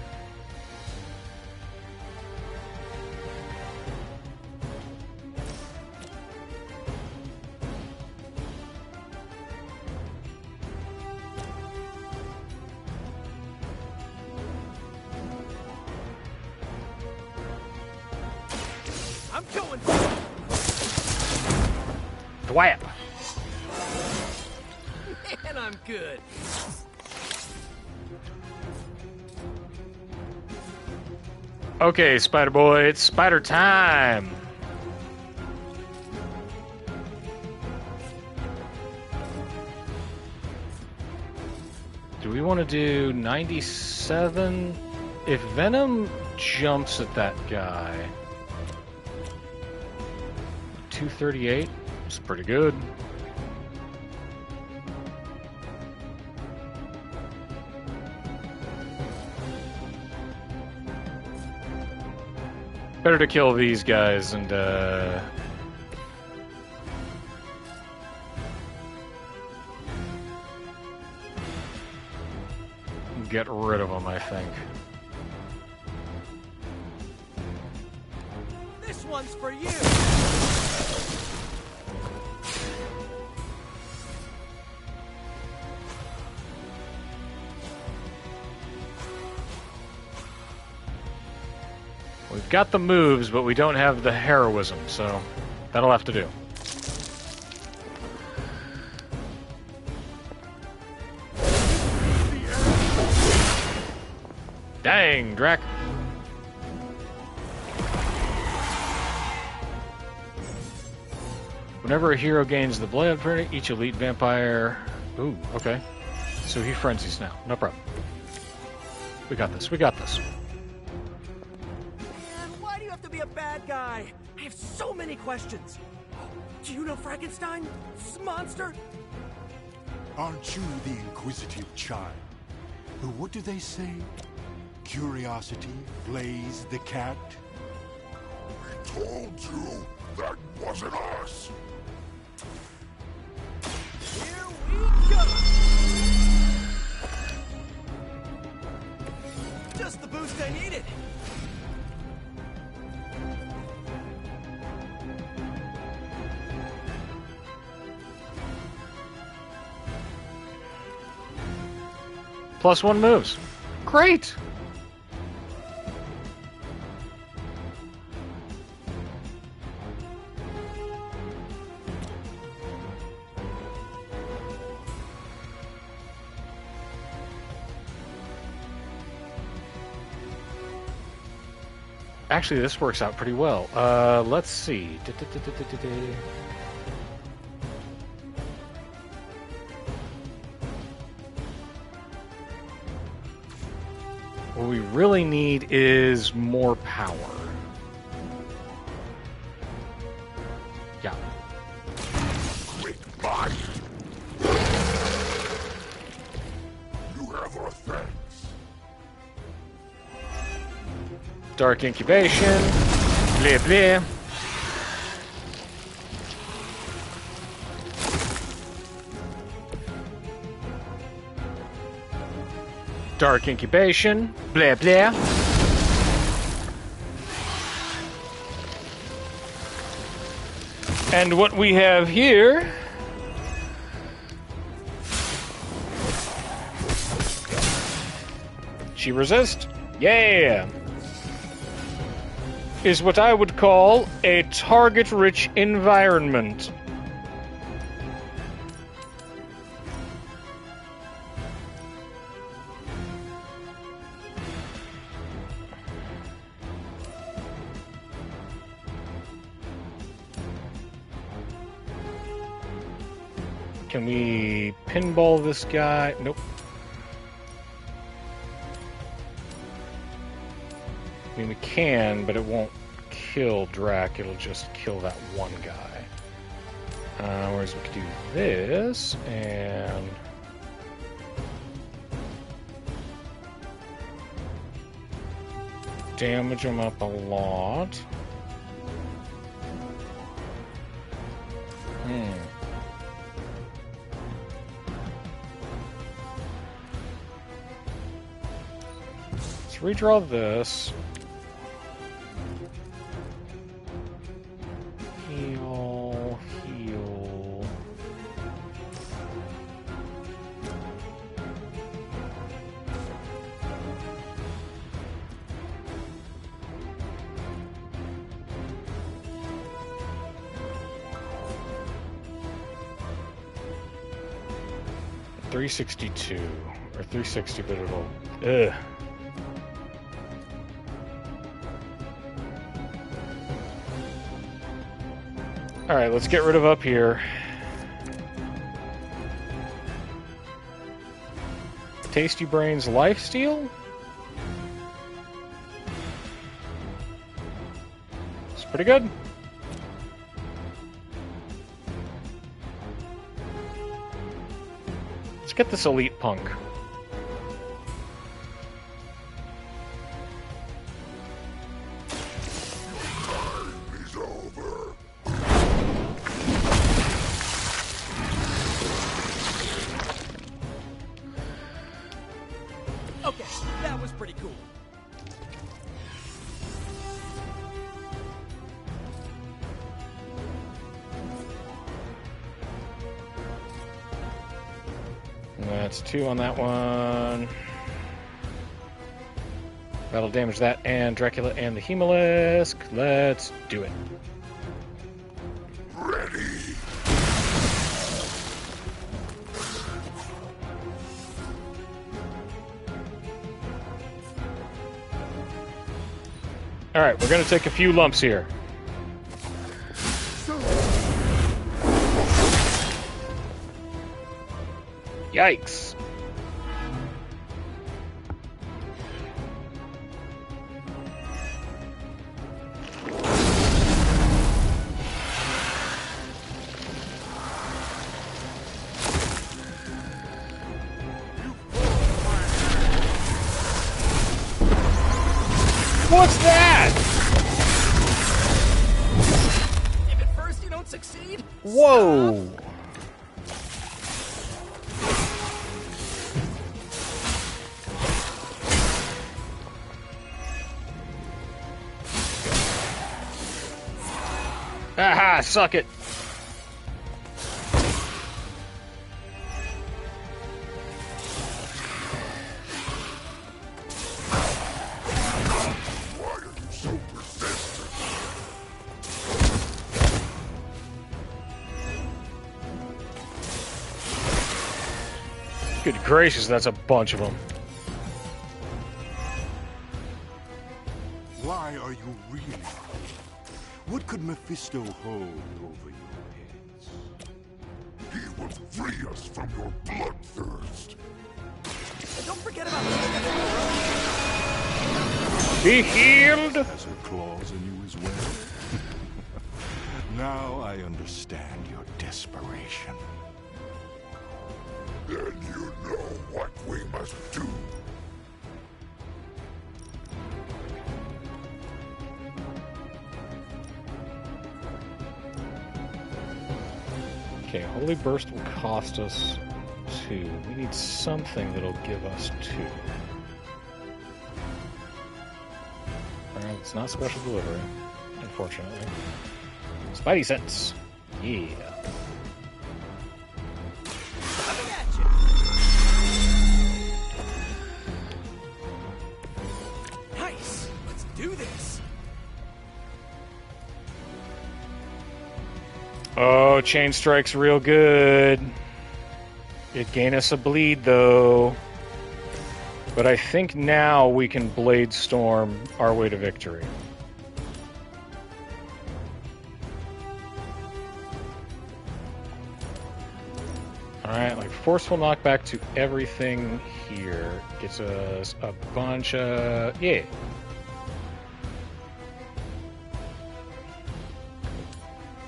Q: I'm going.
A: Thwap.
Q: Man, I'm good.
A: Okay, Spider Boy, it's spider time. Do we want to do 97? If Venom jumps at that guy, 238 is pretty good. Better to kill these guys and get rid of them, I think.
Q: This one's for you.
A: We've got the moves, but we don't have the heroism, so that'll have to do. Dang, Drac. Whenever a hero gains the blood for each elite vampire... Ooh, okay. So he frenzies now. No problem. We got this. We got this.
Q: Why do you have to be a bad guy? I have so many questions. Do you know Frankenstein? This monster?
J: Aren't you the inquisitive child? Who, what do they say? Curiosity flays the cat? We told you that wasn't us.
Q: Here we go! Just the boost I needed.
A: +1 moves. Great! Actually, this works out pretty well. Let's see. What we really need is more power. Yeah.
J: Great body. You have our thanks.
A: Dark Incubation. Bleh bleh. Dark Incubation. Blah, blah. And what we have here... She resist? Yeah! Is what I would call a target-rich environment. Can we pinball this guy? Nope. I mean, we can, but it won't kill Drac. It'll just kill that one guy. Whereas we could do this, and... damage him up a lot. Let's redraw this. Heal, heal. 362 or 360, but it'll. Ugh. All right, let's get rid of up here. Tasty Brains Lifesteal? It's pretty good. Let's get this Elite Punk.
Q: Okay, that was pretty cool.
A: That's 2 on that one. That'll damage that and Dracula and the Hemolisk. Let's do it.
J: Ready.
A: All right, we're going to take a few lumps here. Yikes. What's that?
Q: If at first you don't succeed,
A: whoa. Aha, suck it. Good gracious, that's a bunch of them.
J: Why are you really? What could Mephisto hold over your heads? He will free us from your bloodthirst.
Q: don't forget about
A: Be healed.
J: Has her claws in you as well. Now I understand your desperation. Then you know what we must do.
A: Okay, Holy Burst will cost us 2. We need something that'll give us 2. Alright, it's not special delivery, unfortunately. Spidey sense. Yeah.
Q: Coming at you. Nice. Let's do this.
A: Oh, Chain Strike's real good. It gained us a bleed, though. But I think now we can Blade Storm our way to victory. Alright, like Forceful Knockback to everything here. Gets us a bunch of... yeah.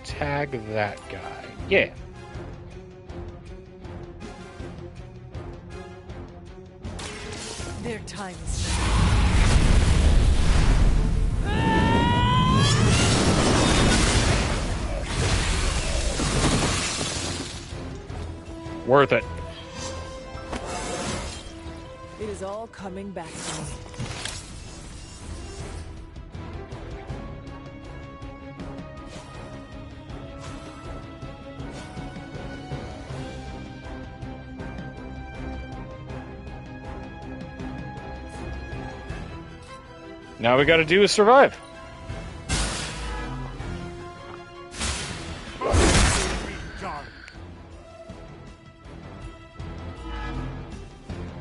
A: Tag that guy. Yeah.
E: Their time is
A: Worth it.
E: It is all coming back to me.
A: Now we gotta do is survive.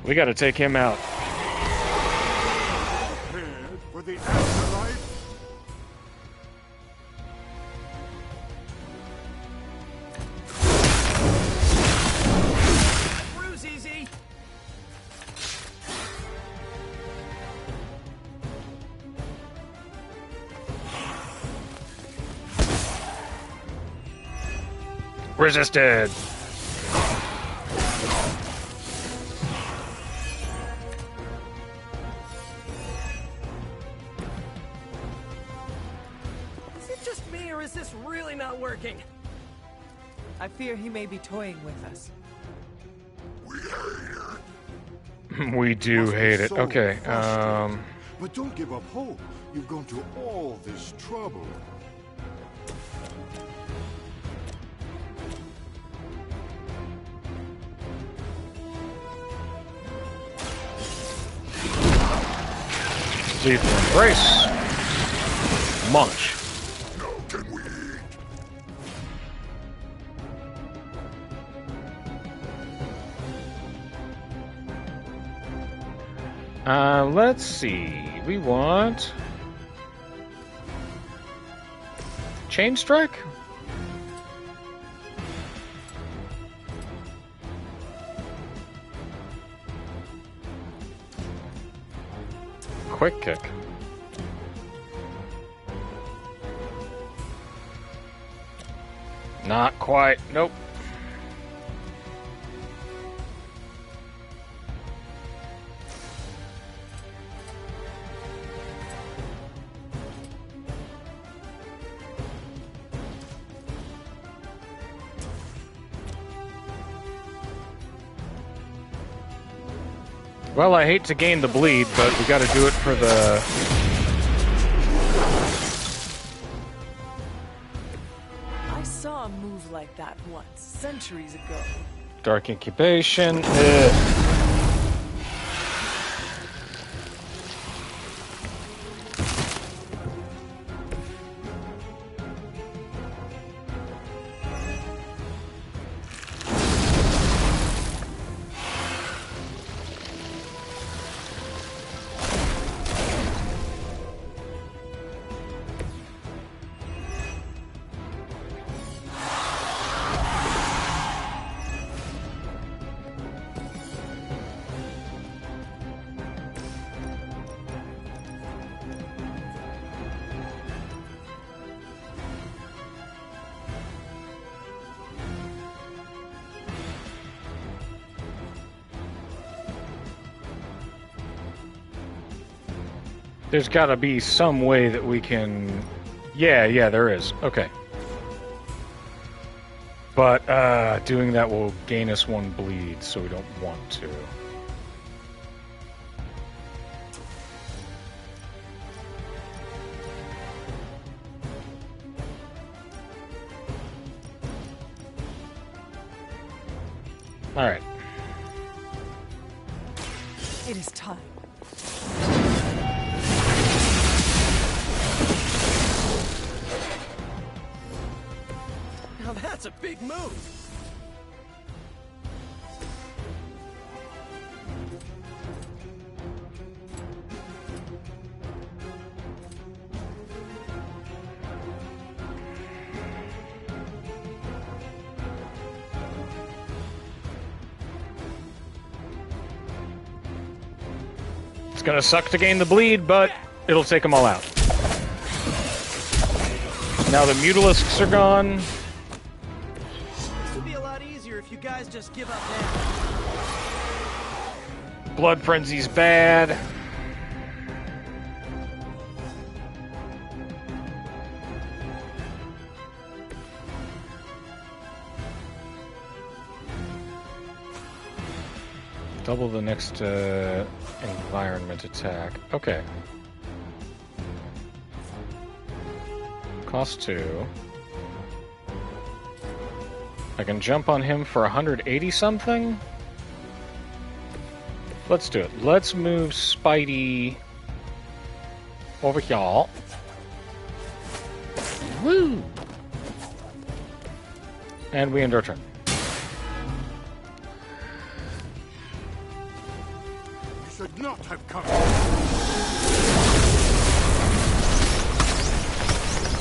A: We gotta take him out.
J: Prepared for the afterlife?
Q: Bruise easy.
A: Resisted.
Q: Is it just me, or is this really not working?
E: I fear he may be toying with us.
A: We do hate it. Okay.
J: But don't give up hope. You've gone to all this trouble.
A: Lethal Embrace. Munch.
J: Now can we eat?
A: Let's see. We want Chain Strike? Quick Kick. Not quite. Nope. Well, I hate to gain the bleed, but we gotta do it for the...
E: I saw a move like that once, centuries ago.
A: Dark Incubation. Ugh. There's gotta be some way that we can... Yeah, there is. Okay. But, doing that will gain us one bleed, so we don't want to. Alright.
E: It is time.
Q: Now that's a big move.
A: It's gonna suck to gain the bleed, but it'll take them all out. Now the Mutalisks are gone.
Q: This would be a lot easier if you guys just give up now.
A: Blood Frenzy's bad. Double the next environment attack. Okay. Cost 2. I can jump on him for 180 something? Let's do it. Let's move Spidey over here. Woo! And we end our turn.
J: should not have come.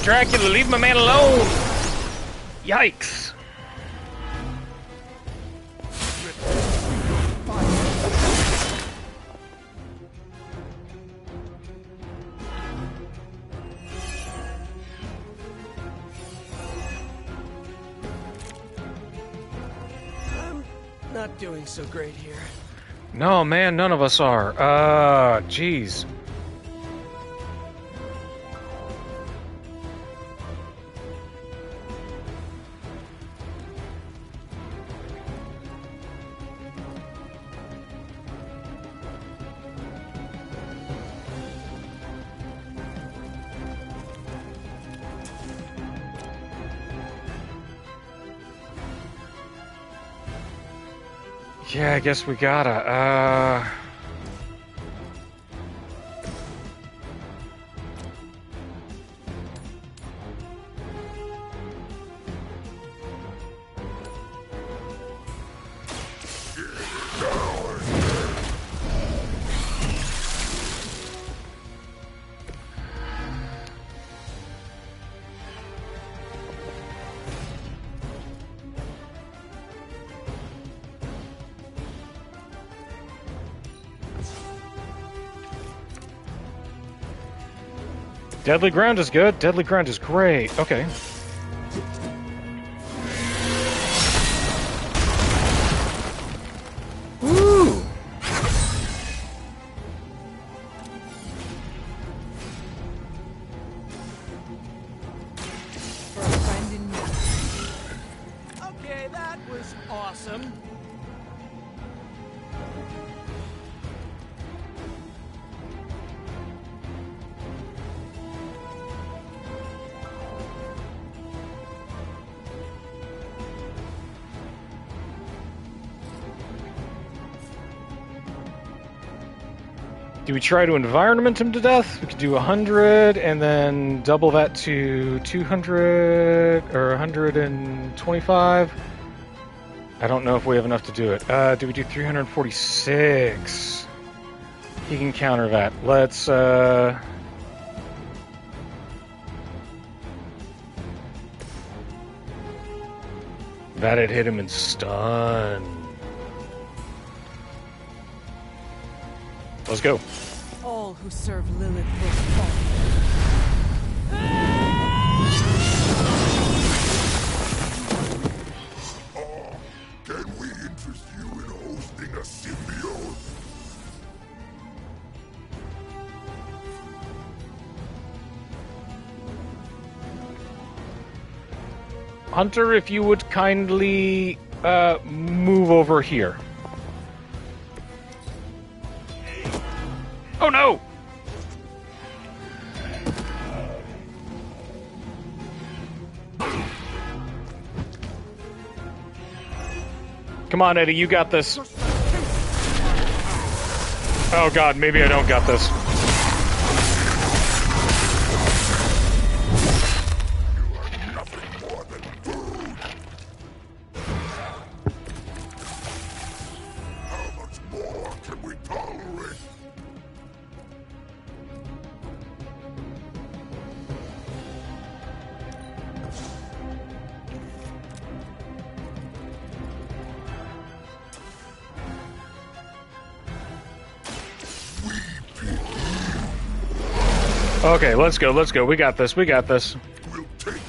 A: Dracula, leave my man alone! Yikes.
Q: I'm not doing so great here.
A: No, man, none of us are. Jeez. Yeah, I guess we gotta, Deadly Ground is good. Deadly Ground is great. Okay. Woo!
Q: For a friend in need. Okay, that was awesome.
A: Do we try to environment him to death? We could do 100 and then double that to 200 or 125. I don't know if we have enough to do it. Do we do 346? He can counter that. Let's, That'd hit him in stun. Let's go.
E: All who serve Lilith will fall.
J: Can we interest you in hosting a symbiote?
A: Hunter, if you would kindly move over here. Oh no! Come on, Eddie, you got this. Oh god, maybe I don't got this. Okay, let's go, let's go. We got this, we got this.
J: We'll take it.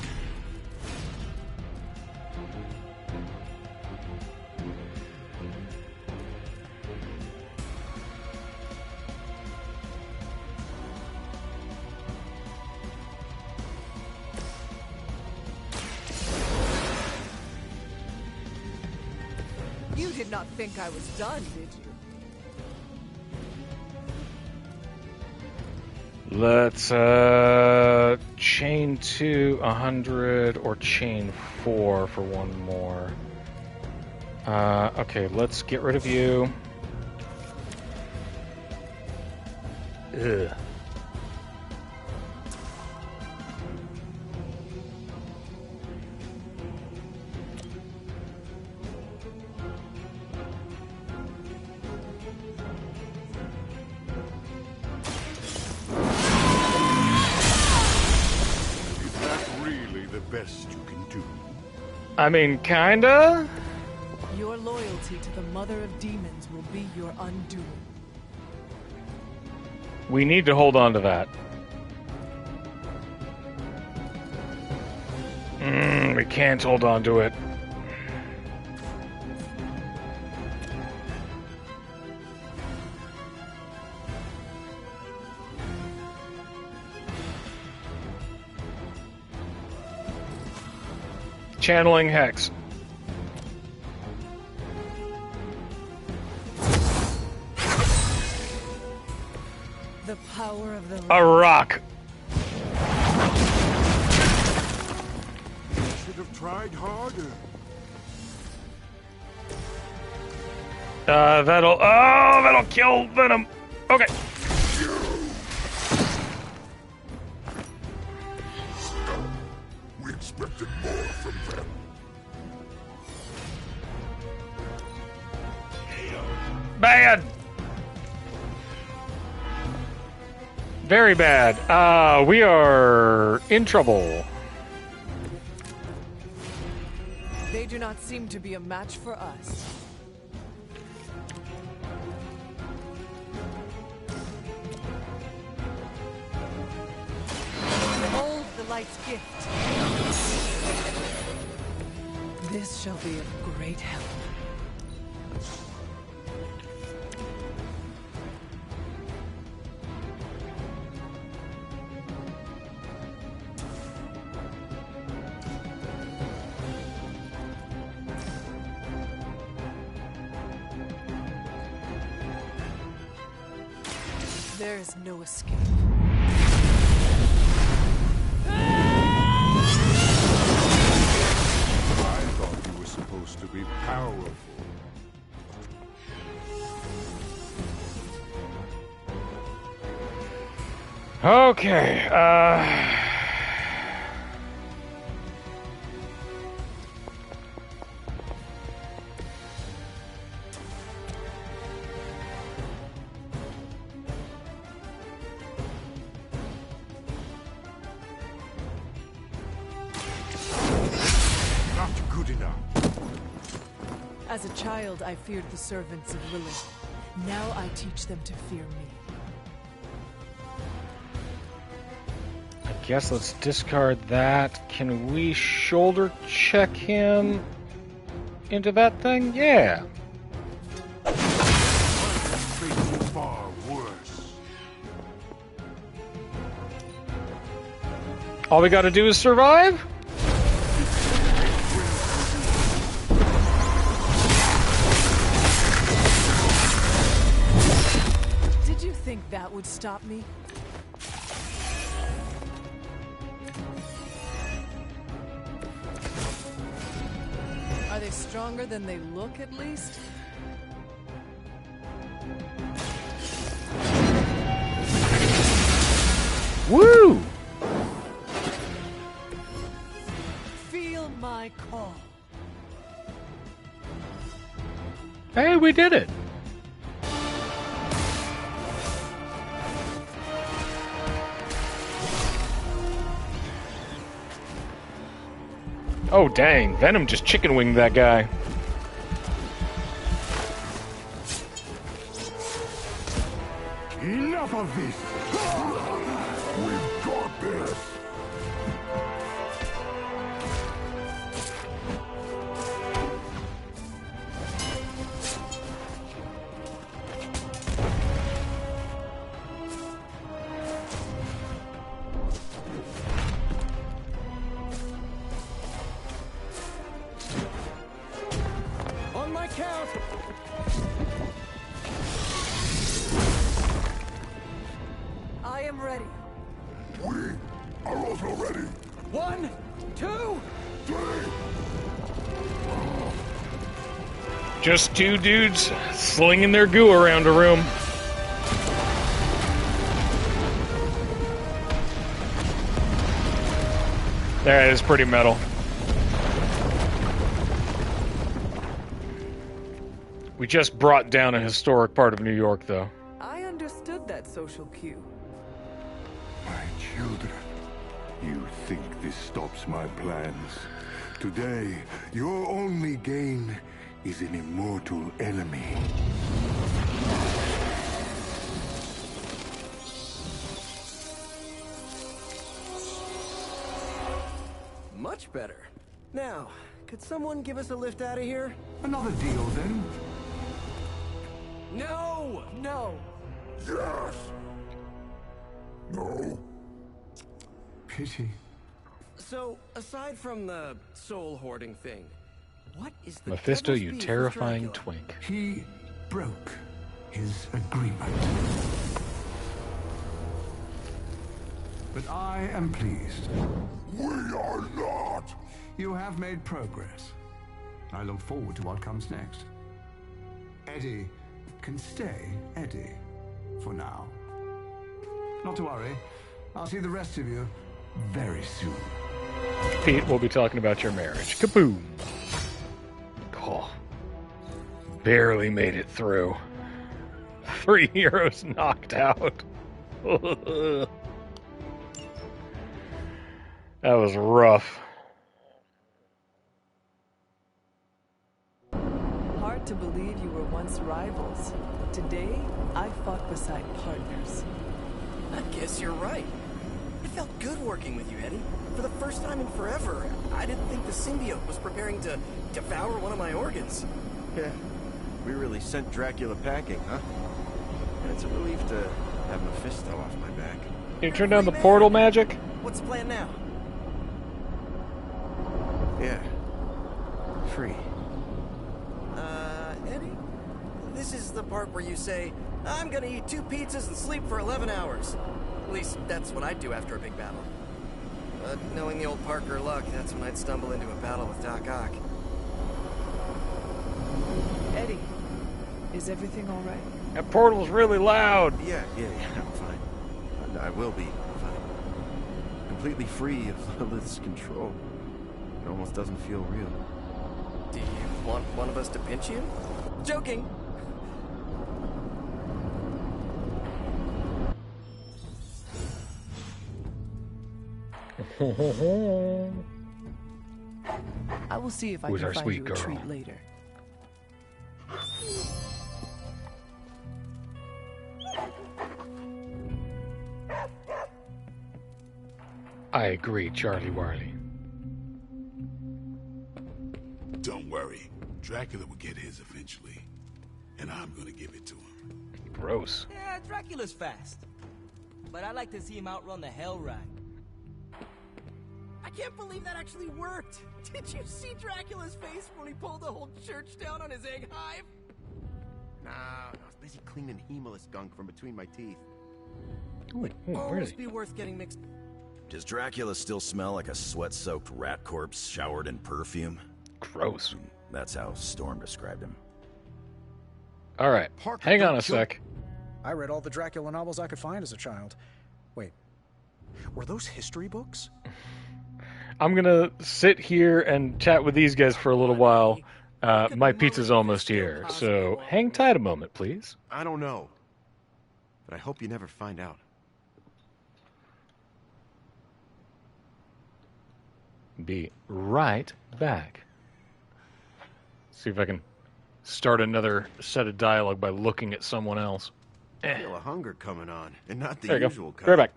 E: You did not think I was done, did you?
A: Let's chain 2 100 or chain 4 for one more. Okay, let's get rid of you. Ugh.
J: best you can do.
A: I mean, kinda.
E: Your loyalty to the Mother of Demons will be your undoing.
A: We need to hold on to that. We can't hold on to it. Channeling Hex.
E: The power of the
A: A rock.
J: Should have tried harder.
A: That'll kill Venom. Okay.
J: We expected more from them.
A: Bad. Very bad. We are in trouble.
E: They do not seem to be a match for us. Hold the light's gift. This shall be of great help. There is no escape.
J: I thought you were supposed to be powerful.
A: Okay,
J: Not good enough.
E: As a child, I feared the servants of Lilith. Now I teach them to fear me.
A: I guess let's discard that. Can we shoulder check him into that thing? Yeah.
J: Far worse.
A: All we gotta do is survive?
E: Did you think that would stop me? Are they stronger than they look, at least?
A: Woo!
E: Feel my call.
A: Hey, we did it. Oh, dang. Venom just chicken winged that guy.
J: Enough of this! We've got this!
Q: On my count!
E: I am ready.
J: We are also ready.
Q: 1, 2,
J: 3.
A: Just two dudes slinging their goo around a room. That is pretty metal. We just brought down a historic part of New York, though.
E: I understood that social cue.
J: My children. You think this stops my plans? Today, your only gain is an immortal enemy.
Q: Much better. Now, could someone give us a lift out of here?
J: Another deal, then?
Q: No! No!
J: Yes! No? Pity.
Q: So, aside from the soul hoarding thing, what is the
A: Mephisto,
Q: devil's
A: you
Q: beef with
A: terrifying
Q: Dracula?
A: twink.
J: He broke his agreement. But I am pleased. We are not! You have made progress. I look forward to what comes next. Eddie can stay Eddie for now. Not to worry. I'll see the rest of you very soon.
A: Pete, we'll be talking about your marriage. Kaboom! Oh, barely made it through. 3 heroes knocked out. That was rough.
E: Hard to believe you were once rivals, but today I fought beside partners.
Q: I guess you're right. It felt good working with you, Eddie. For the first time in forever, I didn't think the symbiote was preparing to devour one of my organs.
O: Yeah, we really sent Dracula packing, huh? And it's a relief to have Mephisto off my back.
A: Can you turn down the portal magic?
Q: What's the plan now?
O: Yeah. Free.
Q: Eddie? This is the part where you say, I'm gonna eat 2 pizzas and sleep for 11 hours. At least, that's what I'd do after a big battle. But knowing the old Parker luck, that's when I'd stumble into a battle with Doc Ock.
E: Eddie, is everything all right?
A: That portal's really loud.
O: Yeah, I'm fine. I will be fine. Completely free of Lilith's control. It almost doesn't feel real.
Q: Do you want one of us to pinch you? Joking!
E: I will see if I
A: Who's
E: can
A: our
E: find
A: sweet
E: you a
A: girl?
E: treat later.
A: I agree, Charlie Warley.
H: Don't worry. Dracula will get his eventually. And I'm gonna give it to him.
A: Gross.
R: Yeah, Dracula's fast. But I'd like to see him outrun the Hell Ride.
Q: I can't believe that actually worked! Did you see Dracula's face when he pulled the whole church down on his egg hive?
O: No, I was busy cleaning Hemalus gunk from between my teeth.
Q: Almost be worth getting mixed.
M: Does Dracula still smell like a sweat-soaked rat corpse showered in perfume?
A: Gross.
M: That's how Storm described him.
A: All right, hang on a sec.
F: I read all the Dracula novels I could find as a child. Wait, were those history books?
A: I'm gonna sit here and chat with these guys for a little while. My pizza's almost here, so hang tight a moment, please.
O: I don't know. But I hope you never find out.
A: Be right back. See if I can start another set of dialogue by looking at someone else.
O: I feel a hunger coming on, and not the
A: There you
O: usual
A: go.
O: kind.
A: Right back.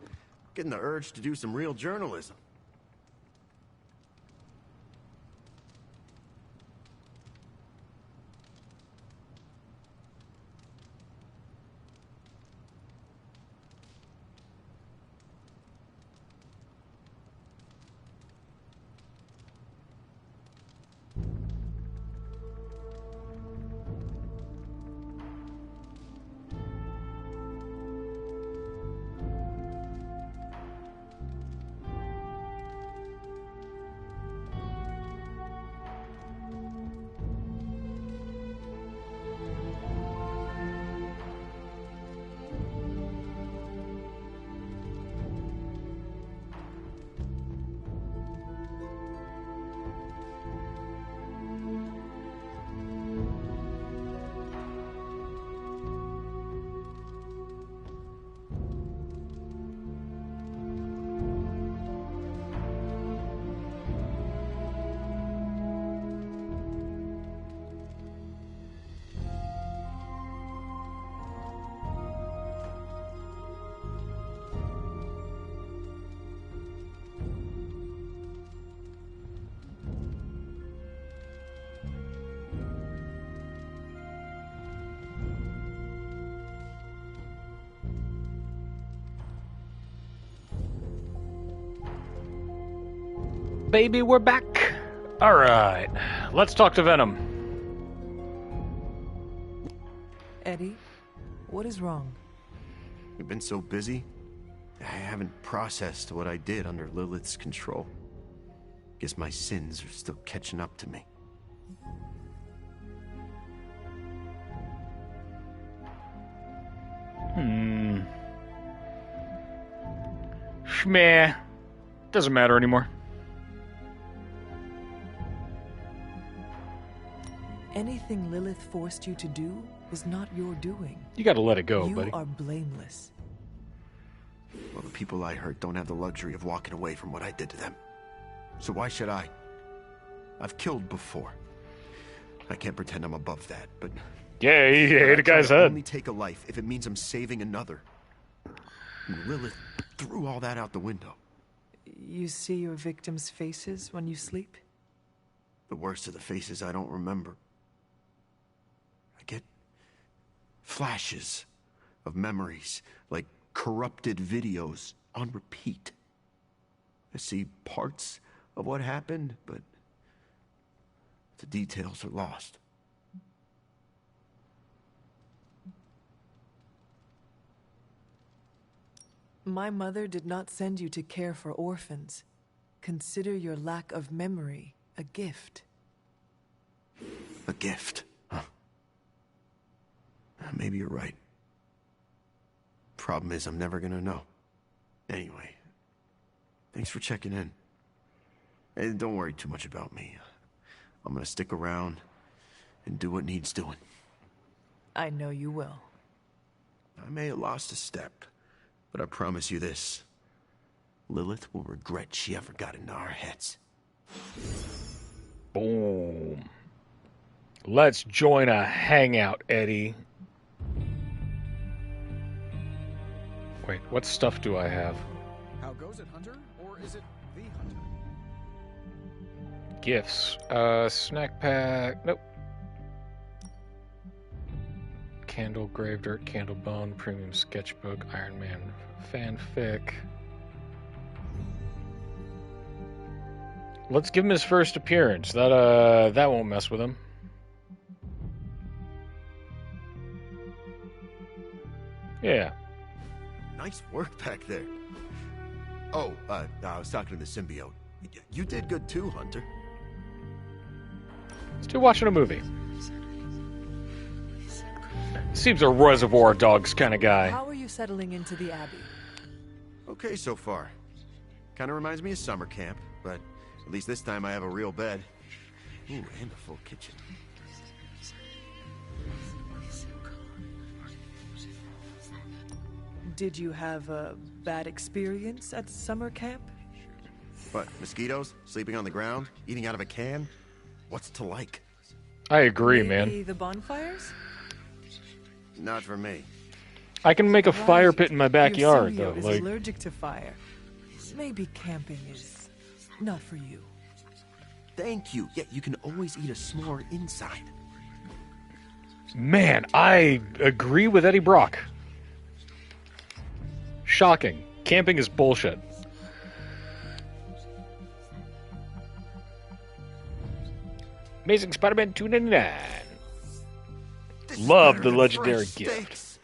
O: Getting the urge to do some real journalism.
A: baby, we're back. All right, let's talk to Venom.
C: Eddie, what is wrong?
L: We've been so busy, I haven't processed what I did under Lilith's control. Guess my sins are still catching up to me.
A: Schmeh. Doesn't matter anymore.
C: Anything Lilith forced you to do was not your doing.
A: You gotta let it go,
C: you
A: buddy.
C: You are blameless.
L: Well, the people I hurt don't have the luxury of walking away from what I did to them. So why should I? I've killed before. I can't pretend I'm above that, but...
A: Yeah, he ate a guy's head.
L: Only take a life if it means I'm saving another. And Lilith threw all that out the window.
C: You see your victims' faces when you sleep?
L: The worst of the faces I don't remember. I get flashes of memories, like corrupted videos on repeat. I see parts of what happened, but the details are lost.
C: My mother did not send you to care for orphans. Consider your lack of memory a gift.
L: A gift? Huh. Maybe you're right. Problem is, I'm never gonna know. Anyway, thanks for checking in. And don't worry too much about me. I'm gonna stick around and do what needs doing.
C: I know you will.
L: I may have lost a step, but I promise you this. Lilith will regret she ever got into our heads.
A: Boom. Let's join a hangout, Eddie. Wait, what stuff do I have?
F: How goes it, Hunter? Or is it the Hunter?
A: Gifts. Snack pack. Nope. Candle, grave dirt, candle bone, premium sketchbook, Iron Man fanfic. Let's give him his first appearance. That won't mess with him. Yeah.
L: Nice work back there. Oh, I was talking to the symbiote. You did good too, Hunter.
A: Still watching a movie. Seems a Reservoir Dogs kind of guy.
C: How are you settling into the Abbey?
L: Okay so far. Kind of reminds me of summer camp, but at least this time I have a real bed. Ooh, and a full kitchen.
C: Did you have a bad experience at summer camp?
L: What, mosquitoes? Sleeping on the ground? Eating out of a can? What's it to like?
A: I agree,
C: Maybe
A: man.
C: The bonfires?
L: Not for me.
A: I can make a fire pit in my backyard,
C: Your
A: though.
C: symbiote is
A: Like,
C: allergic to fire. Maybe camping is not for you.
L: Thank you. Yeah, you can always eat a s'more inside.
A: man, I agree with Eddie Brock. Shocking. Camping is bullshit. Amazing Spider-Man 299. Love the legendary gift.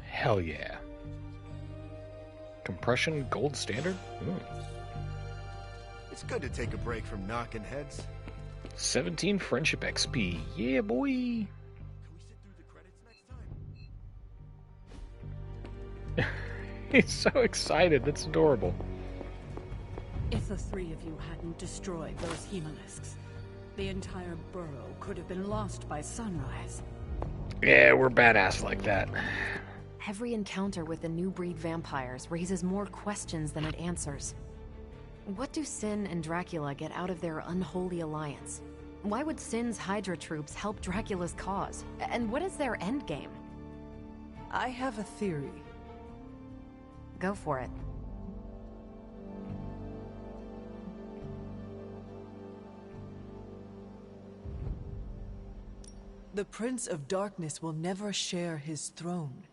A: Hell yeah. Compression gold standard? Ooh.
L: It's good to take a break from knocking heads.
A: 17 friendship XP. Yeah, boy. He's so excited. That's adorable.
D: If the three of you hadn't destroyed those hemolisks, the entire burrow could have been lost by sunrise.
A: Yeah, we're badass like that.
P: Every encounter with the new breed vampires raises more questions than it answers. What do Sin and Dracula get out of their unholy alliance? Why would Sin's Hydra troops help Dracula's cause? And what is their endgame?
C: I have a theory.
P: Go for it.
C: The Prince of Darkness will never share his throne.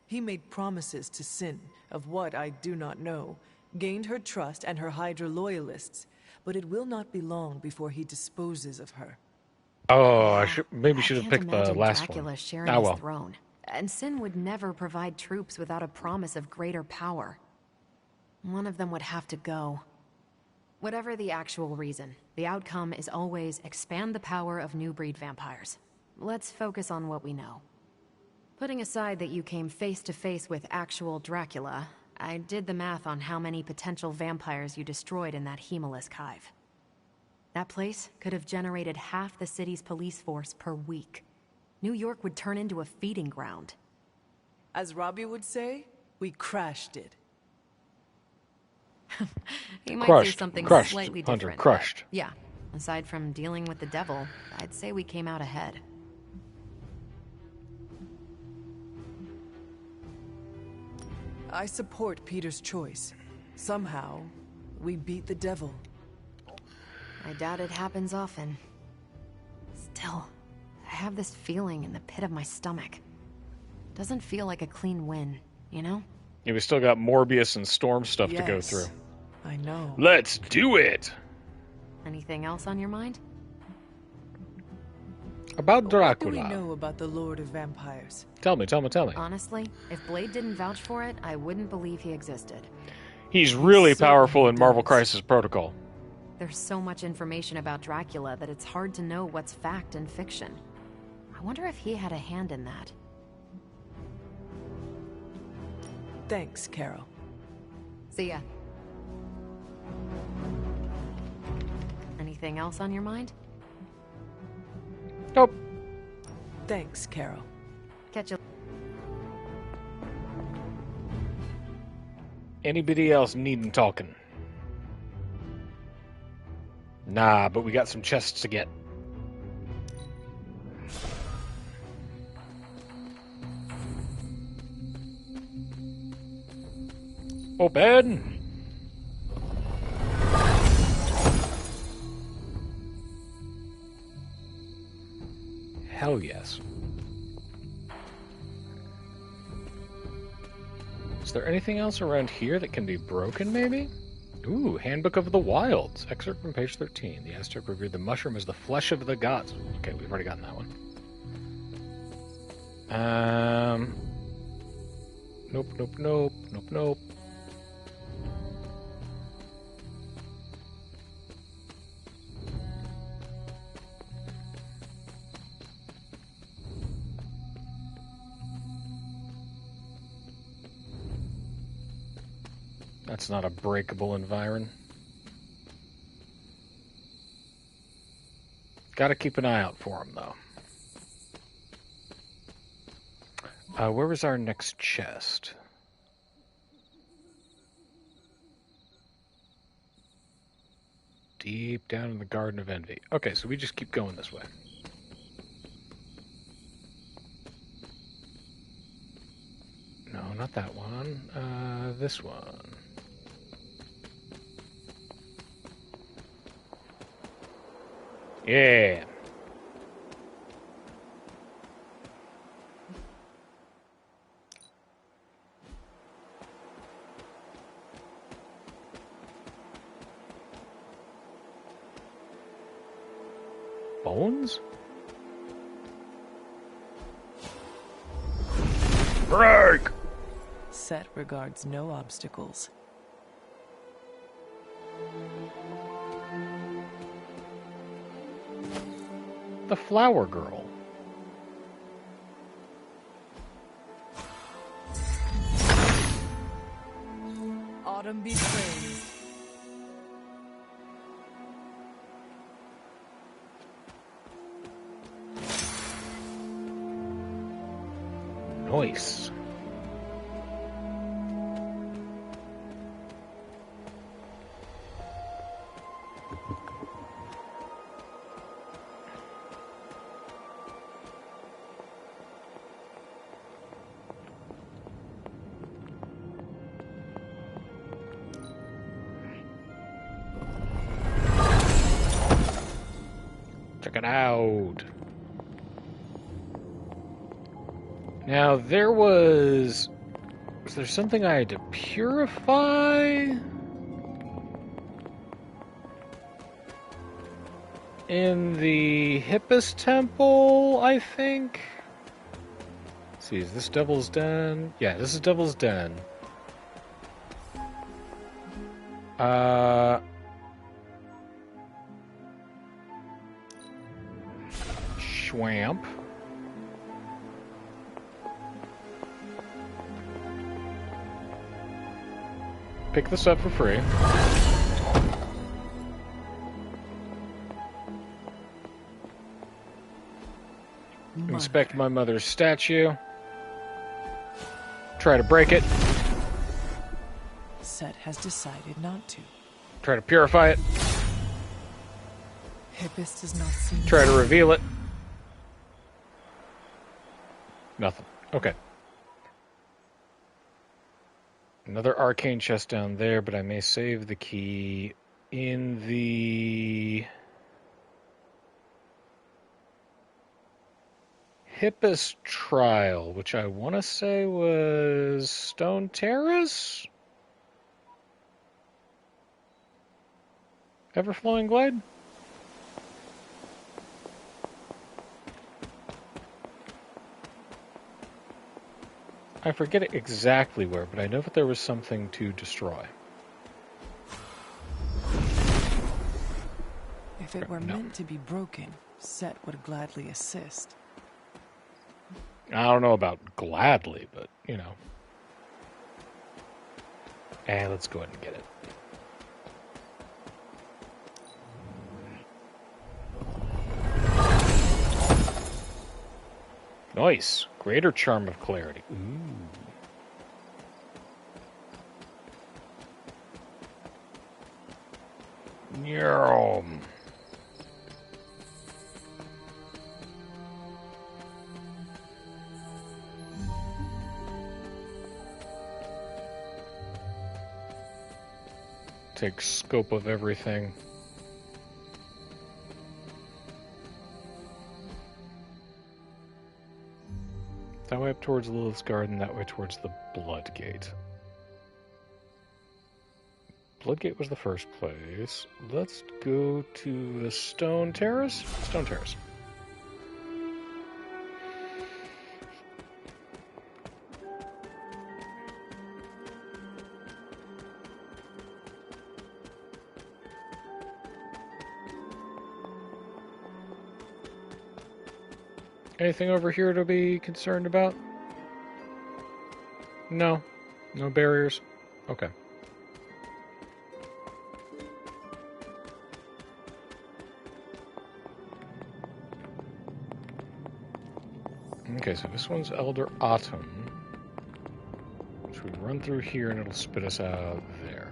C: He made promises to Sin of what I do not know,
E: gained her trust and her Hydra loyalists, but it will not be long before he disposes of her.
A: Oh, I should have
P: Can't
A: picked the
P: imagine
A: last
P: Dracula
A: one.
P: sharing
A: Ah,
P: his
A: well.
P: throne. And Sin would never provide troops without a promise of greater power. One of them would have to go. Whatever the actual reason, the outcome is always expand the power of new breed vampires. Let's focus on what we know. Putting aside that you came face to face with actual Dracula, I did the math on how many potential vampires you destroyed in that Hemalisk hive. That place could have generated half the city's police force per week. New York would turn into a feeding ground.
E: As Robbie would say, we crashed it.
P: He might
A: Crushed.
P: say something
A: Crushed,
P: slightly
A: Hunter,
P: different.
A: crushed.
P: Yeah, aside from dealing with the devil, I'd say we came out ahead.
E: I support Peter's choice. Somehow, we beat the devil.
P: I doubt it happens often. Still, I have this feeling in the pit of my stomach. Doesn't feel like a clean win, you know?
A: Yeah, we still got Morbius and Storm stuff to go
E: Yes,
A: through.
E: I know.
A: Let's do it!
P: Anything else on your mind?
A: About
E: What do
A: Dracula.
E: we know about the Lord of Vampires?
A: Tell me.
P: Honestly, if Blade didn't vouch for it, I wouldn't believe he existed.
A: He's really powerful in Marvel Crisis Protocol.
P: There's so much information about Dracula that it's hard to know what's fact and fiction. I wonder if he had a hand in that.
E: Thanks, Carol.
P: See ya. Anything else on your mind?
A: Nope.
E: Thanks, Carol.
P: Catch you.
A: Anybody else needing talking? Nah, but we got some chests to get. Open! Hell yes. Is there anything else around here that can be broken, maybe? Ooh, Handbook of the Wilds. Excerpt from page 13. The Aztec revered the mushroom as the flesh of the gods. Okay, we've already gotten that one. Nope, nope, nope, nope, nope. That's not a breakable environ. Gotta keep an eye out for them, though. Where was our next chest? Deep down in the Garden of Envy. Okay, so we just keep going this way. No, not that one. This one. Yeah. Bones? Break!
E: Set regards no obstacles.
A: The Flower Girl.
E: Autumn be praised.
A: Nice. Check it out. Now, was there something I had to purify? in the Hippus Temple, I think. Let's see, is this Devil's Den? Yeah, this is Devil's Den. Schwamp. Pick this up for free. Inspect my mother's statue. Try to break it.
C: Set has decided not to.
A: Try to purify it.
C: Hippus does not seem...
A: Try to reveal it. Nothing. Okay. Another arcane chest down there, but I may save the key in the Hippus Trial, which I want to say was Stone Terrace? Everflowing Glade? I forget exactly where, but I know that there was something to destroy.
C: If it were meant to be broken, Set would gladly assist.
A: I don't know about gladly, but, you know. Let's go ahead and get it. Nice. Greater Charm of Clarity. Ooh. Yum. Take scope of everything. That way up towards Lilith's Garden, that way towards the Bloodgate. Bloodgate was the first place. Let's go to the Stone Terrace? Stone Terrace. Anything over here to be concerned about? No. No barriers? Okay. Okay, so this one's Elder Autumn. So we run through here and it'll spit us out there.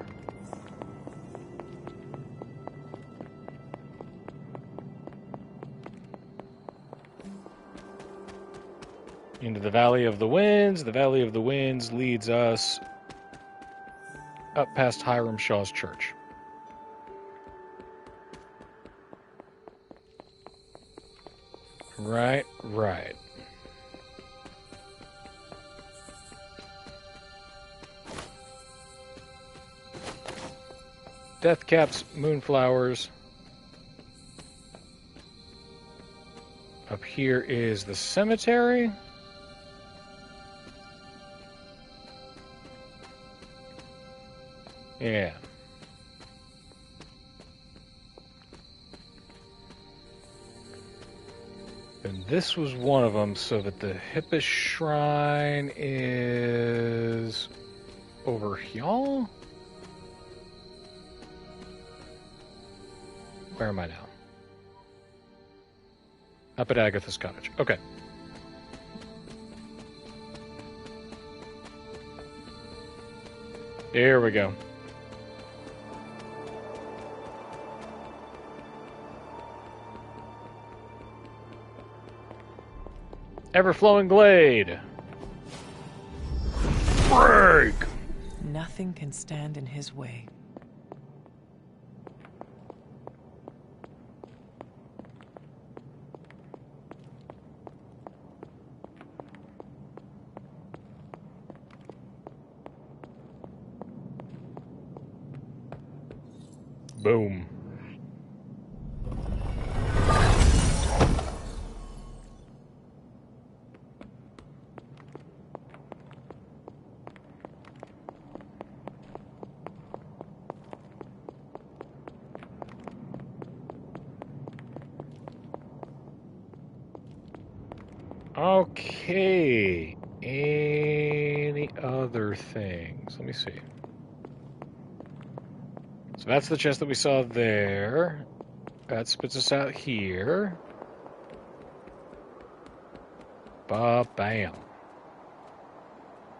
A: Into the Valley of the Winds. The Valley of the Winds leads us up past Hiram Shaw's church. Right. Deathcaps, Moonflowers. Up here is the cemetery. Yeah. And this was one of them, so that the Hippus Shrine is over here? Where am I now? Up at Agatha's cottage. Okay. Here we go. Everflowing Glade. Break!
C: Nothing can stand in his way.
A: Boom. Okay. Any other things? Let me see. So that's the chest that we saw there. That spits us out here. Ba-bam.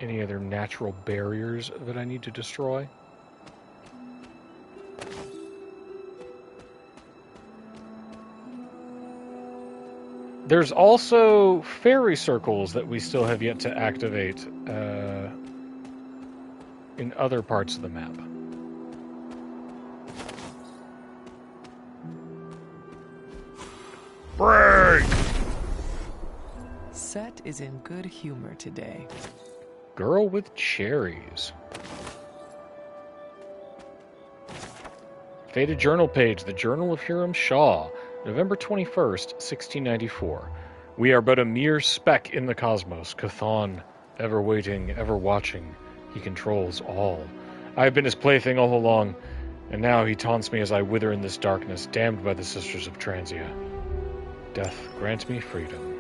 A: Any other natural barriers that I need to destroy? There's also fairy circles that we still have yet to activate in other parts of the map. Break!
C: Set is in good humor today.
A: Girl with cherries. Faded journal page, the Journal of Hiram Shaw, November 21st, 1694. We are but a mere speck in the cosmos. Chthon, ever waiting, ever watching. He controls all. I have been his plaything all along, and now he taunts me as I wither in this darkness, damned by the Sisters of Transia. Death, grant me freedom.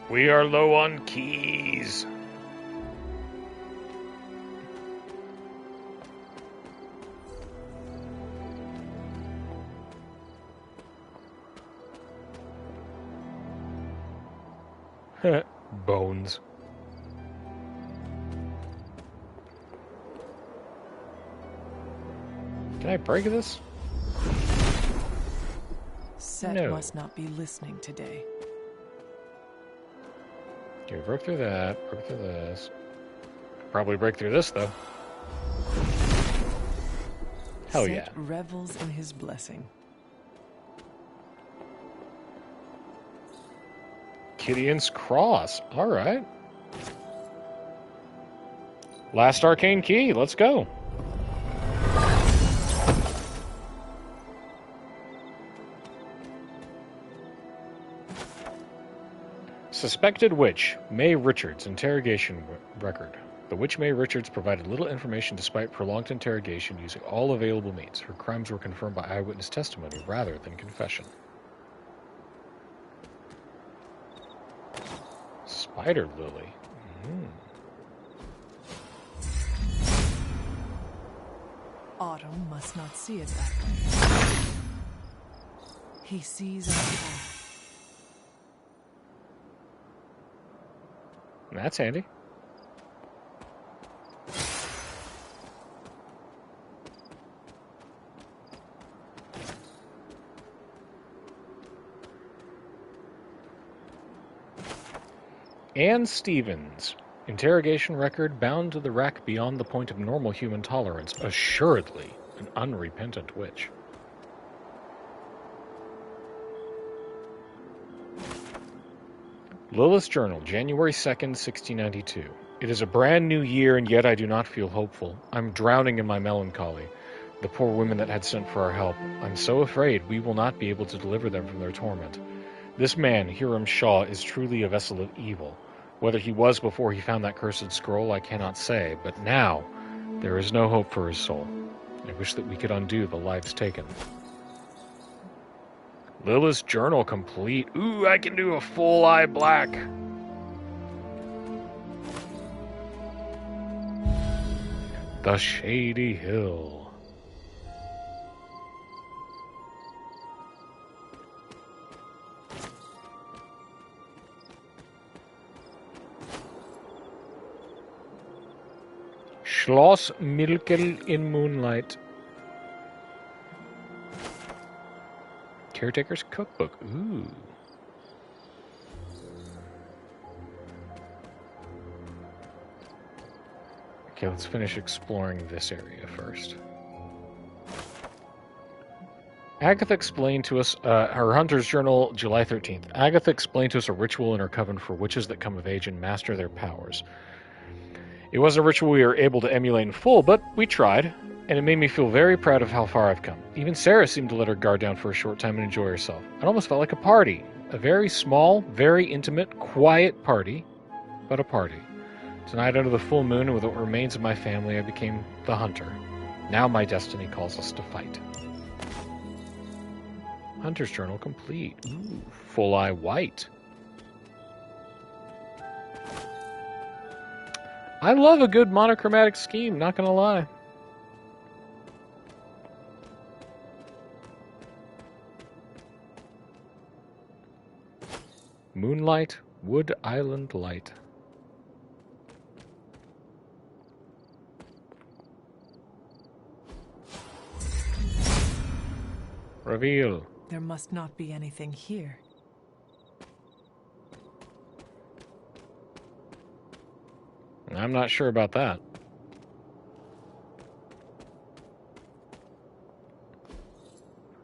A: We are low on keys. Bones. Can I break this?
C: Set must not be listening today.
A: Okay, broke through that, broke through this. Probably break through this, though. Hell yeah.
C: Set revels in his blessing.
A: Gideon's Cross. All right. Last arcane key. Let's go. Suspected witch, May Richards, interrogation record. The witch May Richards provided little information despite prolonged interrogation using all available means. Her crimes were confirmed by eyewitness testimony rather than confession. Spider Lily.
E: Autumn must not see it that way. He sees us all.
A: That's handy. Anne Stevens. Interrogation record bound to the rack beyond the point of normal human tolerance. Assuredly an unrepentant witch. Lilith's Journal, January 2nd, 1692. It is a brand new year, and yet I do not feel hopeful. I'm drowning in my melancholy. The poor women that had sent for our help. I'm so afraid we will not be able to deliver them from their torment. This man, Hiram Shaw, is truly a vessel of evil. Whether he was before he found that cursed scroll, I cannot say, but now there is no hope for his soul. I wish that we could undo the lives taken. Lilith's Journal complete. Ooh, I can do a full eye black. The Shady Hill. Schloss Milkel in moonlight. Caretaker's Cookbook. Ooh. Okay, let's finish exploring this area first. Agatha explained to us, her Hunter's Journal, July 13th. Agatha explained to us a ritual in her coven for witches that come of age and master their powers. It wasn't a ritual we were able to emulate in full, but we tried, and it made me feel very proud of how far I've come. Even Sarah seemed to let her guard down for a short time and enjoy herself. It almost felt like a party. A very small, very intimate, quiet party, but a party. Tonight, under the full moon and with what remains of my family, I became the Hunter. Now my destiny calls us to fight. Hunter's Journal complete. Ooh, full eye white. I love a good monochromatic scheme, not gonna lie. Moonlight, Wood Island Light. Reveal.
E: There must not be anything here.
A: I'm not sure about that.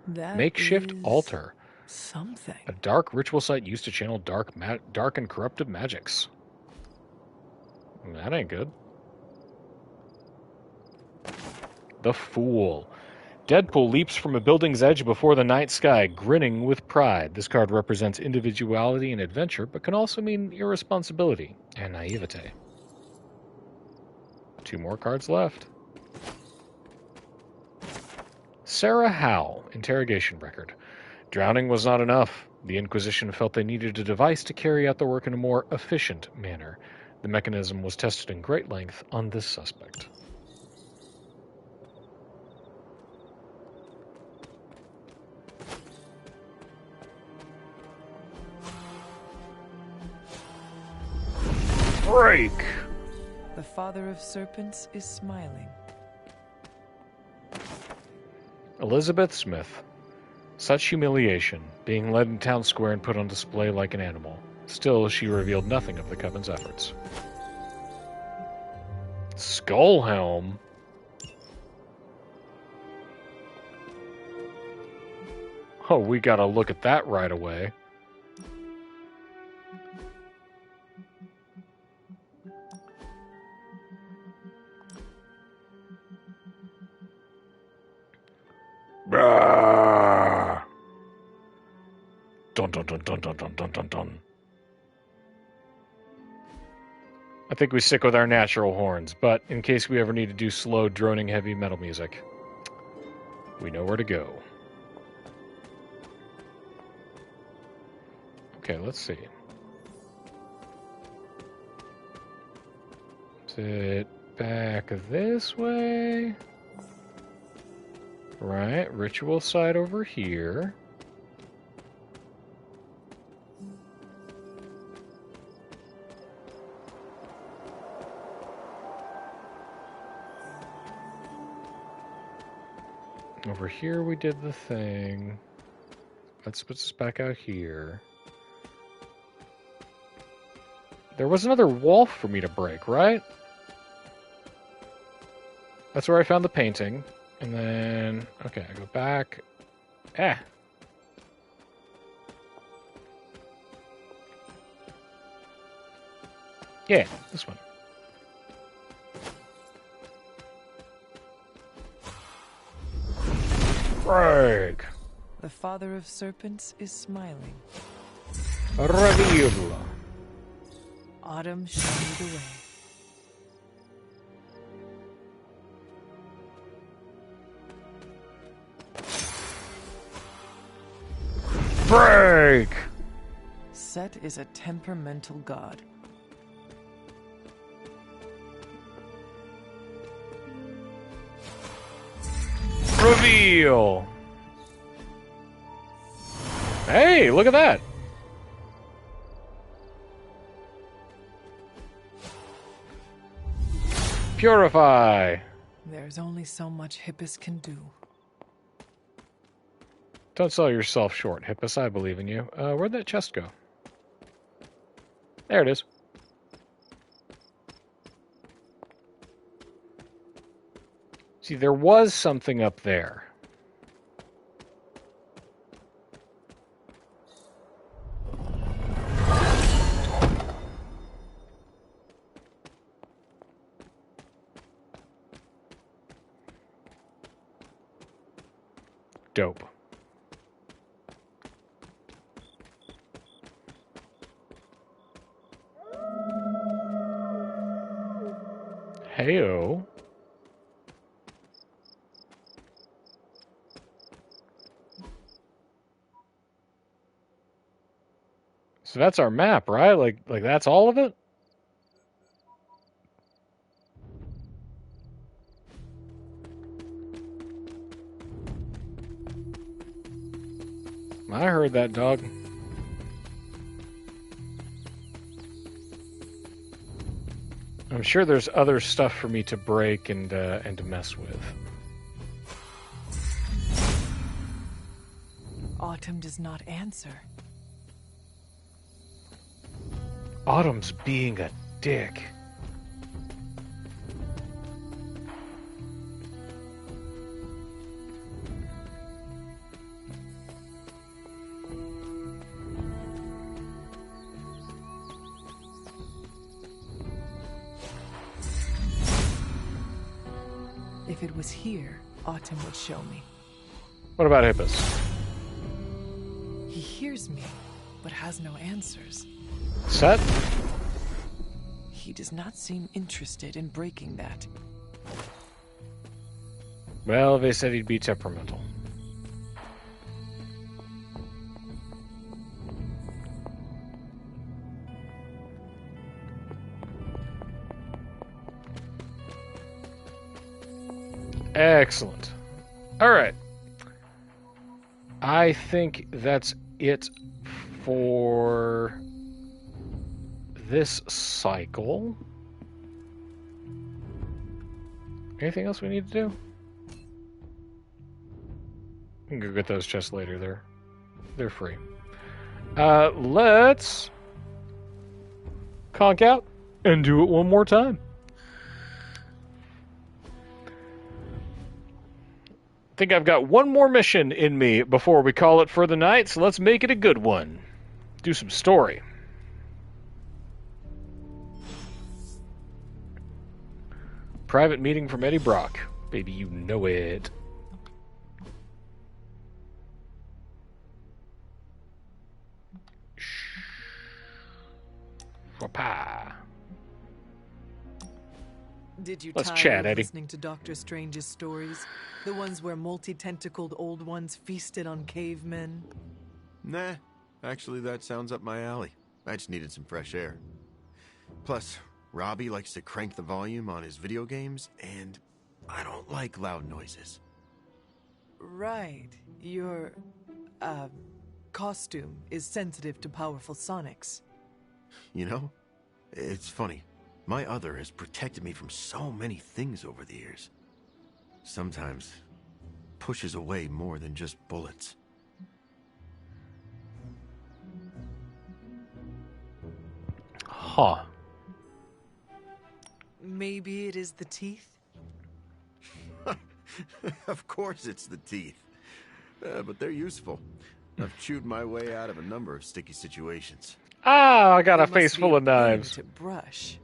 E: That
A: Makeshift
E: is
A: altar.
E: something.
A: A dark ritual site used to channel dark and corruptive magics. That ain't good. The Fool. Deadpool leaps from a building's edge before the night sky, grinning with pride. This card represents individuality and adventure, but can also mean irresponsibility and naivete. 2 more cards left. Sarah Howe, interrogation record. Drowning was not enough. The Inquisition felt they needed a device to carry out their work in a more efficient manner. The mechanism was tested in great length on this suspect. Break!
E: The father of serpents is smiling.
A: Elizabeth Smith. Such humiliation, being led in town square and put on display like an animal. Still, she revealed nothing of the Coven's efforts. Skullhelm? Oh, we gotta look at that right away. Brrr. Dun dun dun dun dun dun dun dun dun. I think we stick with our natural horns, but in case we ever need to do slow, droning heavy metal music, we know where to go. Okay, let's see. Is it back this way? Right, ritual side over here. Over here we did the thing. That puts us back out here. There was another wall for me to break, right? That's where I found the painting. And then, okay, I go back. Yeah, this one. Break.
E: The father of serpents is smiling.
A: Reveal.
E: Autumn showed the way.
A: Break!
E: Set is a temperamental god.
A: Reveal! Hey, look at that! Purify!
E: There's only so much Hippus can do.
A: Don't sell yourself short, Hippus. I believe in you. Where'd that chest go? There it is. See, there was something up there. Dope. Heyo. So that's our map, right? Like that's all of it? I heard that, dog. I'm sure there's other stuff for me to break and to mess with.
E: Autumn does not answer.
A: Autumn's being a dick.
E: If it was here, Autumn would show me.
A: What about Hippus?
E: He hears me, but has no answers.
A: Set?
E: He does not seem interested in breaking that.
A: Well, they said he'd be temperamental. Excellent. All right. I think that's it for this cycle. Anything else we need to do? We can go get those chests later. They're free. Let's conk out and do it one more time. I think I've got one more mission in me before we call it for the night, so let's make it a good one. Do some story. Private meeting from Eddie Brock. Baby, you know it. Wapa.
E: Did you
A: Let's
E: tire
A: chat,
E: of
A: Eddie.
E: listening to Doctor Strange's stories? The ones where multi-tentacled old ones feasted on cavemen?
L: Nah, actually that sounds up my alley. I just needed some fresh air. Plus, Robbie likes to crank the volume on his video games, and I don't like loud noises.
E: Right. Your, costume is sensitive to powerful sonics.
L: You know, it's funny. My other has protected me from so many things over the years. Sometimes pushes away more than just bullets.
A: Huh.
E: Maybe it is the teeth?
L: Of course it's the teeth. But they're useful. I've chewed my way out of a number of sticky situations.
A: Ah, I got
E: There
A: a face
E: must be
A: full of
E: pain
A: knives.
E: to brush.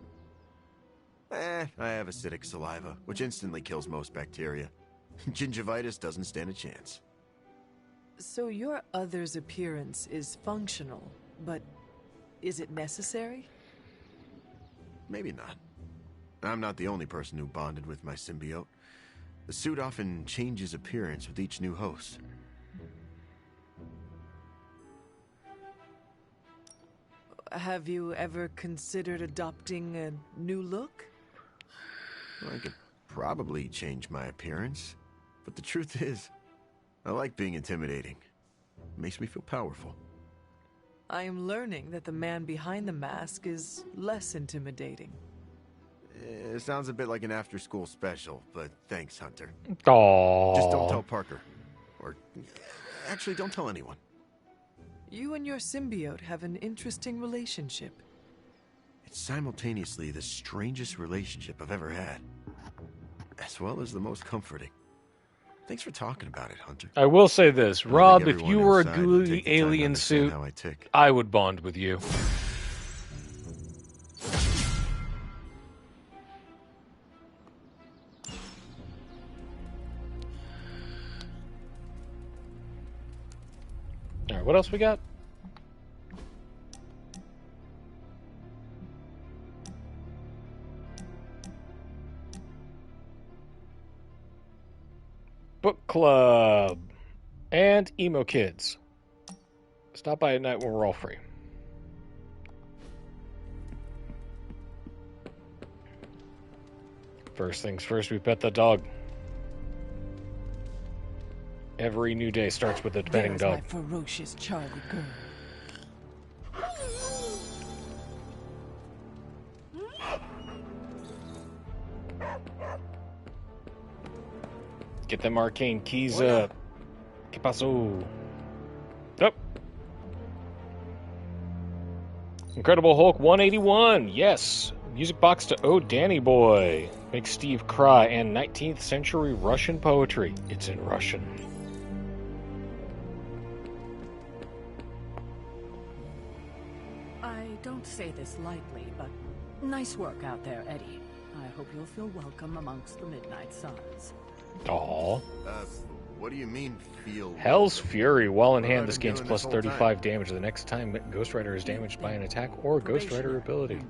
L: I have acidic saliva, which instantly kills most bacteria. Gingivitis doesn't stand a chance.
E: So your other's appearance is functional, but is it necessary?
L: Maybe not. I'm not the only person who bonded with my symbiote. The suit often changes appearance with each new host.
E: Have you ever considered adopting a new look?
L: I could probably change my appearance, but the truth is, I like being intimidating. It makes me feel powerful.
E: I am learning that the man behind the mask is less intimidating.
L: It sounds a bit like an after-school special, but thanks, Hunter.
A: Aww.
L: Just don't tell Parker. Or, actually, don't tell anyone.
E: You and your symbiote have an interesting relationship.
L: It's simultaneously the strangest relationship I've ever had, as well as the most comforting. Thanks for talking about it, Hunter.
A: I will say this,
L: I
A: Rob,
L: think
A: if
L: everyone
A: you were a
L: inside would
A: gooey
L: take the time to
A: alien
L: understand
A: suit,
L: how I tick.
A: I would bond with you. All right, what else we got? Book club. And emo kids. Stop by at night when we're all free. First things first, we pet the dog. Every new day starts with a petting
E: There's
A: dog.
E: my ferocious Charlie girl.
A: Get them arcane keys up. ¿Qué pasó? Up. Incredible Hulk 181. Yes. Music box to Oh Danny Boy. Make Steve cry. And 19th century Russian poetry. It's in Russian.
D: I don't say this lightly, but nice work out there, Eddie. I hope you'll feel welcome amongst the Midnight Suns.
A: Aww.
L: What do you mean, feel?
A: Hell's Fury. While in
L: What
A: hand,
L: have I
A: this
L: been
A: gains
L: doing
A: plus
L: this whole
A: 35 damage the next time Ghost Rider is damaged by an attack or Ghost Rider ability.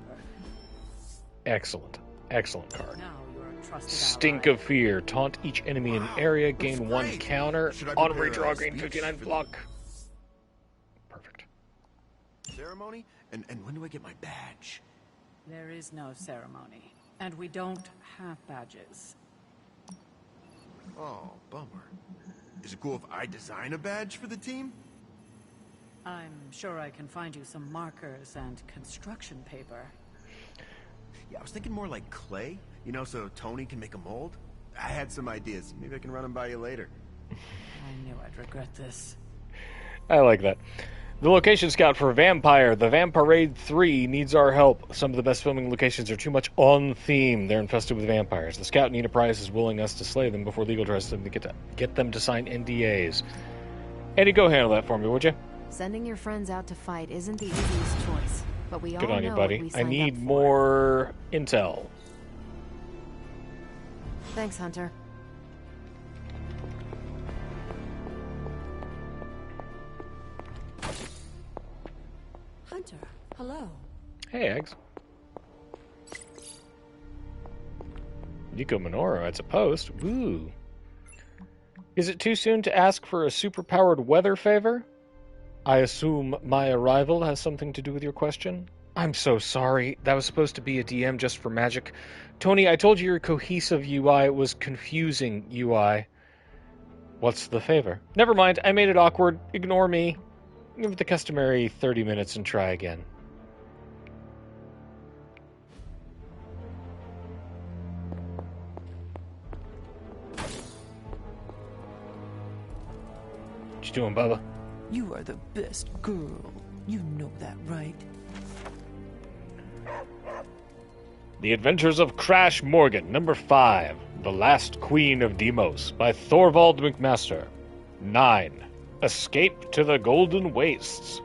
A: Excellent. Excellent card. Stink of Fear. Taunt each enemy in area. Gain 1 counter. On redraw, gain 59 block. Perfect.
L: Ceremony? And when do I get my badge?
D: There is no ceremony, and we don't have badges.
L: Oh, bummer. Is it cool if I design a badge for the team?
D: I'm sure I can find you some markers and construction paper.
L: Yeah, I was thinking more like clay, you know, so Tony can make a mold. I had some ideas. Maybe I can run them by you later.
D: I knew I'd regret this.
A: I like that. The location scout for Vampire. The Vampirade 3 needs our help. Some of the best filming locations are too much on theme. They're infested with vampires. The scout Nina Price is willing us to slay them before legal tries to get them to sign NDAs. Eddie, go handle that for me, would you?
P: Sending your friends out to fight isn't the easiest choice, but we
A: Good
P: all
A: on
P: know
A: you,
P: what
A: buddy.
P: we
A: I
P: signed
A: need
P: up for.
A: more intel.
P: Thanks, Hunter.
B: Hunter, hello.
A: Hey, Eggs. Nico Minoru adds a post. Woo. Is it too soon to ask for a superpowered weather favor? I assume my arrival has something to do with your question? I'm so sorry. That was supposed to be a DM just for magic. Tony, I told you your cohesive UI was confusing UI. What's the favor? Never mind, I made it awkward. Ignore me. Give it the customary 30 minutes and try again. What you doing, Bubba?
E: You are the best girl. You know that, right?
A: The Adventures of Crash Morgan, number 5. The Last Queen of Deimos, by Thorvald McMaster. 9. Escape to the Golden Wastes.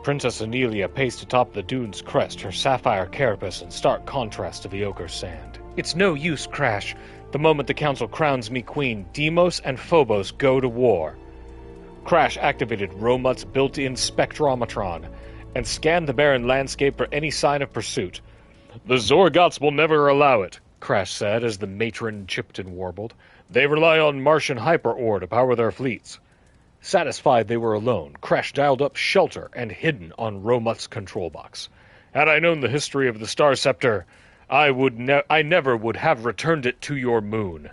A: Princess Anelia paced atop the dune's crest, her sapphire carapace in stark contrast to the ochre sand. It's no use, Crash. The moment the council crowns me queen, Deimos and Phobos go to war. Crash activated Romut's built-in spectrometron and scanned the barren landscape for any sign of pursuit. The Zorgots will never allow it, Crash said as the matron chipped and warbled. They rely on Martian hyper-ore to power their fleets. Satisfied they were alone, Crash dialed up shelter and hidden on Romut's control box. Had I known the history of the Star Scepter, I never would have returned it to your moon.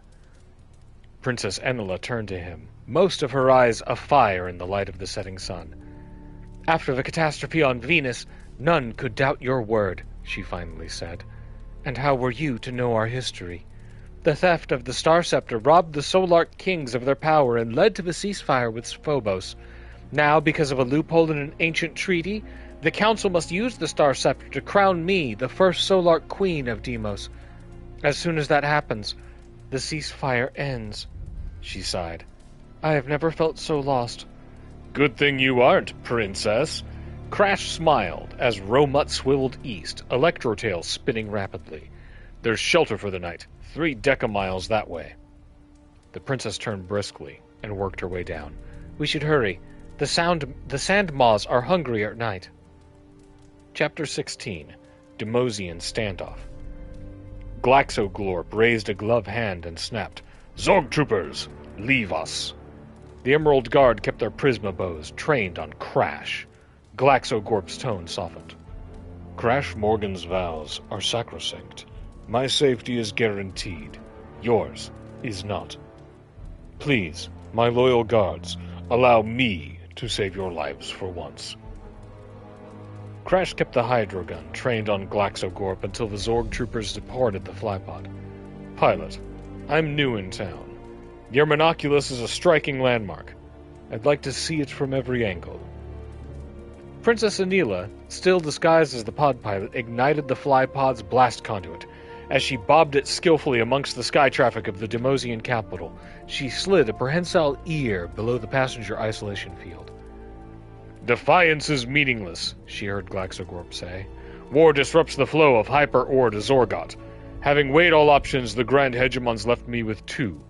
A: Princess Enela turned to him, most of her eyes afire in the light of the setting sun. After the catastrophe on Venus, none could doubt your word, she finally said. And how were you to know our history? The theft of the Star Scepter robbed the Solark kings of their power and led to the ceasefire with Phobos. Now, because of a loophole in an ancient treaty, the Council must use the Star Scepter to crown me the first Solark Queen of Deimos. As soon as that happens, the ceasefire ends, she sighed. I have never felt so lost. Good thing you aren't, Princess. Crash smiled as Romut swiveled east, Electrotail spinning rapidly. There's shelter for the night, 3 decamiles that way. The princess turned briskly and worked her way down. We should hurry. The sand maws are hungry at night. Chapter 16. Demosian Standoff. Glaxoglorp raised a gloved hand and snapped, Zorg troopers, leave us. The Emerald Guard kept their prisma bows trained on Crash. Glaxogorp's tone softened. Crash Morgan's vows are sacrosanct. My safety is guaranteed. Yours is not. Please, my loyal guards, allow me to save your lives for once. Crash kept the hydro gun trained on Glaxogorp until the Zorg troopers departed the flypod. Pilot, I'm new in town. Your monoculus is a striking landmark. I'd like to see it from every angle. Princess Anila, still disguised as the pod pilot, ignited the flypod's blast conduit. As she bobbed it skillfully amongst the sky traffic of the Demosian capital, she slid a prehensile ear below the passenger isolation field. Defiance is meaningless, she heard Glaxogorp say. War disrupts the flow of hyper-ore to Zorgot. Having weighed all options, the Grand Hegemons left me with two.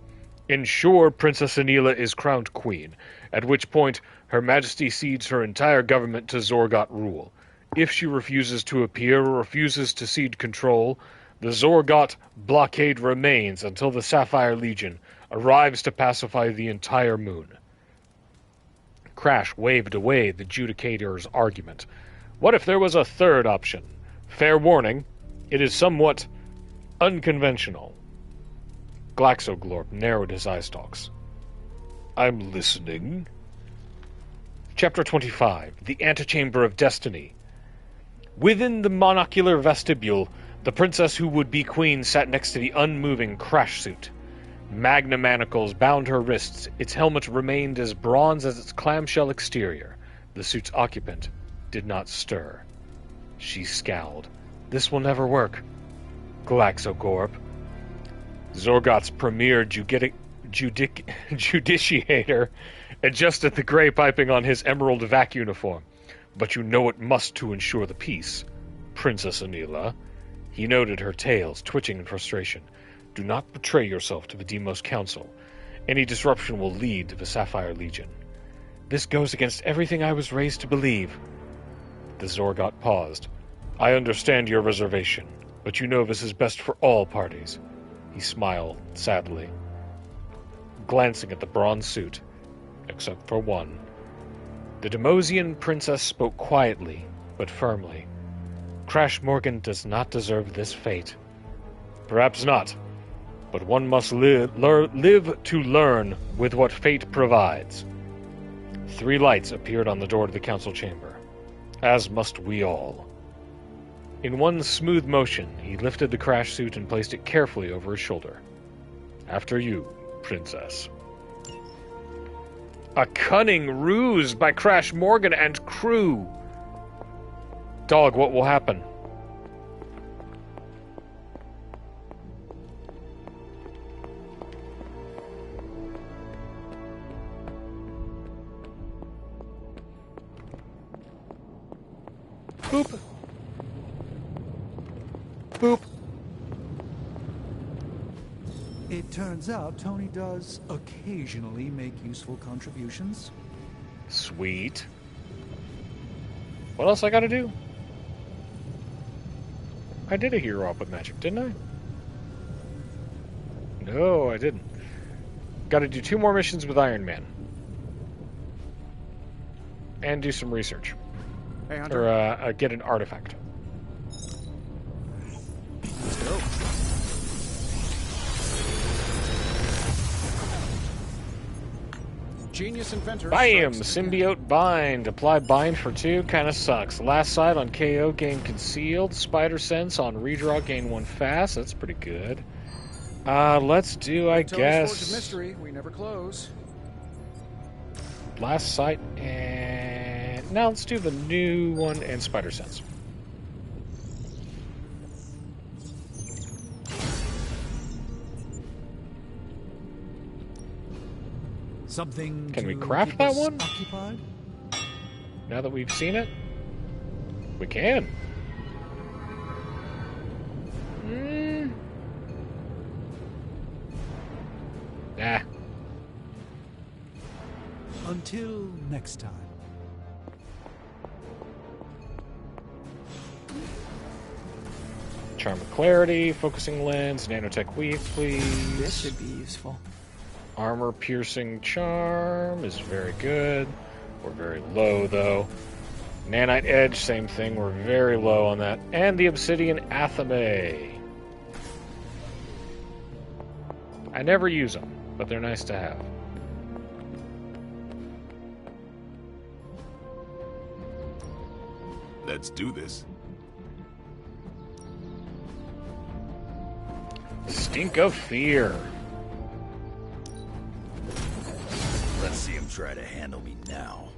A: Ensure Princess Anila is crowned queen, at which point Her Majesty cedes her entire government to Zorgot rule. If she refuses to appear or refuses to cede control, the Zorgot blockade remains until the Sapphire Legion arrives to pacify the entire moon. Crash waved away the Judicator's argument. What if there was a third option? Fair warning, it is somewhat unconventional. Glaxogorp narrowed his eye stalks. I'm listening. Chapter 25, The Antechamber of Destiny. Within the monocular vestibule, the princess who would be queen sat next to the unmoving crash suit. Magna manacles bound her wrists. Its helmet remained as bronze as its clamshell exterior. The suit's occupant did not stir. She scowled. This will never work. Glaxogorp. Zorgot's premier judiciator adjusted the gray piping on his emerald vac uniform. But you know it must to ensure the peace. Princess Anila. He noted her tails, twitching in frustration. Do not betray yourself to the Demos Council. Any disruption will lead to the Sapphire Legion. This goes against everything I was raised to believe. The Zorgot paused. I understand your reservation, but you know this is best for all parties. He smiled sadly, glancing at the bronze suit, except for one. The Demosian princess spoke quietly, but firmly. Crash Morgan does not deserve this fate. Perhaps not, but one must live to learn with what fate provides. 3 lights appeared on the door to the council chamber, as must we all. In one smooth motion, he lifted the crash suit and placed it carefully over his shoulder. After you, princess. A cunning ruse by Crash Morgan and crew. Dog, what will happen? Boop. Boop.
G: It turns out Tony does occasionally make useful contributions.
A: Sweet. What else I gotta do? I did a hero up with magic, didn't I? No, I didn't. Gotta do 2 more missions with Iron Man. And do some research.
F: Hey, Hunter.
A: Or get an artifact.
F: Let's go. Genius inventor.
A: Bam! Symbiote bind. Apply bind for 2. Kinda sucks. Last sight on KO, gain concealed. Spider sense on redraw, gain 1 fast. That's pretty good. Let's do, I guess.
F: Forge of Mystery. We never close.
A: Last sight and now let's do the new one and Spider sense.
G: Something.
A: Can we craft that one?
G: Occupied?
A: Now that we've seen it, we can. Nah.
G: Until next time.
A: Charm of Clarity, Focusing Lens, Nanotech Weave, please.
C: This should be useful.
A: Armor Piercing Charm is very good. We're very low, though. Nanite Edge, same thing. We're very low on that. And the Obsidian Athame. I never use them, but they're nice to have.
H: Let's do this.
A: Stink of fear.
M: Let's see him try to handle me now.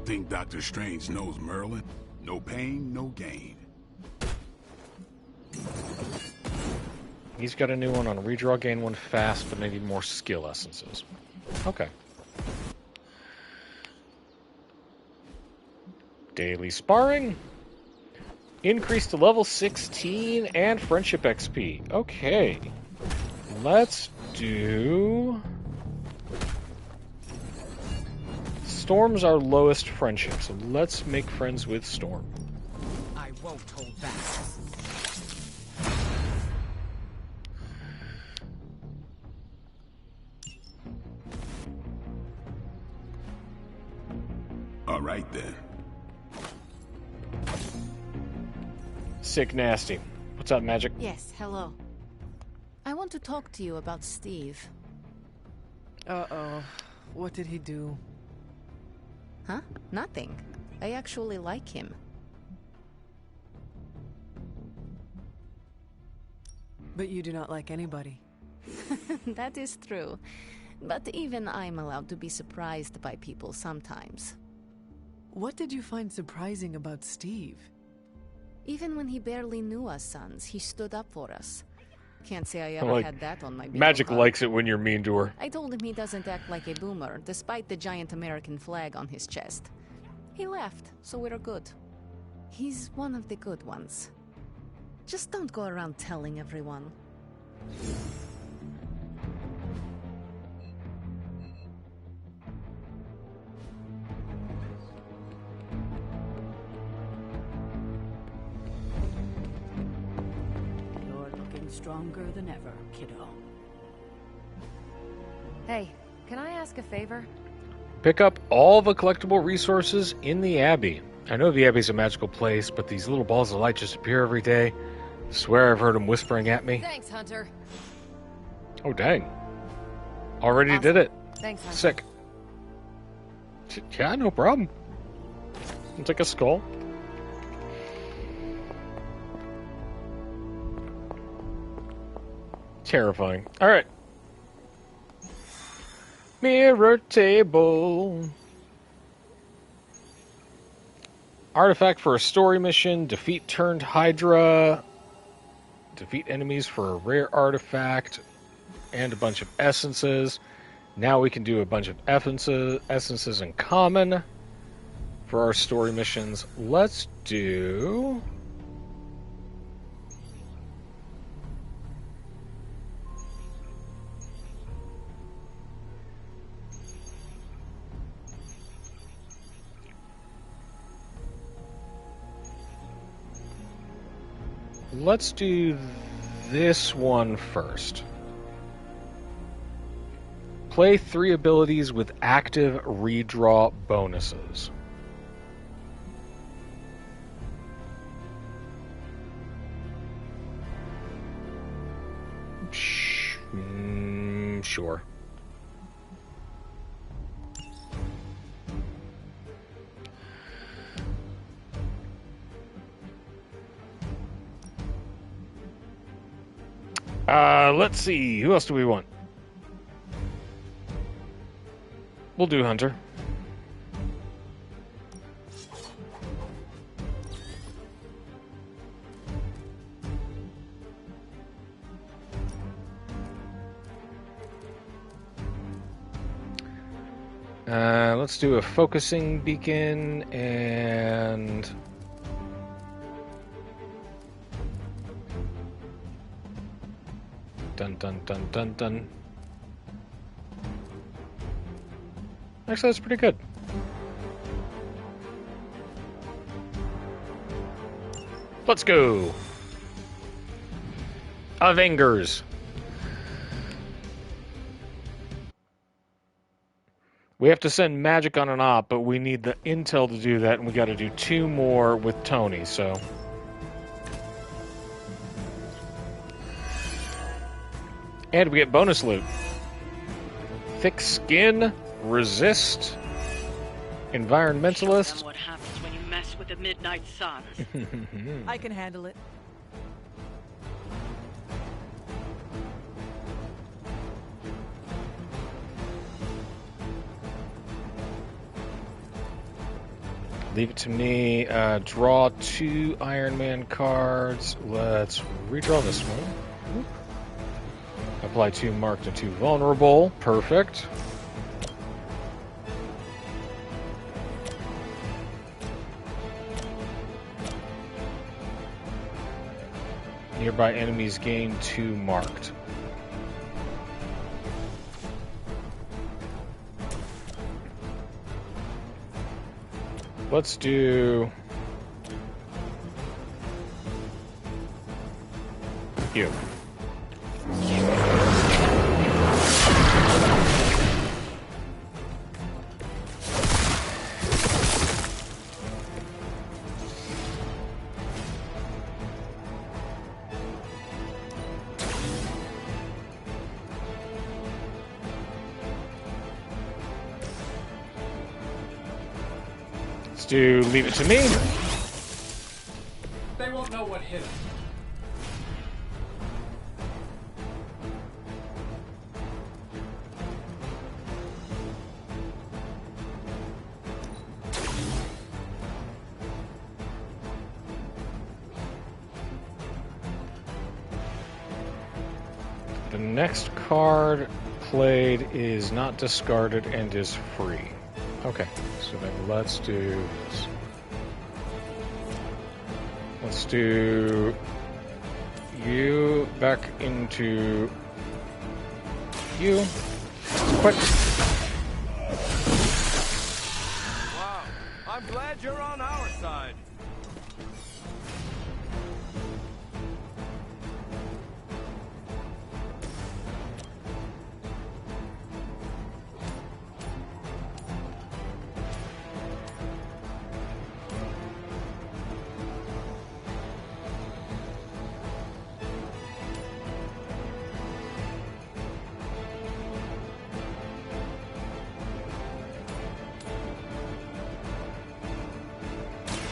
H: Think Dr. Strange knows Merlin? No pain, no gain.
A: He's got a new one on redraw, gain one fast, but I need more skill essences. Okay. Daily sparring. Increase to level 16 and friendship XP. Okay. Let's do... Storm's our lowest friendship, so let's make friends with Storm.
R: I won't hold back.
H: All right, then.
A: Sick nasty. What's up, Magic?
D: Yes, hello. I want to talk to you about Steve.
C: Uh-oh. What did he do?
D: Huh? Nothing. I actually like him.
C: But you do not like anybody.
D: That is true. But even I'm allowed to be surprised by people sometimes.
C: What did you find surprising about Steve?
D: Even when he barely knew us sons, he stood up for us. Can't say I ever
A: Like,
D: had that on my bingo
A: Magic
D: card.
A: likes it when you're mean to her.
D: I told him he doesn't act like a boomer, despite the giant American flag on his chest. He laughed, so we're good. He's one of the good ones. Just don't go around telling everyone. You're looking stronger than ever, kiddo.
P: Hey, can I ask a favor?
A: Pick up all the collectible resources in the Abbey. I know the Abbey's a magical place, but these little balls of light just appear every day. I swear I've heard them whispering at me.
P: Thanks, Hunter.
A: Oh, dang. Already
P: Awesome.
A: did it.
P: Thanks, Hunter.
A: Sick. Yeah, no problem. It's like a skull. Terrifying. Alright. Mirror table. Artifact for a story mission. Defeat turned Hydra. Defeat enemies for a rare artifact. And a bunch of essences. Now we can do a bunch of essences in common for our story missions. Let's do... Let's do this one first. Play 3 abilities with active redraw bonuses. Sure. Let's see. Who else do we want? We'll do Hunter. Let's do a focusing beacon and... Dun dun dun dun dun. Actually, that's pretty good. Let's go. Avengers. We have to send Magic on an op, but we need the intel to do that, and we got to do 2 more with Tony, so... And we get bonus loot. Thick skin, resist, environmentalist.
K: Show them what happens when you mess with the Midnight Sun.
E: I can handle it.
A: Leave it to me. Draw 2 Iron Man cards. Let's redraw this one. Apply 2 marked and 2 vulnerable. Perfect. Nearby enemies gain 2 marked. Let's do you. Let's do leave it to me.
S: They won't know what hit them.
A: The next card played is not discarded and is free. Okay, so then let's do this. Let's do you back into you. Quick.
O: Wow, I'm glad you're on our side.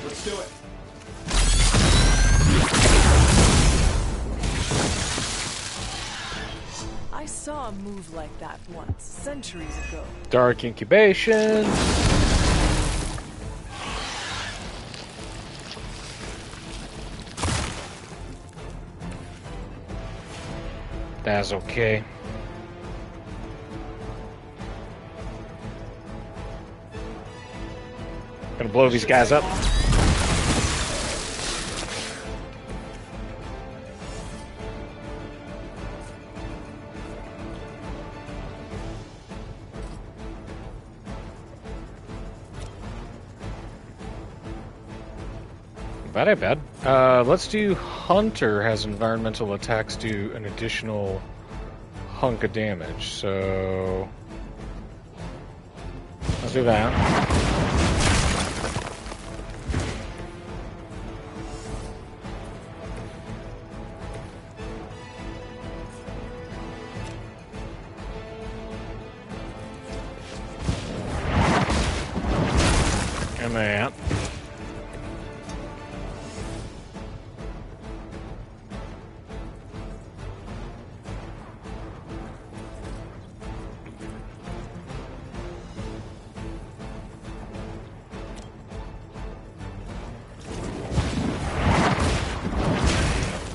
S: Let's do it.
E: I saw a move like that once, centuries ago.
A: Dark incubation. That's okay. Gonna blow these guys up. That ain't bad. Let's do Hunter has environmental attacks do an additional hunk of damage, so let's do that. And that.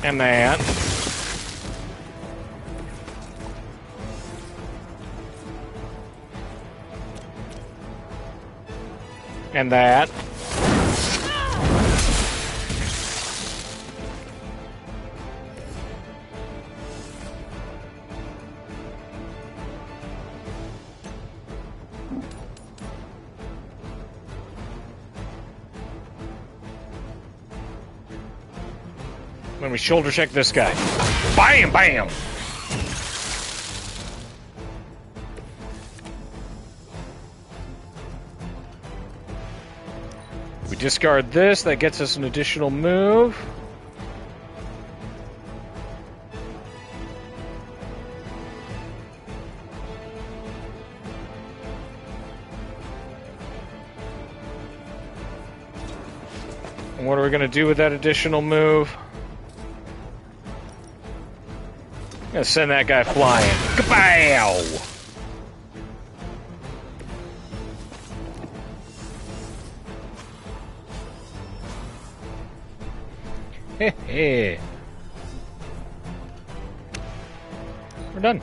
A: And that. And that. Let me shoulder check this guy. Bam, bam. We discard this. That gets us an additional move. What are we going to do with that additional move? I'm going to send that guy flying. Kapow! Hey. We're done.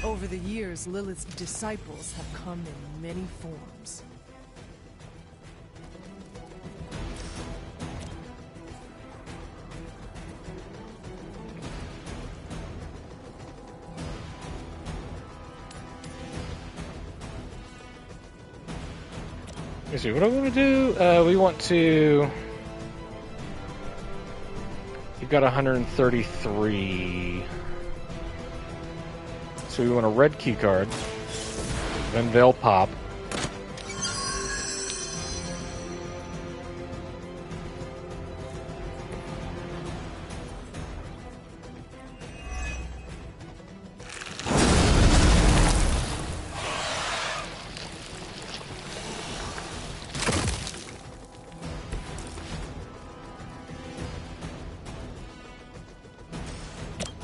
E: Over the years, Lilith's disciples have come in many forms.
A: Let's see, what do we want to do? We want to... You've got 133. So we want a red key card. Then they'll pop.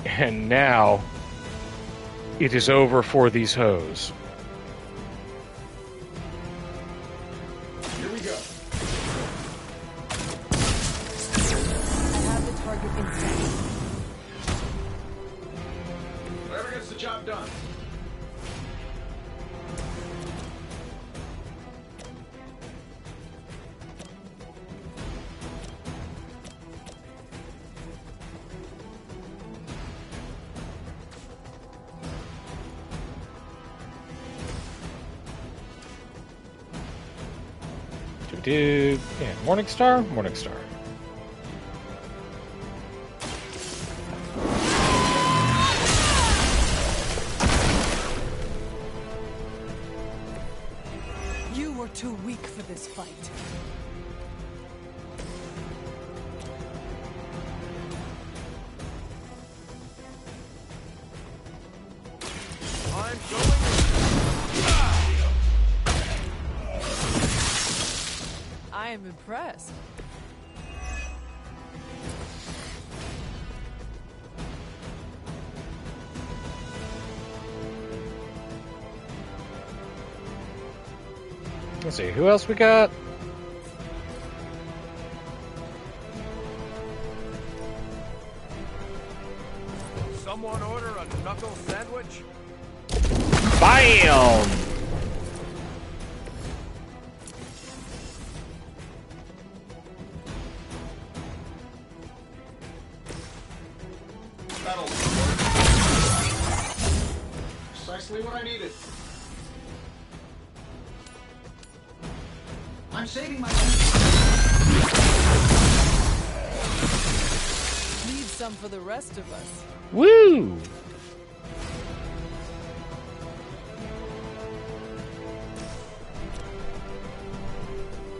A: And now, it is over for these hoes.
S: Here we go.
E: I have the target in sight.
S: Whoever gets the job done.
A: Yeah, Morningstar? Morningstar.
E: You were too weak for this fight.
O: I'm going.
E: I am impressed.
A: Let's see, who else we got?
O: Someone order a knuckle sandwich?
A: BAM!
F: Precisely what I needed. I'm saving my
E: Leave some for the rest of us.
A: Woo!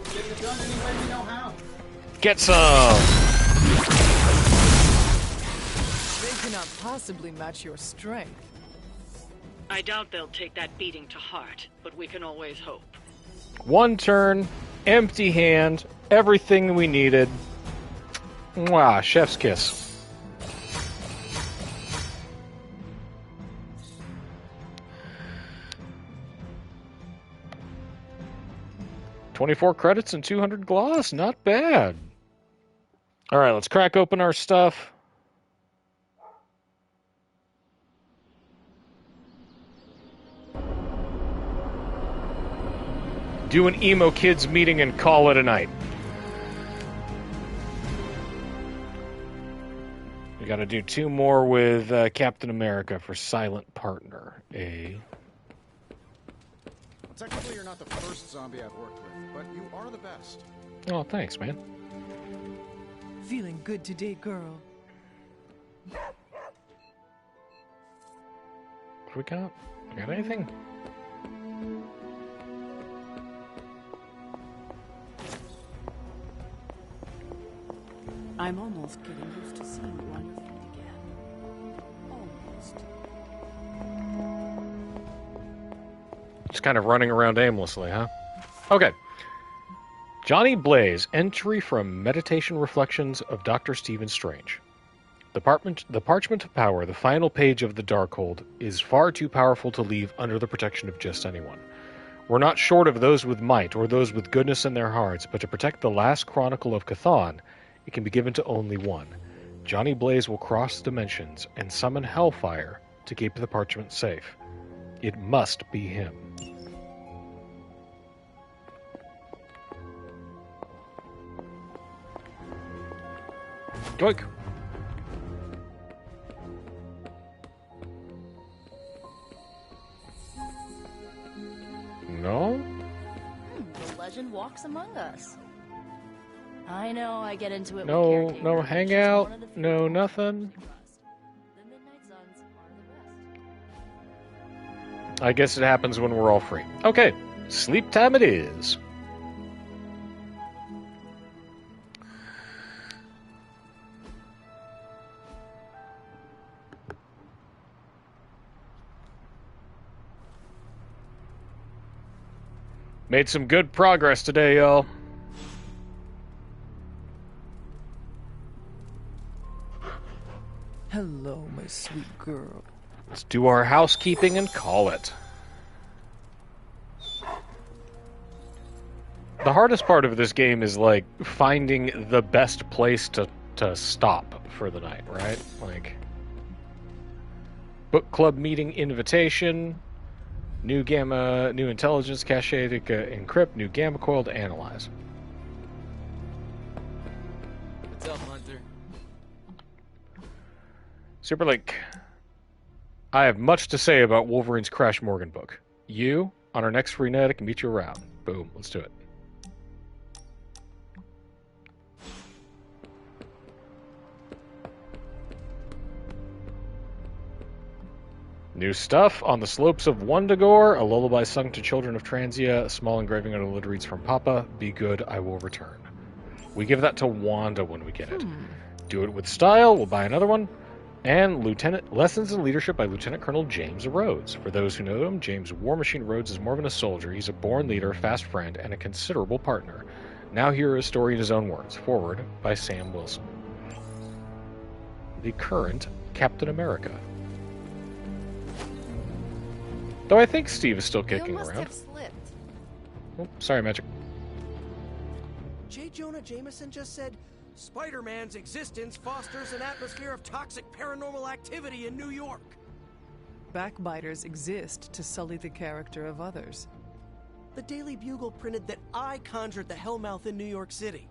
F: Get it done any way we know how.
A: Get some!
E: They cannot possibly match your strength.
K: I doubt they'll take that beating to heart, but we can always hope.
A: One turn, empty hand, everything we needed. Mwah, chef's kiss. $24 credits and 200 gloss, not bad. All right, let's crack open our stuff. Do an emo kids meeting and call it a night. We got to do 2 more with Captain America for Silent Partner.
F: Technically, you're not the first zombie I've worked with, but you are the best.
A: Oh, thanks, man.
E: Feeling good today, girl.
A: What we got? We got anything?
D: I'm almost getting used to seeing you on your feet again.
A: Just kind of running around aimlessly, huh? Okay. Johnny Blaze, entry from Meditation Reflections of Dr. Stephen Strange. The Parchment of Power, the final page of the Darkhold, is far too powerful to leave under the protection of just anyone. We're not short of those with might or those with goodness in their hearts, but to protect the last chronicle of Chthon, it can be given to only one. Johnny Blaze will cross dimensions and summon Hellfire to keep the parchment safe. It must be him. Doink. No?
T: The legend walks among us. I know I get into it
A: No,
T: with
A: no hangout, no nothing. I guess it happens when we're all free. Okay, sleep time it is. Made some good progress today, y'all.
C: Hello, my sweet girl.
A: Let's do our housekeeping and call it. The hardest part of this game is, like, finding the best place to stop for the night, right? Like, book club meeting invitation, new intelligence cache to encrypt, new gamma coil to analyze.
I: What's up, Hunter?
A: Superlink. I have much to say about Wolverine's Crash Morgan book. You, on our next free night, I can meet you around. Boom, let's do it. New stuff on the slopes of Wundagore, a lullaby sung to children of Transia, a small engraving on a lid reads from Papa, be good, I will return. We give that to Wanda when we get it. Do it with style, we'll buy another one. And Lessons in Leadership by Lieutenant Colonel James Rhodes. For those who know him, James War Machine Rhodes is more than a soldier. He's a born leader, fast friend, and a considerable partner. Now hear his story in his own words. Forward by Sam Wilson. The current Captain America. Though I think Steve is still kicking around. Oh, sorry, Magic.
Q: J. Jonah Jameson just said, Spider-Man's existence fosters an atmosphere of toxic paranormal activity in New York.
C: Backbiters exist to sully the character of others.
Q: The Daily Bugle printed that I conjured the Hellmouth in New York City.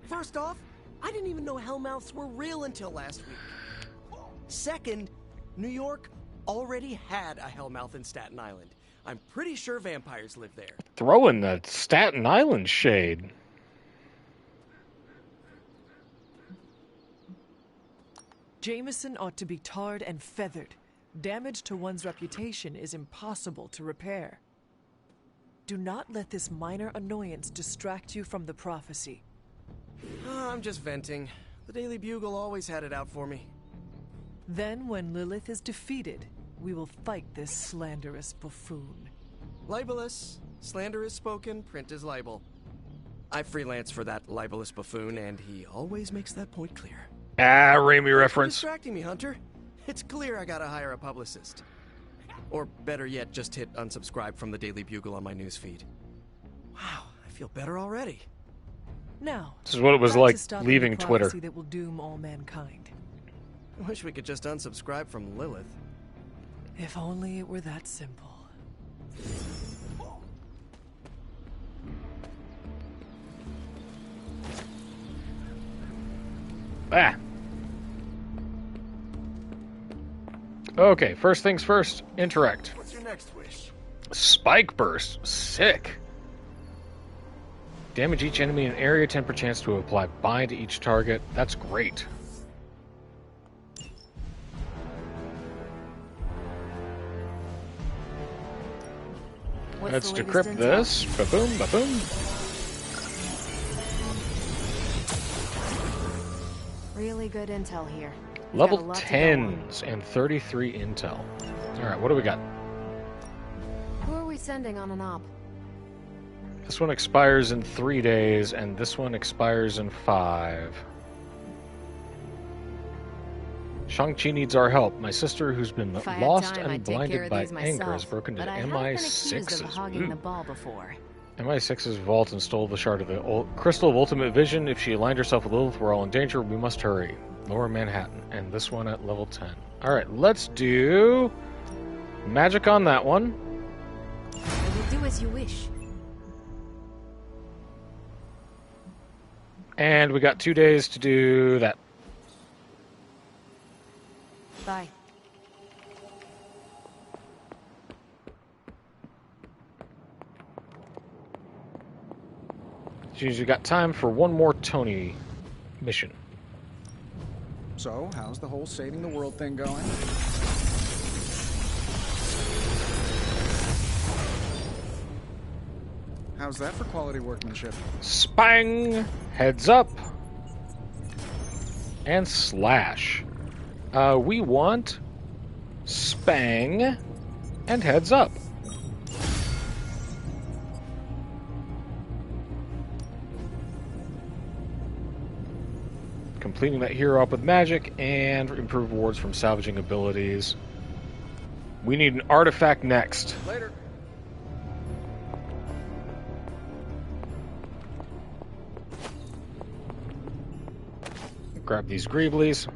Q: First off, I didn't even know Hellmouths were real until last week. Second, New York already had a Hellmouth in Staten Island. I'm pretty sure vampires live there.
A: Throwing the Staten Island shade.
C: Jameson ought to be tarred and feathered. Damage to one's reputation is impossible to repair. Do not let this minor annoyance distract you from the prophecy.
Q: I'm just venting. The Daily Bugle always had it out for me.
C: Then, when Lilith is defeated, we will fight this slanderous buffoon.
Q: Libelous. Slander is spoken, print is libel. I freelance for that libelous buffoon, and he always makes that point clear.
A: Ah, Raimi reference.
Q: Distracting me, Hunter. It's clear I gotta hire a publicist. Or better yet, just hit unsubscribe from the Daily Bugle on my newsfeed. Wow, I feel better already.
C: Now,
A: this is what it was like leaving Twitter.
C: That will doom all mankind.
Q: I wish we could just unsubscribe from Lilith.
C: If only it were that simple.
A: Ah. Okay, first things first, interact.
J: What's your next wish?
A: Spike Burst. Sick. Damage each enemy in an area, 10% chance to apply bind to each target. That's great. Let's decrypt this. Ba-boom, ba-boom.
P: Really good intel here. Level
A: 10s and 33 intel. Alright, what do we got?
P: Who are we we sending on an op?
A: This one expires in 3 days, and this one expires in 5. Shang-Chi needs our help. My sister, who's been
P: If I had
A: lost
P: time,
A: and
P: I'd take care
A: blinded
P: of
A: by
P: these
A: anger,
P: myself,
A: has broken
P: but
A: into
P: I have been accused of hogging the ball before.
A: MI6's vault and stole the shard of the crystal of ultimate vision. If she aligned herself with Lilith, we're all in danger. We must hurry. Lower Manhattan, and this one at level 10. Alright, let's do magic on that one.
P: I will do as you wish.
A: And we got 2 days to do that.
P: Bye.
A: Which means we got time for one more Tony mission.
F: So, how's the whole saving the world thing going? How's that for quality workmanship?
A: Spang! Heads up! And slash. We want spang and heads up. Completing that hero up with magic and improve rewards from salvaging abilities. We need an artifact next.
F: Later.
A: Grab these Greeblies.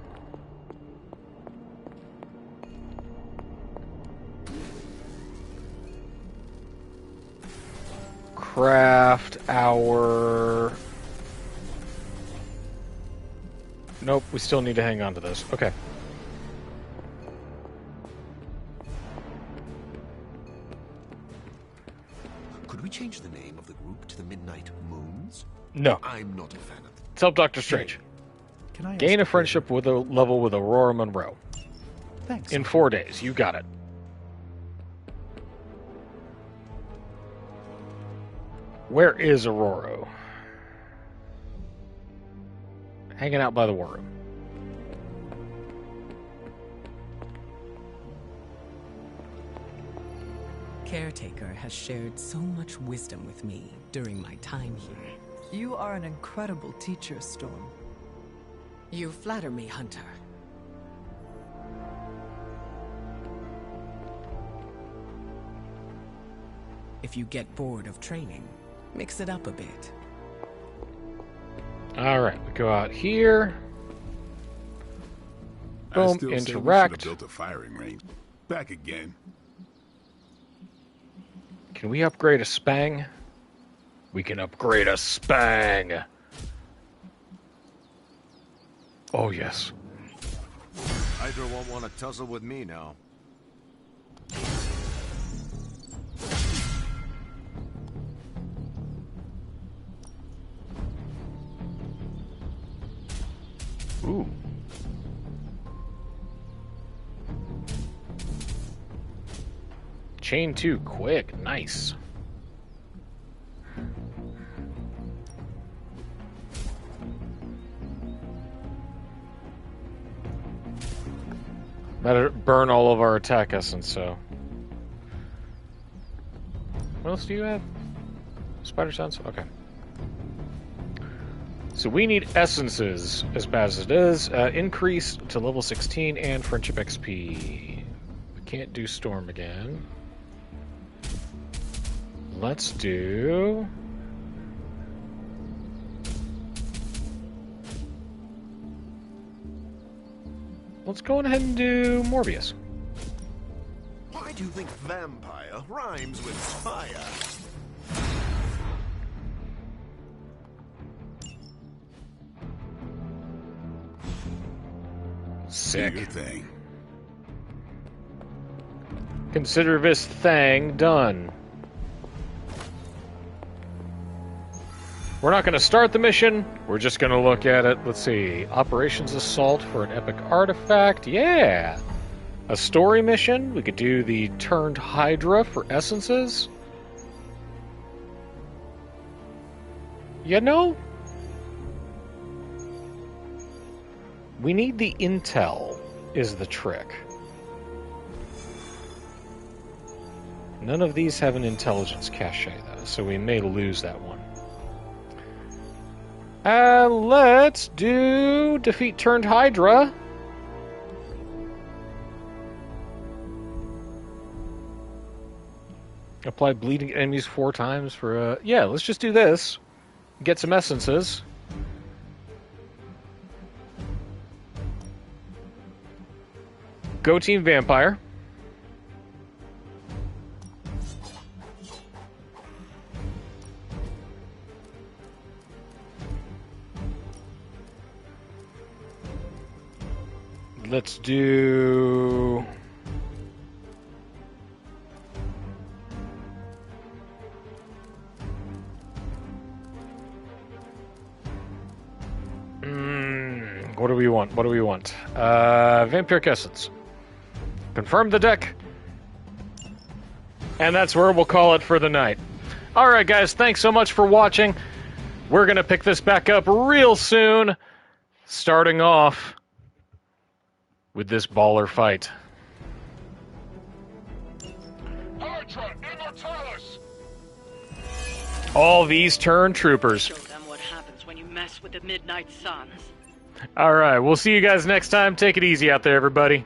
A: Craft our... Nope, we still need to hang on to those. Okay.
L: Could we change the name of the group to the Midnight Moons?
A: No.
L: I'm not a fan of it.
A: It's help Doctor Strange.
F: Can I
A: Gain a friendship with a level with Aurora Monroe.
F: Thanks.
A: In 4 days. You got it. Where is Aurora? Hanging out by the war room.
N: Caretaker has shared so much wisdom with me during my time here.
E: You are an incredible teacher, Storm.
N: You flatter me, Hunter. If you get bored of training, mix it up a bit.
A: Alright, we go out here.
H: I
A: Boom,
H: still say we should
A: interact.
H: have built a firing range. Back again.
A: Can we upgrade a Spang? We can upgrade a Spang. Oh, yes.
O: Hydra won't want to tussle with me now.
A: Ooh. Chain 2, quick, nice. Better burn all of our attack essence, so. What else do you have? Spider sense? Okay. So we need essences, as bad as it is. Increase to level 16 and friendship XP. We can't do Storm again. Let's do... Let's go ahead and do Morbius.
L: Why do you think vampire rhymes with fire?
A: Sick.
H: Do your thing.
A: Consider this thing done. We're not going to start the mission. We're just going to look at it. Let's see. Operations Assault for an epic artifact. Yeah. A story mission. We could do the Turned Hydra for essences. You know, we need the intel is the trick. None of these have an intelligence cachet, though, so we may lose that one. Let's do defeat turned Hydra. Apply bleeding enemies 4 times for, yeah, let's just do this. Get some essences. Go Team Vampire. Let's do... what do we want? What do we want? Vampiric Essence. Confirm the deck. And that's where we'll call it for the night. Alright guys, thanks so much for watching. We're going to pick this back up real soon. Starting off with this baller fight.
S: Hydra Immortalis!
A: All these turn troopers.
K: Show them what happens when you mess with the Midnight Suns.
A: Alright, we'll see you guys next time. Take it easy out there, everybody.